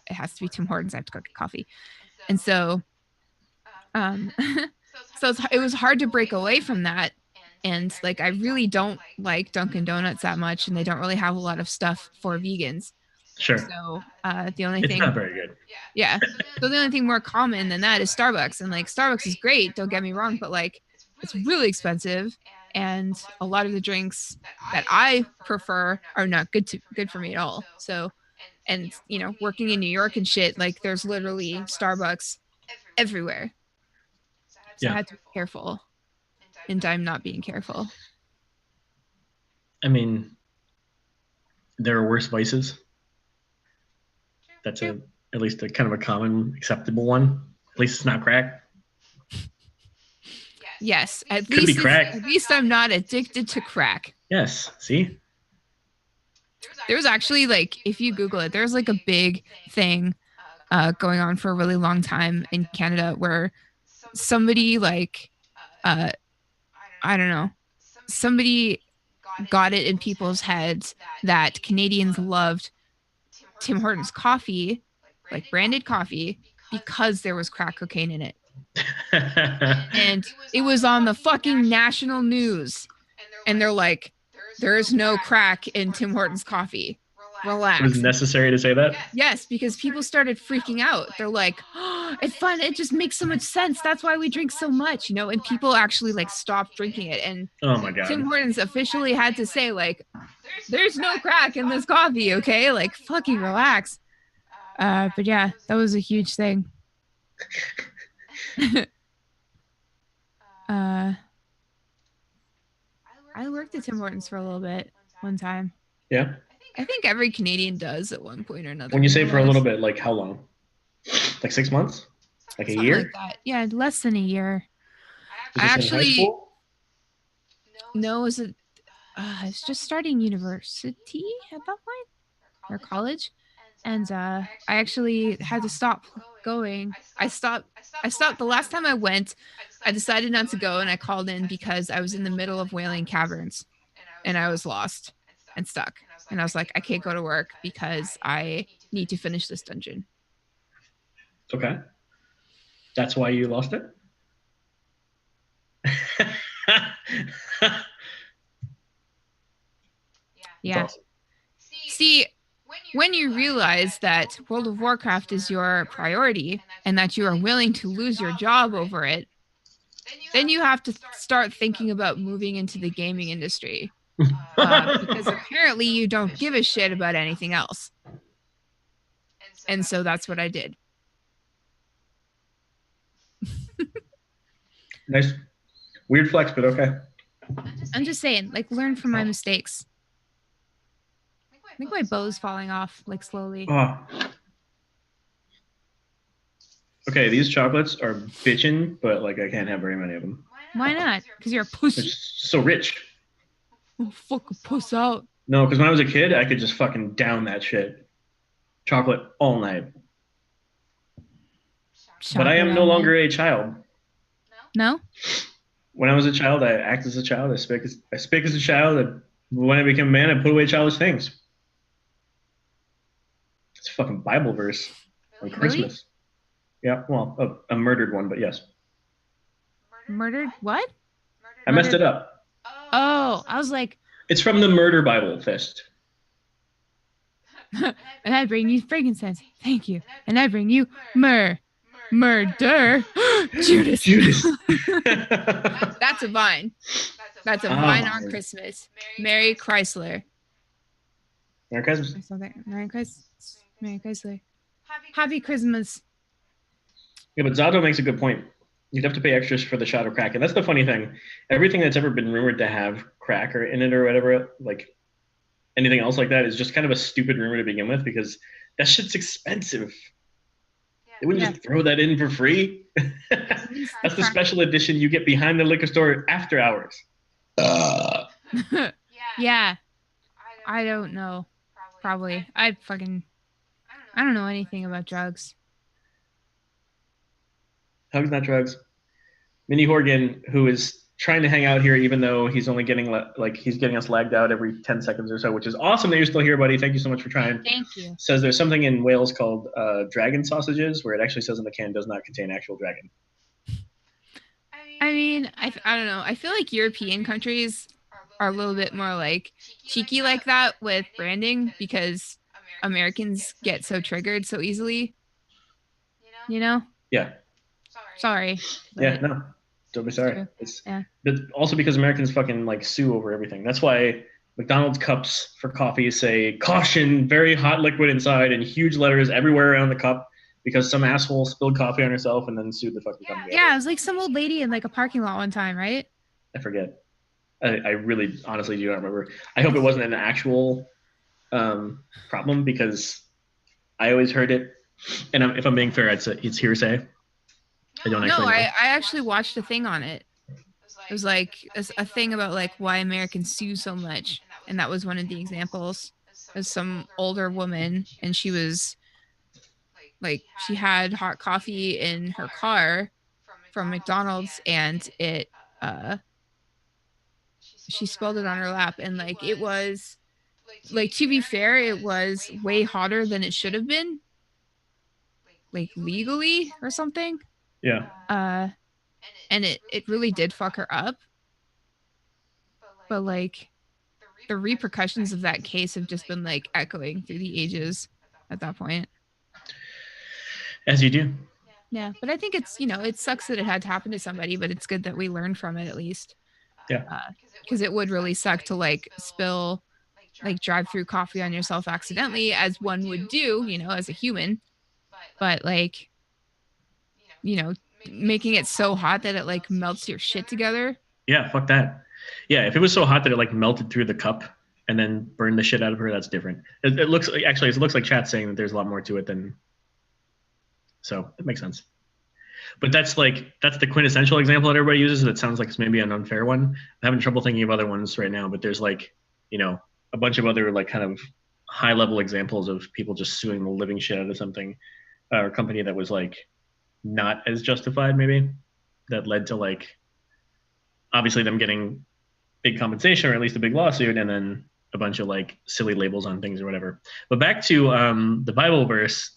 It has to be Tim Hortons. I have to go get coffee. And so, it was hard to break away from that. And like, I really don't like Dunkin' Donuts that much. And they don't really have a lot of stuff for vegans. Sure. So the only thing. It's not very good. Yeah. So the only thing more common than that is Starbucks. And like, Starbucks is great. Don't get me wrong. But like, It's really expensive, and a lot of the drinks that I prefer are not good for me at all. So, and working in New York and shit, like there's literally Starbucks everywhere. So I had to be careful, and I'm not being careful. I mean, there are worse vices. That's at least a kind of a common acceptable one. At least it's not crack. Yes, at Could be least crack. at least I'm not addicted to crack. Yes. See? There's actually, like, if you Google it, there's like a big thing going on for a really long time in Canada where somebody like I don't know, somebody got it in people's heads that Canadians loved Tim Hortons coffee, like branded coffee, because there was crack cocaine in it. And it was on the fucking national news. And they're like, there is no crack in Tim Hortons coffee. Relax. It was necessary to say that? Yes, because people started freaking out. They're like, oh, it's fun. It just makes so much sense. That's why we drink so much, and people actually like stopped drinking it. And oh my God. Tim Hortons officially had to say, like, there's no crack in this coffee, okay? Like, fucking relax. But yeah, that was a huge thing. I worked at Tim Hortons for a little bit one time. Yeah. I think every Canadian does at one point or another. When you say for a little bit, like how long? Like 6 months? Like something a year? like that. Yeah, less than a year. Was this in high school? No, it was just starting university at that point, or college, and I actually had to stop going. I stopped the last time I went. I decided not to go, and I called in because I was in the middle of whaling caverns, and I was lost and stuck. And I was like, I can't go to work because I need to finish this dungeon. Okay. That's why you lost it? Yeah. Awesome. See, when you realize that World of Warcraft is your priority and that you are willing to lose your job over it, then you have to start thinking about moving into the gaming industry. Because apparently you don't give a shit about anything else. And so that's what I did. Nice. Weird flex, but okay. I'm just saying, like, learn from my mistakes. I think my bow's falling off, like, slowly. Oh. Okay, these chocolates are bitchin', but, like, I can't have very many of them. Why not? Because you're a pussy. It's so rich. Oh, fuck a puss out. No, because when I was a kid, I could just fucking down that shit. Chocolate all night. But I am no longer a child. No? When I was a child, I act as a child. I speak as a child. And when I became a man, I put away childish things. It's a fucking Bible verse on Christmas. Really? Yeah, well, a murdered one, but yes. Murdered what? I messed it up. Oh, I was like... It's from the Murder Bible Fist. And I bring you frankincense. Thank you. And I bring you murder. Judas. That's a vine. That's a vine on Christmas. Merry Chrysler. Merry Christmas. Merry Chrysler. Happy Christmas. Yeah, but Zato makes a good point. You'd have to pay extras for the shot of crack. And that's the funny thing. Everything that's ever been rumored to have crack or in it or whatever, like anything else like that, is just kind of a stupid rumor to begin with, because that shit's expensive. They wouldn't just throw that in for free. That's the special edition you get behind the liquor store after hours. Yeah. I don't know. Probably. I don't know anything about drugs. Hugs, not drugs. Mini Horgan, who is trying to hang out here, even though he's only getting he's getting us lagged out every 10 seconds or so, which is awesome that you're still here, buddy. Thank you so much for trying. Thank you. Says there's something in Wales called dragon sausages, where it actually says in the can does not contain actual dragon. I mean, I don't know. I feel like European countries are a little bit more like cheeky like that with branding, because Americans get so triggered so easily. You know? Yeah. Sorry. Yeah, no. Don't be sorry. true. It's Yeah. but also because Americans fucking like sue over everything. That's why McDonald's cups for coffee say "caution, very hot liquid inside" in huge letters everywhere around the cup because some asshole spilled coffee on herself and then sued the fucking company. Yeah, it was like some old lady in like a parking lot one time, right? I forget. I really honestly do not remember. I hope it wasn't an actual problem because I always heard it. And if I'm being fair, it's hearsay. I don't No, actually know. I actually watched a thing on it. It was like a thing about like why Americans sue so much, and that was one of the examples. There's some older woman, and she was like she had hot coffee in her car from McDonald's, and it she spilled it on her lap, and like it was like, to be fair, it was way hotter than it should have been, like legally or something. Yeah. And it really did fuck her up. But like the repercussions of that case have just been like echoing through the ages at that point. As you do. Yeah, but I think it's, it sucks that it had to happen to somebody, but it's good that we learned from it at least. Yeah. Because it would really suck to like spill like drive through coffee on yourself accidentally, as one would do, as a human. But like, making it so hot that it like melts your shit together. Yeah, fuck that. Yeah, if it was so hot that it like melted through the cup and then burned the shit out of her, that's different. It looks like chat's saying that there's a lot more to it than. So it makes sense. But that's the quintessential example that everybody uses. That sounds like it's maybe an unfair one. I'm having trouble thinking of other ones right now, but there's like, a bunch of other like kind of high level examples of people just suing the living shit out of something or company that was like not as justified, maybe, that led to like obviously them getting big compensation or at least a big lawsuit, and then a bunch of like silly labels on things or whatever. But back to the Bible verse.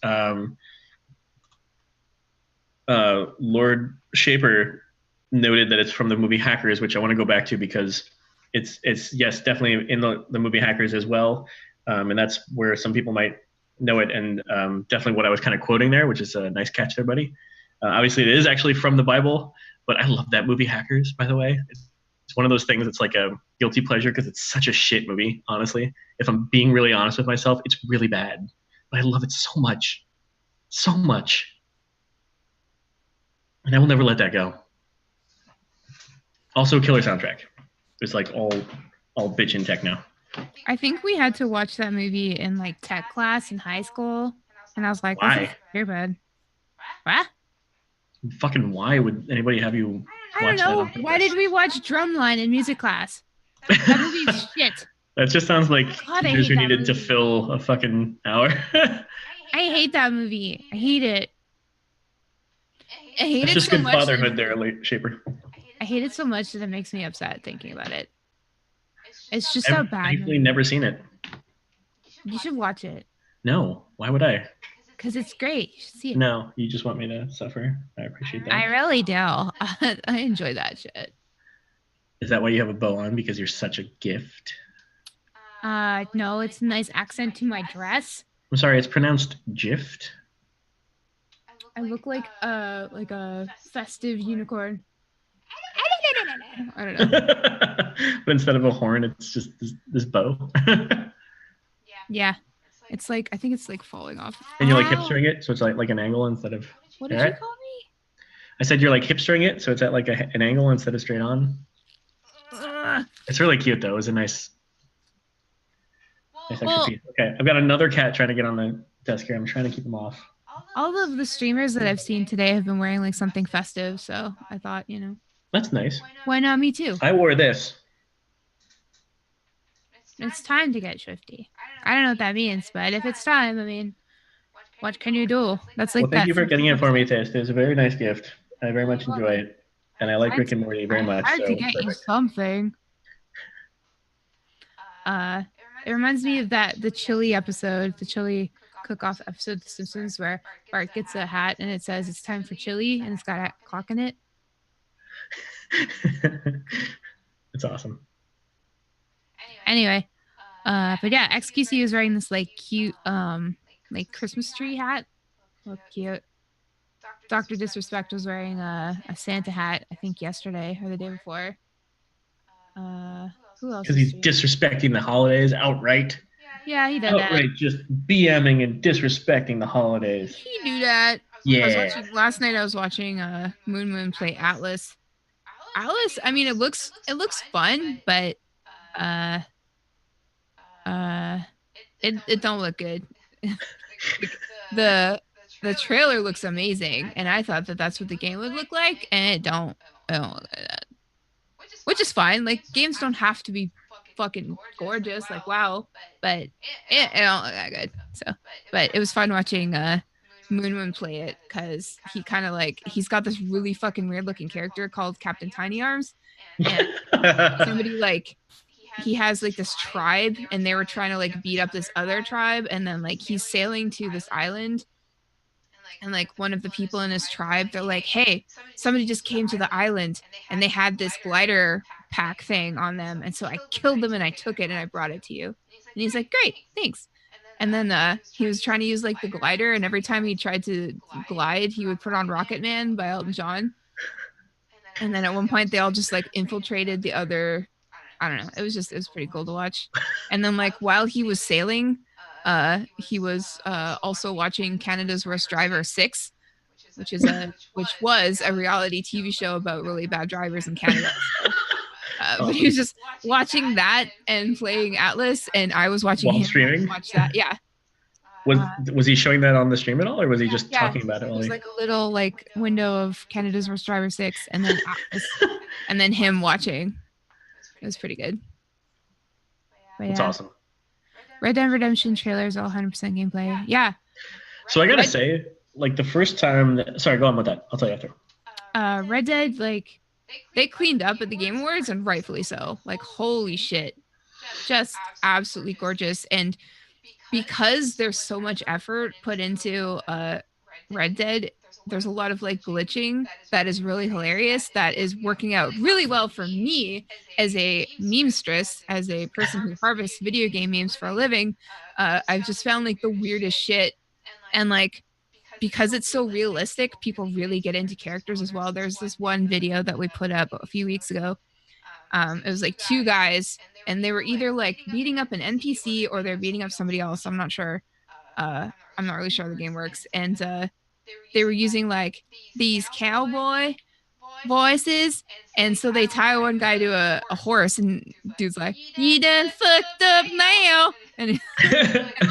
Lord Shaper noted that it's from the movie Hackers, which I want to go back to because it's yes, definitely in the movie Hackers as well, and that's where some people might know it, and definitely what I was kind of quoting there, which is a nice catch there, buddy. Obviously, it is actually from the Bible, but I love that movie Hackers, by the way. It's one of those things that's like a guilty pleasure because it's such a shit movie, honestly. If I'm being really honest with myself, it's really bad, but I love it so much. So much. And I will never let that go. Also, killer soundtrack. It's like all bitchin' techno. I think we had to watch that movie in like tech class in high school, and I was like, Why? "This is stupid." What? Fucking why would anybody have you watch that? I don't know. Why did we watch Drumline in music class? That movie's shit. That just sounds like God, teachers who needed to fill a fucking hour. I hate that movie. I hate it. I hate It's it just so good much. fatherhood there, late Shaper. I hate it so much that it makes me upset thinking about it. It's just so bad. I've thankfully never seen it. You should watch it. No, why would I? Because it's great. You should see it. No, you just want me to suffer. I appreciate that. I really do. I enjoy that shit. Is that why you have a bow on? Because you're such a gift? No, it's a nice accent to my dress. I'm sorry, it's pronounced gift. I look like a festive unicorn. I don't know. But instead of a horn, it's just this bow. Yeah. It's like, I think it's like falling off. And you're like hipstering it, so it's like an angle instead of. What did you call me? I said you're like hipstering it, so it's at like an angle instead of straight on. It's really cute though. It was a nice extra piece. Okay, I've got another cat trying to get on the desk here. I'm trying to keep him off. All of the streamers that I've seen today have been wearing like something festive, so I thought, That's nice. Why not me too? I wore this. It's time to get thrifty. I don't know what that means, but if it's time, I mean, what can you do? That's like. Well, thank you for getting it for me, Taste. It was a very nice gift. I very much enjoy it, and I like Rick and Morty very much. I had to get you something. It reminds me of the chili episode, the chili cook-off episode of The Simpsons, where Bart gets a hat and it says it's time for chili, and it's got a clock in it. It's awesome. Anyway, but yeah, XQC was wearing this like cute like Christmas tree hat. Look cute. Dr. Disrespect was wearing a Santa hat, I think yesterday or the day before. Who else? Because he's disrespecting the holidays outright. Yeah, he did that. Outright just BMing and disrespecting the holidays. He do that. Yeah. Last night I was watching Moon play Atlas. Atlas, I mean, it looks fun, but it don't look good. the trailer looks amazing, and I thought that that's what the game would look like, and it don't look like that. Which is fine. Like, games don't have to be fucking gorgeous. Like, wow, but it don't look that good. So, but it was fun watching Moon play it, because he kind of like, he's got this really fucking weird looking character called Captain Tiny Arms, and somebody like, he has like this tribe, and they were trying to like beat up this other tribe, and then like he's sailing to this island, and like one of the people in his tribe, they're like, hey, somebody just came to the island and they had this glider pack thing on them, and so I killed them and I took it and I brought it to you. And he's like, great, thanks. And then he was trying to use like the glider, and every time he tried to glide, he would put on Rocket Man by Elton John. And then at one point they all just like infiltrated the other, I don't know, it was pretty cool to watch. And then like while he was sailing, he was also watching Canada's Worst Driver 6, which was a reality TV show about really bad drivers in Canada. So, but he was just watching that and playing Atlas, and I was watching him streaming? Watch that. Yeah. Was he showing that on the stream at all, or was he just talking about it? It was like a little like window of Canada's Worst Driver 6, and then Atlas, and then him watching. It was pretty good. That's awesome. Red Dead Redemption trailers, all 100% gameplay. Yeah. So I gotta say, like the first time, sorry, go on with that. I'll tell you after. Red Dead, like they cleaned up at the Game Awards, and rightfully so. Like, holy shit, just absolutely gorgeous. And because there's so much effort put into Red Dead, there's a lot of like glitching that is really hilarious, that is working out really well for me as a memestress, as a person who harvests video game memes for a living. I've just found like the weirdest shit, and like because it's so realistic, people really get into characters as well. There's this one video that we put up a few weeks ago. It was like two guys, and they were either like beating up an NPC or they're beating up somebody else. I'm not sure. I'm not really sure how the game works. And they were using like these cowboy voices, and so they tie one guy to a horse, and dude's like, "You done fucked up now," and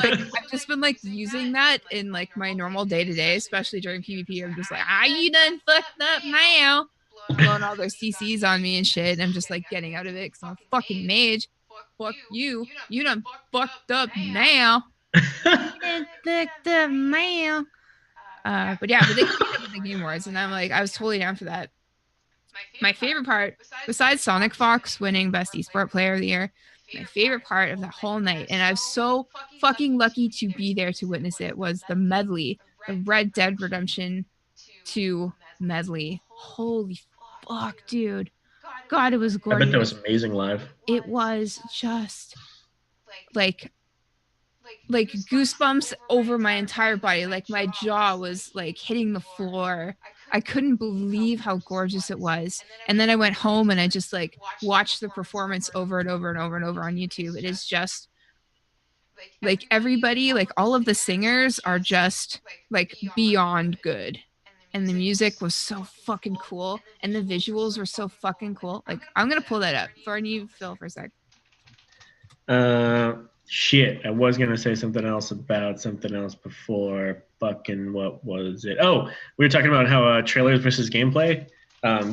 like I've just been like using that in like my normal day-to-day, especially during PvP. I'm just like, you done fucked up now, blowing all their CCs on me and shit, and I'm just like getting out of it because I'm a fucking mage. Fuck you, you done fucked up now. You done fucked up now. But they cleaned up with the Game Awards, and I'm like, I was totally down for that. My favorite part, besides Sonic Fox winning Best Esport Player of the Year, my favorite part of that whole night, and I was so fucking lucky to be there to witness it, was the medley, the Red Dead Redemption 2 medley. Holy fuck, dude. God, it was gorgeous. I bet that was amazing live. It was just like goosebumps over my entire body. Like my jaw was like hitting the floor. I couldn't believe how gorgeous it was. And then I went home and I just like watched the performance over and over and over and over on YouTube. It is just like everybody, like all of the singers are just like beyond good. And the music was so fucking cool, and the visuals were so fucking cool. Like, I'm gonna pull that up. Thorn, you Phil for a sec. Shit, I was gonna say something else about something else before. Fucking what was it? Oh, we were talking about how trailers versus gameplay.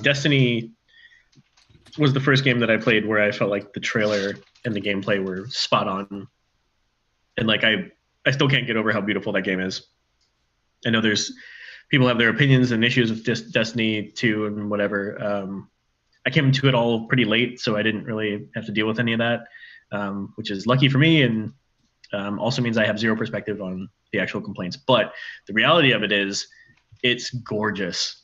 Destiny was the first game that I played where I felt like the trailer and the gameplay were spot on. And like I still can't get over how beautiful that game is. I know there's people have their opinions and issues with Destiny 2 and whatever. I came to it all pretty late, so I didn't really have to deal with any of that. Which is lucky for me, and also means I have zero perspective on the actual complaints. But the reality of it is, it's gorgeous,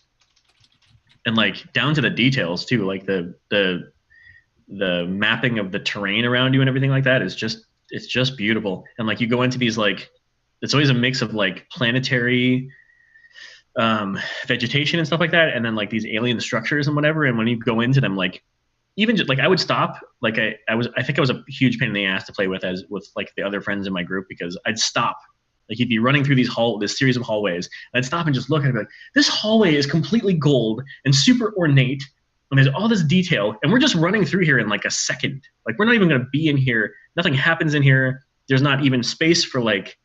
and like down to the details too. Like the mapping of the terrain around you and everything like that is it's just beautiful. And like you go into these like, it's always a mix of like planetary vegetation and stuff like that, and then like these alien structures and whatever. And when you go into them, like even just like I would stop. Like I think I was a huge pain in the ass to play with as with like the other friends in my group because I'd stop. Like you'd be running through this series of hallways, and I'd stop and just look and I'd be like, this hallway is completely gold and super ornate, and there's all this detail, and we're just running through here in like a second. Like we're not even gonna be in here. Nothing happens in here. There's not even space for like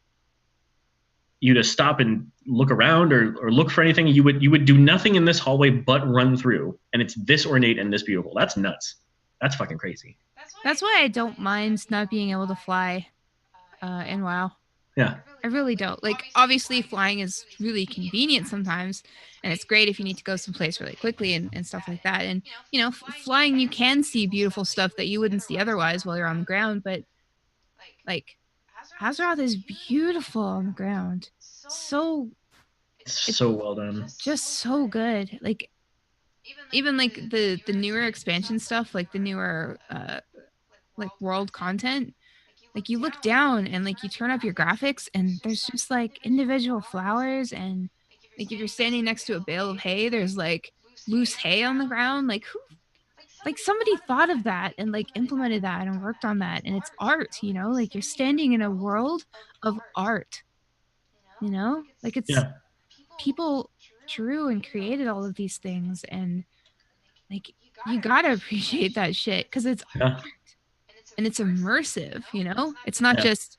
you to stop and look around or look for anything. You would do nothing in this hallway but run through, and it's this ornate and this beautiful. That's nuts. That's fucking crazy. That's why I don't mind not being able to fly in WoW. Yeah. I really don't. Like, obviously, flying is really convenient sometimes, and it's great if you need to go someplace really quickly and stuff like that. And, you know, flying, you can see beautiful stuff that you wouldn't see otherwise while you're on the ground, but, like, Azeroth is beautiful on the ground. So well done. Just so good. Like, even, like, the newer expansion stuff, like, the newer, like, world content, like you look down and like you turn up your graphics and there's just like individual flowers, and like if you're standing next to a bale of hay, there's like loose hay on the ground. Like who, like somebody thought of that and like implemented that and worked on that, and it's art, you know, like you're standing in a world of art, you know, like it's people drew and created all of these things, and like you gotta appreciate that shit because it's art and it's immersive, you know? It's not just,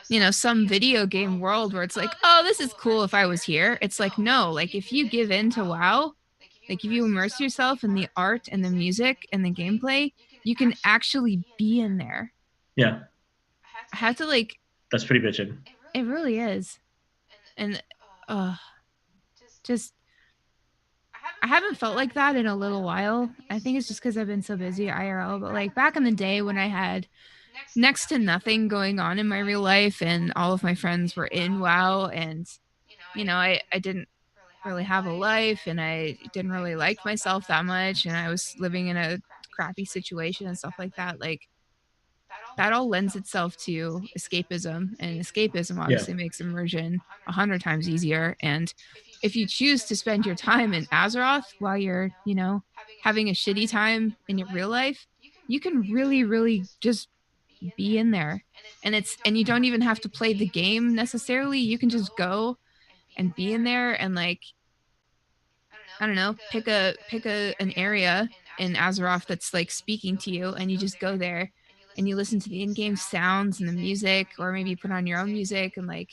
you know, some video game world where it's like, oh, this is cool if I was here. It's like, no, like if you give in to WoW, like if you immerse yourself in the art and the music and the gameplay, you can actually be in there. Yeah. I have to like. That's pretty bitchin'. It really is. And just I haven't felt like that in a little while. I think it's just because I've been so busy IRL. But like back in the day when I had next to nothing going on in my real life and all of my friends were in WoW, and you know, I didn't really have a life and I didn't really like myself that much, and I was living in a crappy situation and stuff like that. Like that all lends itself to escapism, and escapism obviously makes immersion 100 times easier. And if you choose to spend your time in Azeroth while you're, you know, having a shitty time in your real life, you can really, really just be in there. And you don't even have to play the game necessarily. You can just go and be in there and like, I don't know, pick an area in Azeroth that's like speaking to you, and you just go there and you listen to the in-game sounds and the music, or maybe you put on your own music, and like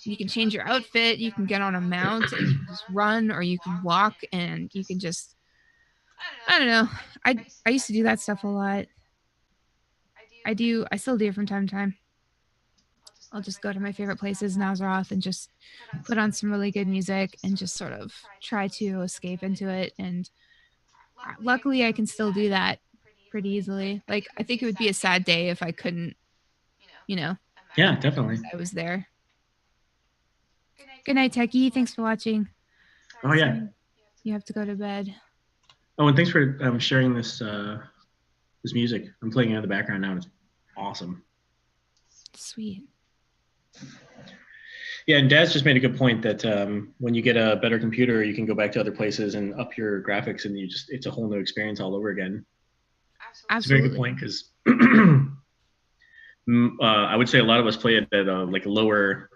you can change your outfit, you can get on a mount and you can just run, or you can walk and you can just, I don't know. I used to do that stuff a lot. I still do it from time to time. I'll just go to my favorite places in Azeroth and just put on some really good music and just sort of try to escape into it. And luckily I can still do that pretty easily. Like I think it would be a sad day if I couldn't, you know. Yeah, definitely. I was there. Good night, Techie. Thanks for watching. Oh yeah. You have to go to bed. Oh, and thanks for sharing this this music. I'm playing it in the background now. It's awesome. Sweet. Yeah, and Daz just made a good point that when you get a better computer, you can go back to other places and up your graphics, and it's a whole new experience all over again. Absolutely. It's a very good point because I would say a lot of us play it at like lower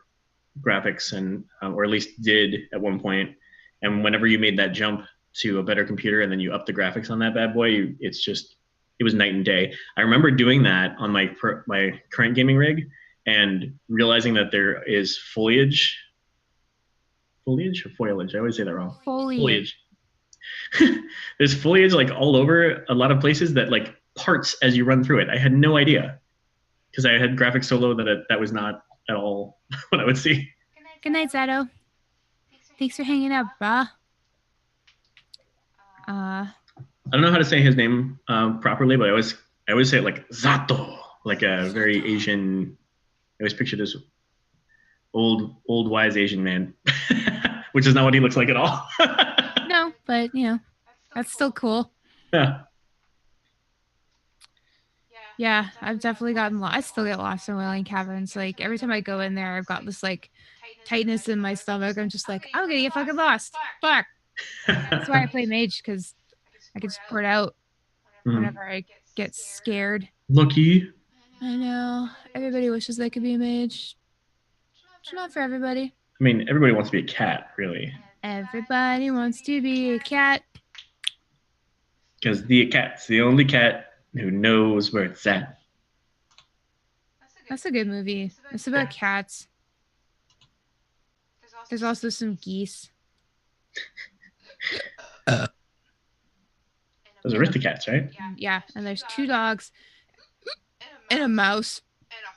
graphics, and or at least did at one point. And whenever you made that jump to a better computer and then you up the graphics on that bad boy, it was night and day. I remember doing that on my current gaming rig and realizing that there is foliage or foliage. I always say that wrong. Foliage. There's foliage like all over a lot of places that like parts as you run through it. I had no idea because I had graphics so low that that was not at all what I would see. Good night, Zato. Thanks for hanging out, brah. I don't know how to say his name properly, but I always say it like Zato, like a very Asian. I always picture this old wise Asian man, which is not what he looks like at all. No, but you know, that's still cool. Yeah. Yeah, I've definitely gotten lost. I still get lost in Wailing Caverns. Like every time I go in there, I've got this like tightness in my stomach. I'm just like, I'm gonna get fucking lost. Fuck. That's why I play mage, because I can just pour it out whenever I get scared. Lucky. I know. Everybody wishes they could be a mage. It's not for everybody. I mean, everybody wants to be a cat, really. Everybody wants to be a cat. Because the cat's the only cat who knows where it's at. That's a good movie. It's about cats. There's also some geese. Those are Aristocats, right? Yeah, and there's 2 dogs, and a mouse,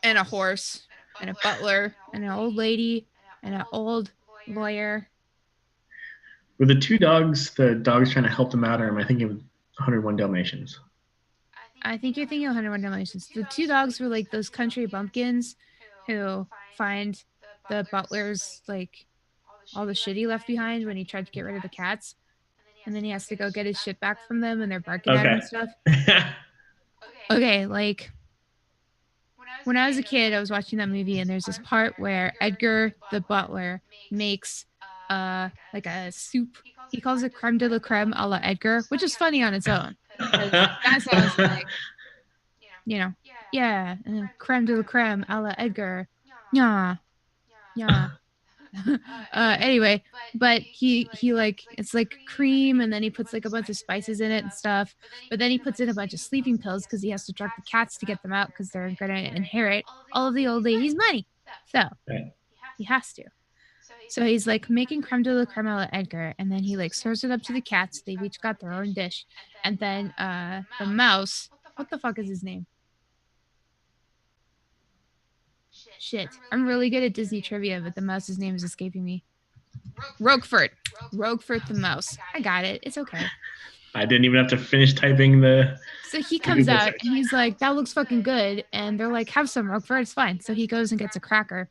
and a horse, and a butler, and an old lady, and an old lawyer. Were the 2 dogs the dogs trying to help them out, or am I thinking of 101 Dalmatians? I think you're thinking of 101 Dalmatians. The 2 dogs were like those country bumpkins who find the butler's, like, all the shit he left behind when he tried to get rid of the cats. And then he has to go get his shit back from them, and they're barking at him and stuff. Okay, like, when I was a kid, I was watching that movie, and there's this part where Edgar, the butler, makes like a soup. He calls it creme de la creme a la Edgar, which is funny on its own. That sounds like, yeah, creme de la creme a la Edgar. Yeah. Anyway, but he like, it's like cream, and then he puts like a bunch of spices in it and stuff, but then he puts in a bunch of sleeping pills because he has to drug the cats to get them out, because they're gonna inherit all of the old lady's money, so he has to. So he's like making creme de la creme a la Edgar, and then he like serves it up to the cats. They've each got their own dish, and then the mouse, what the fuck is his name? Shit, I'm really good at Disney trivia, but the mouse's name is escaping me. Roquefort the mouse. I got it. It's okay. I didn't even have to finish typing the. So he comes out and he's like, that looks fucking good. And they're like, have some, Roquefort, it's fine. So he goes and gets a cracker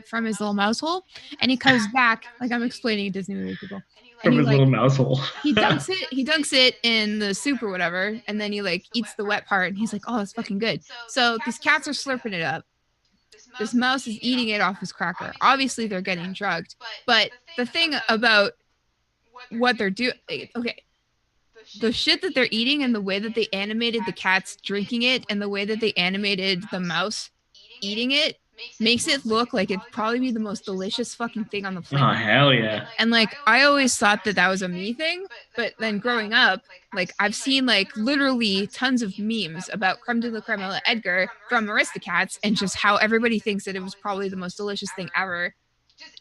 from his little mouse hole, and he comes back, like, I'm explaining a Disney movie, people. From his little mouse hole. He dunks it in the soup or whatever, and then he like eats the wet part, and he's like, oh, it's fucking good. So these cats are slurping it up. This mouse is eating it off his cracker. Obviously, they're getting drugged. But the thing about what they're doing, okay, the shit that they're eating and the way that they animated the cats drinking it and the way that they animated the mouse eating it makes it look like it'd probably be the most delicious fucking thing on the planet. Oh, hell yeah. And like, I always thought that was a me thing, but then growing up, like, I've seen like literally tons of memes about creme de la creme a la Edgar from Aristocats, and just how everybody thinks that it was probably the most delicious thing ever.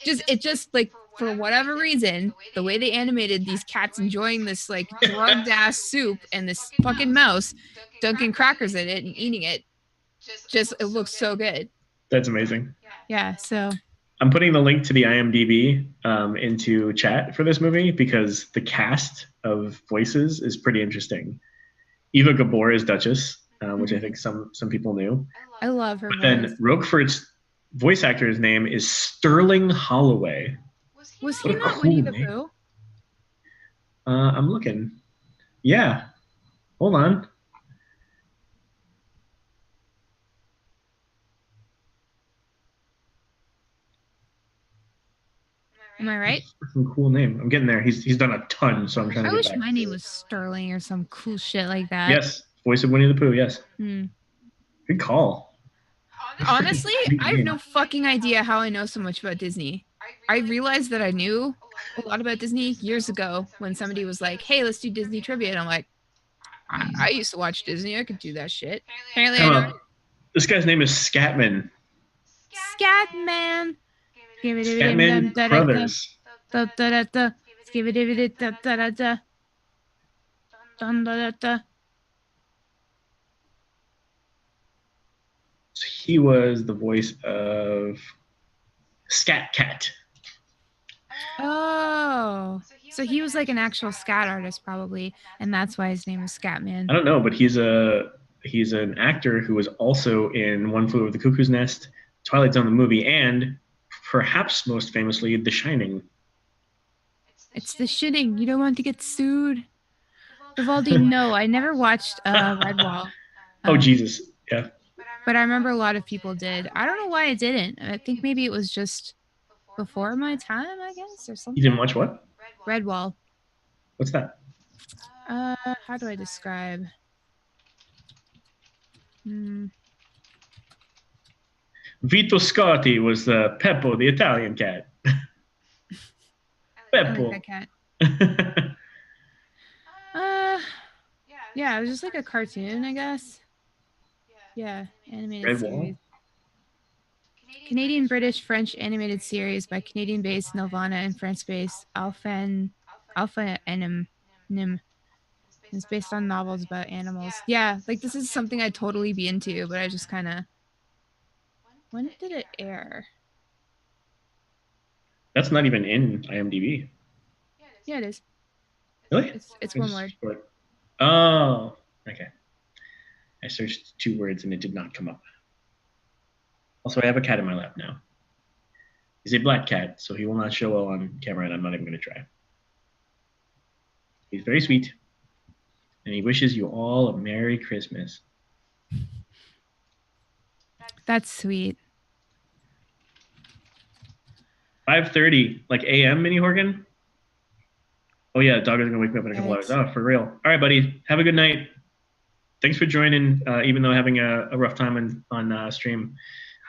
It just like, for whatever reason, the way they animated these cats enjoying this like drugged ass soup and this fucking mouse dunking crackers in it and eating it, just, it looks so good. That's amazing. Yeah, so I'm putting the link to the IMDb into chat for this movie, because the cast of voices is pretty interesting. Eva Gabor is Duchess, which I think some people knew. I love her But voice. then Roquefort's voice actor's name is Sterling Holloway. Was he not Winnie the Pooh? I'm looking. Yeah. Hold on. Am I right? Some cool name. I'm getting there. He's done a ton, so I'm trying to. I wish my name was Sterling or some cool shit like that. Yes, voice of Winnie the Pooh. Yes. Good call. Honestly, I have no fucking idea how I know so much about Disney. I realized that I knew a lot about Disney years ago when somebody was like, "Hey, let's do Disney trivia," and I'm like, I used to watch Disney. I could do that shit. Apparently, I know. This guy's name is Scatman. Scatman. Scatman Brothers. So he was the voice of Scat Cat. Oh, so he was like an actual scat artist probably, and that's why his name is Scatman. I don't know, but he's an actor who was also in One Flew Over the Cuckoo's Nest, Twilight Zone the movie, and perhaps most famously, The Shining. It's The Shining. You don't want to get sued. Vivaldi, no, I never watched Redwall. Oh, Jesus. Yeah. But I remember a lot of people did. I don't know why I didn't. I think maybe it was just before my time, I guess, or something. You didn't watch what? Redwall. What's that? How do I describe? Vito Scotti was Peppo, the Italian cat. Peppo. I like that cat. Yeah, it was just like a cartoon, I guess. Yeah, animated series. Canadian, British, French animated series by Canadian-based Nelvana and France-based Alpha Nim. It's based on novels about animals. Yeah, like this is something I'd totally be into, but I just kind of. When did it air? That's not even in IMDb. Yeah, it is. Really? It's one word. Oh, okay. I searched 2 words and it did not come up. Also, I have a cat in my lap now. He's a black cat, so he will not show well on camera, and I'm not even going to try. He's very sweet, and he wishes you all a Merry Christmas. That's sweet. 5:30, like a.m. Mini Horgan. Oh yeah, the dog is gonna wake me up in a couple hours. Oh, for real. All right, buddy. Have a good night. Thanks for joining, even though having a rough time on stream.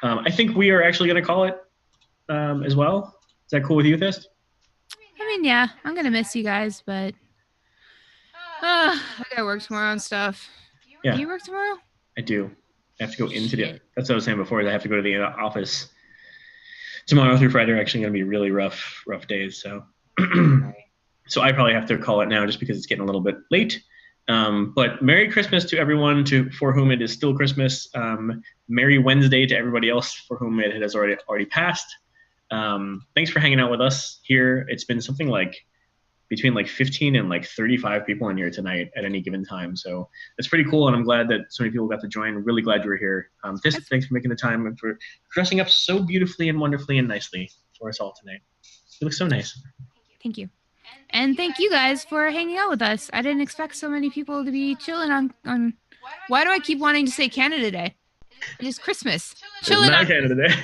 I think we are actually gonna call it as well. Is that cool with you, Thist? I mean, yeah, I'm gonna miss you guys, but I gotta work tomorrow and stuff. Yeah. Do you work tomorrow? I do. I have to go into that's what I was saying before. I have to go to the office tomorrow through Friday. Are actually going to be really rough days. So, so I probably have to call it now just because it's getting a little bit late. But Merry Christmas to everyone for whom it is still Christmas. Merry Wednesday to everybody else for whom it has already passed. Thanks for hanging out with us here. It's been something like between like 15 and like 35 people in here tonight at any given time. So it's pretty cool. And I'm glad that so many people got to join. Really glad you were here. Thanks for making the time and for dressing up so beautifully and wonderfully and nicely for us all tonight. You look so nice. Thank you. And thank you guys for hanging out with us. I didn't expect so many people to be chilling on why do I keep wanting to say Canada Day? It is Christmas. Chilling on Canada Day.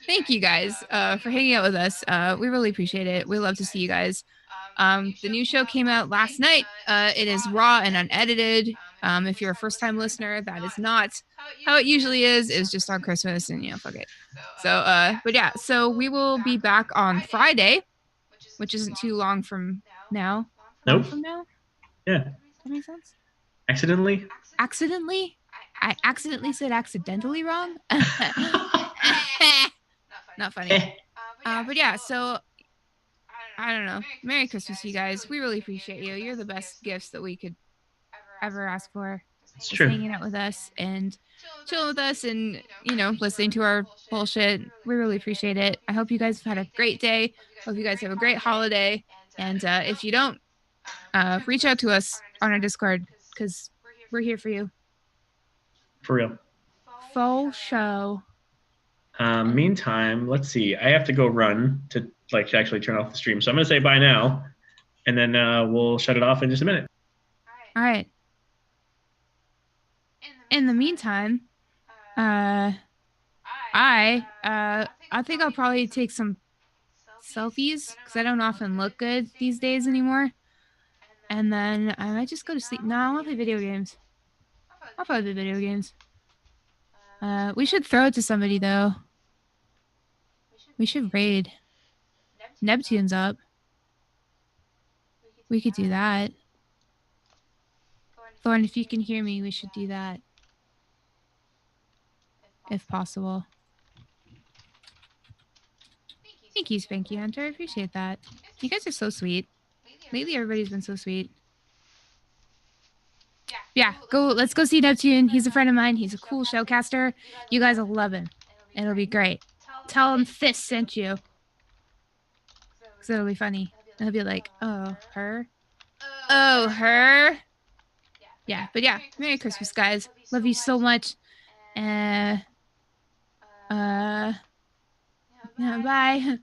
Thank you guys for hanging out with us. We really appreciate it. We love to see you guys. The new show came out last night. It is raw and unedited. If you're a first-time listener, that is not how it usually is. It's just on Christmas and, fuck it. So, but yeah, so we will be back on Friday, which isn't too long from now. Nope. From now? Yeah. That makes sense? Accidentally? Accidentally? I accidentally said accidentally wrong? Not funny. But yeah, so I don't know. Merry Christmas, you guys. We really appreciate you. You're the best gifts that we could ever ask for. It's just true. Hanging out with us and chilling with us and, listening to our bullshit. We really appreciate it. I hope you guys have had a great day. Hope you guys have a great holiday. And if you don't, reach out to us on our Discord because we're here for you. For real. Full show. Meantime, let's see. I have to go run to actually turn off the stream. So I'm going to say bye now, and then we'll shut it off in just a minute. All right. In the meantime, I think I'll probably take some selfies because I don't often look good these days anymore. And then I might just go to sleep. No, I want to play video games. I'll probably play video games. We should throw it to somebody though. We should raid. Neptune's up. We could do that. Thorn, if you can hear me, we should do that. If possible. Thank you, Spanky Hunter. I appreciate that. You guys are so sweet. Lately, everybody's been so sweet. Yeah, let's go see Neptune. He's a friend of mine. He's a cool showcaster. You guys will love him. It'll be great. Tell him Fist sent you. Because it'll be funny. And he'll be like, oh, her? Oh, her? Yeah, but yeah, Merry Christmas, guys. Love you so much. Yeah, bye.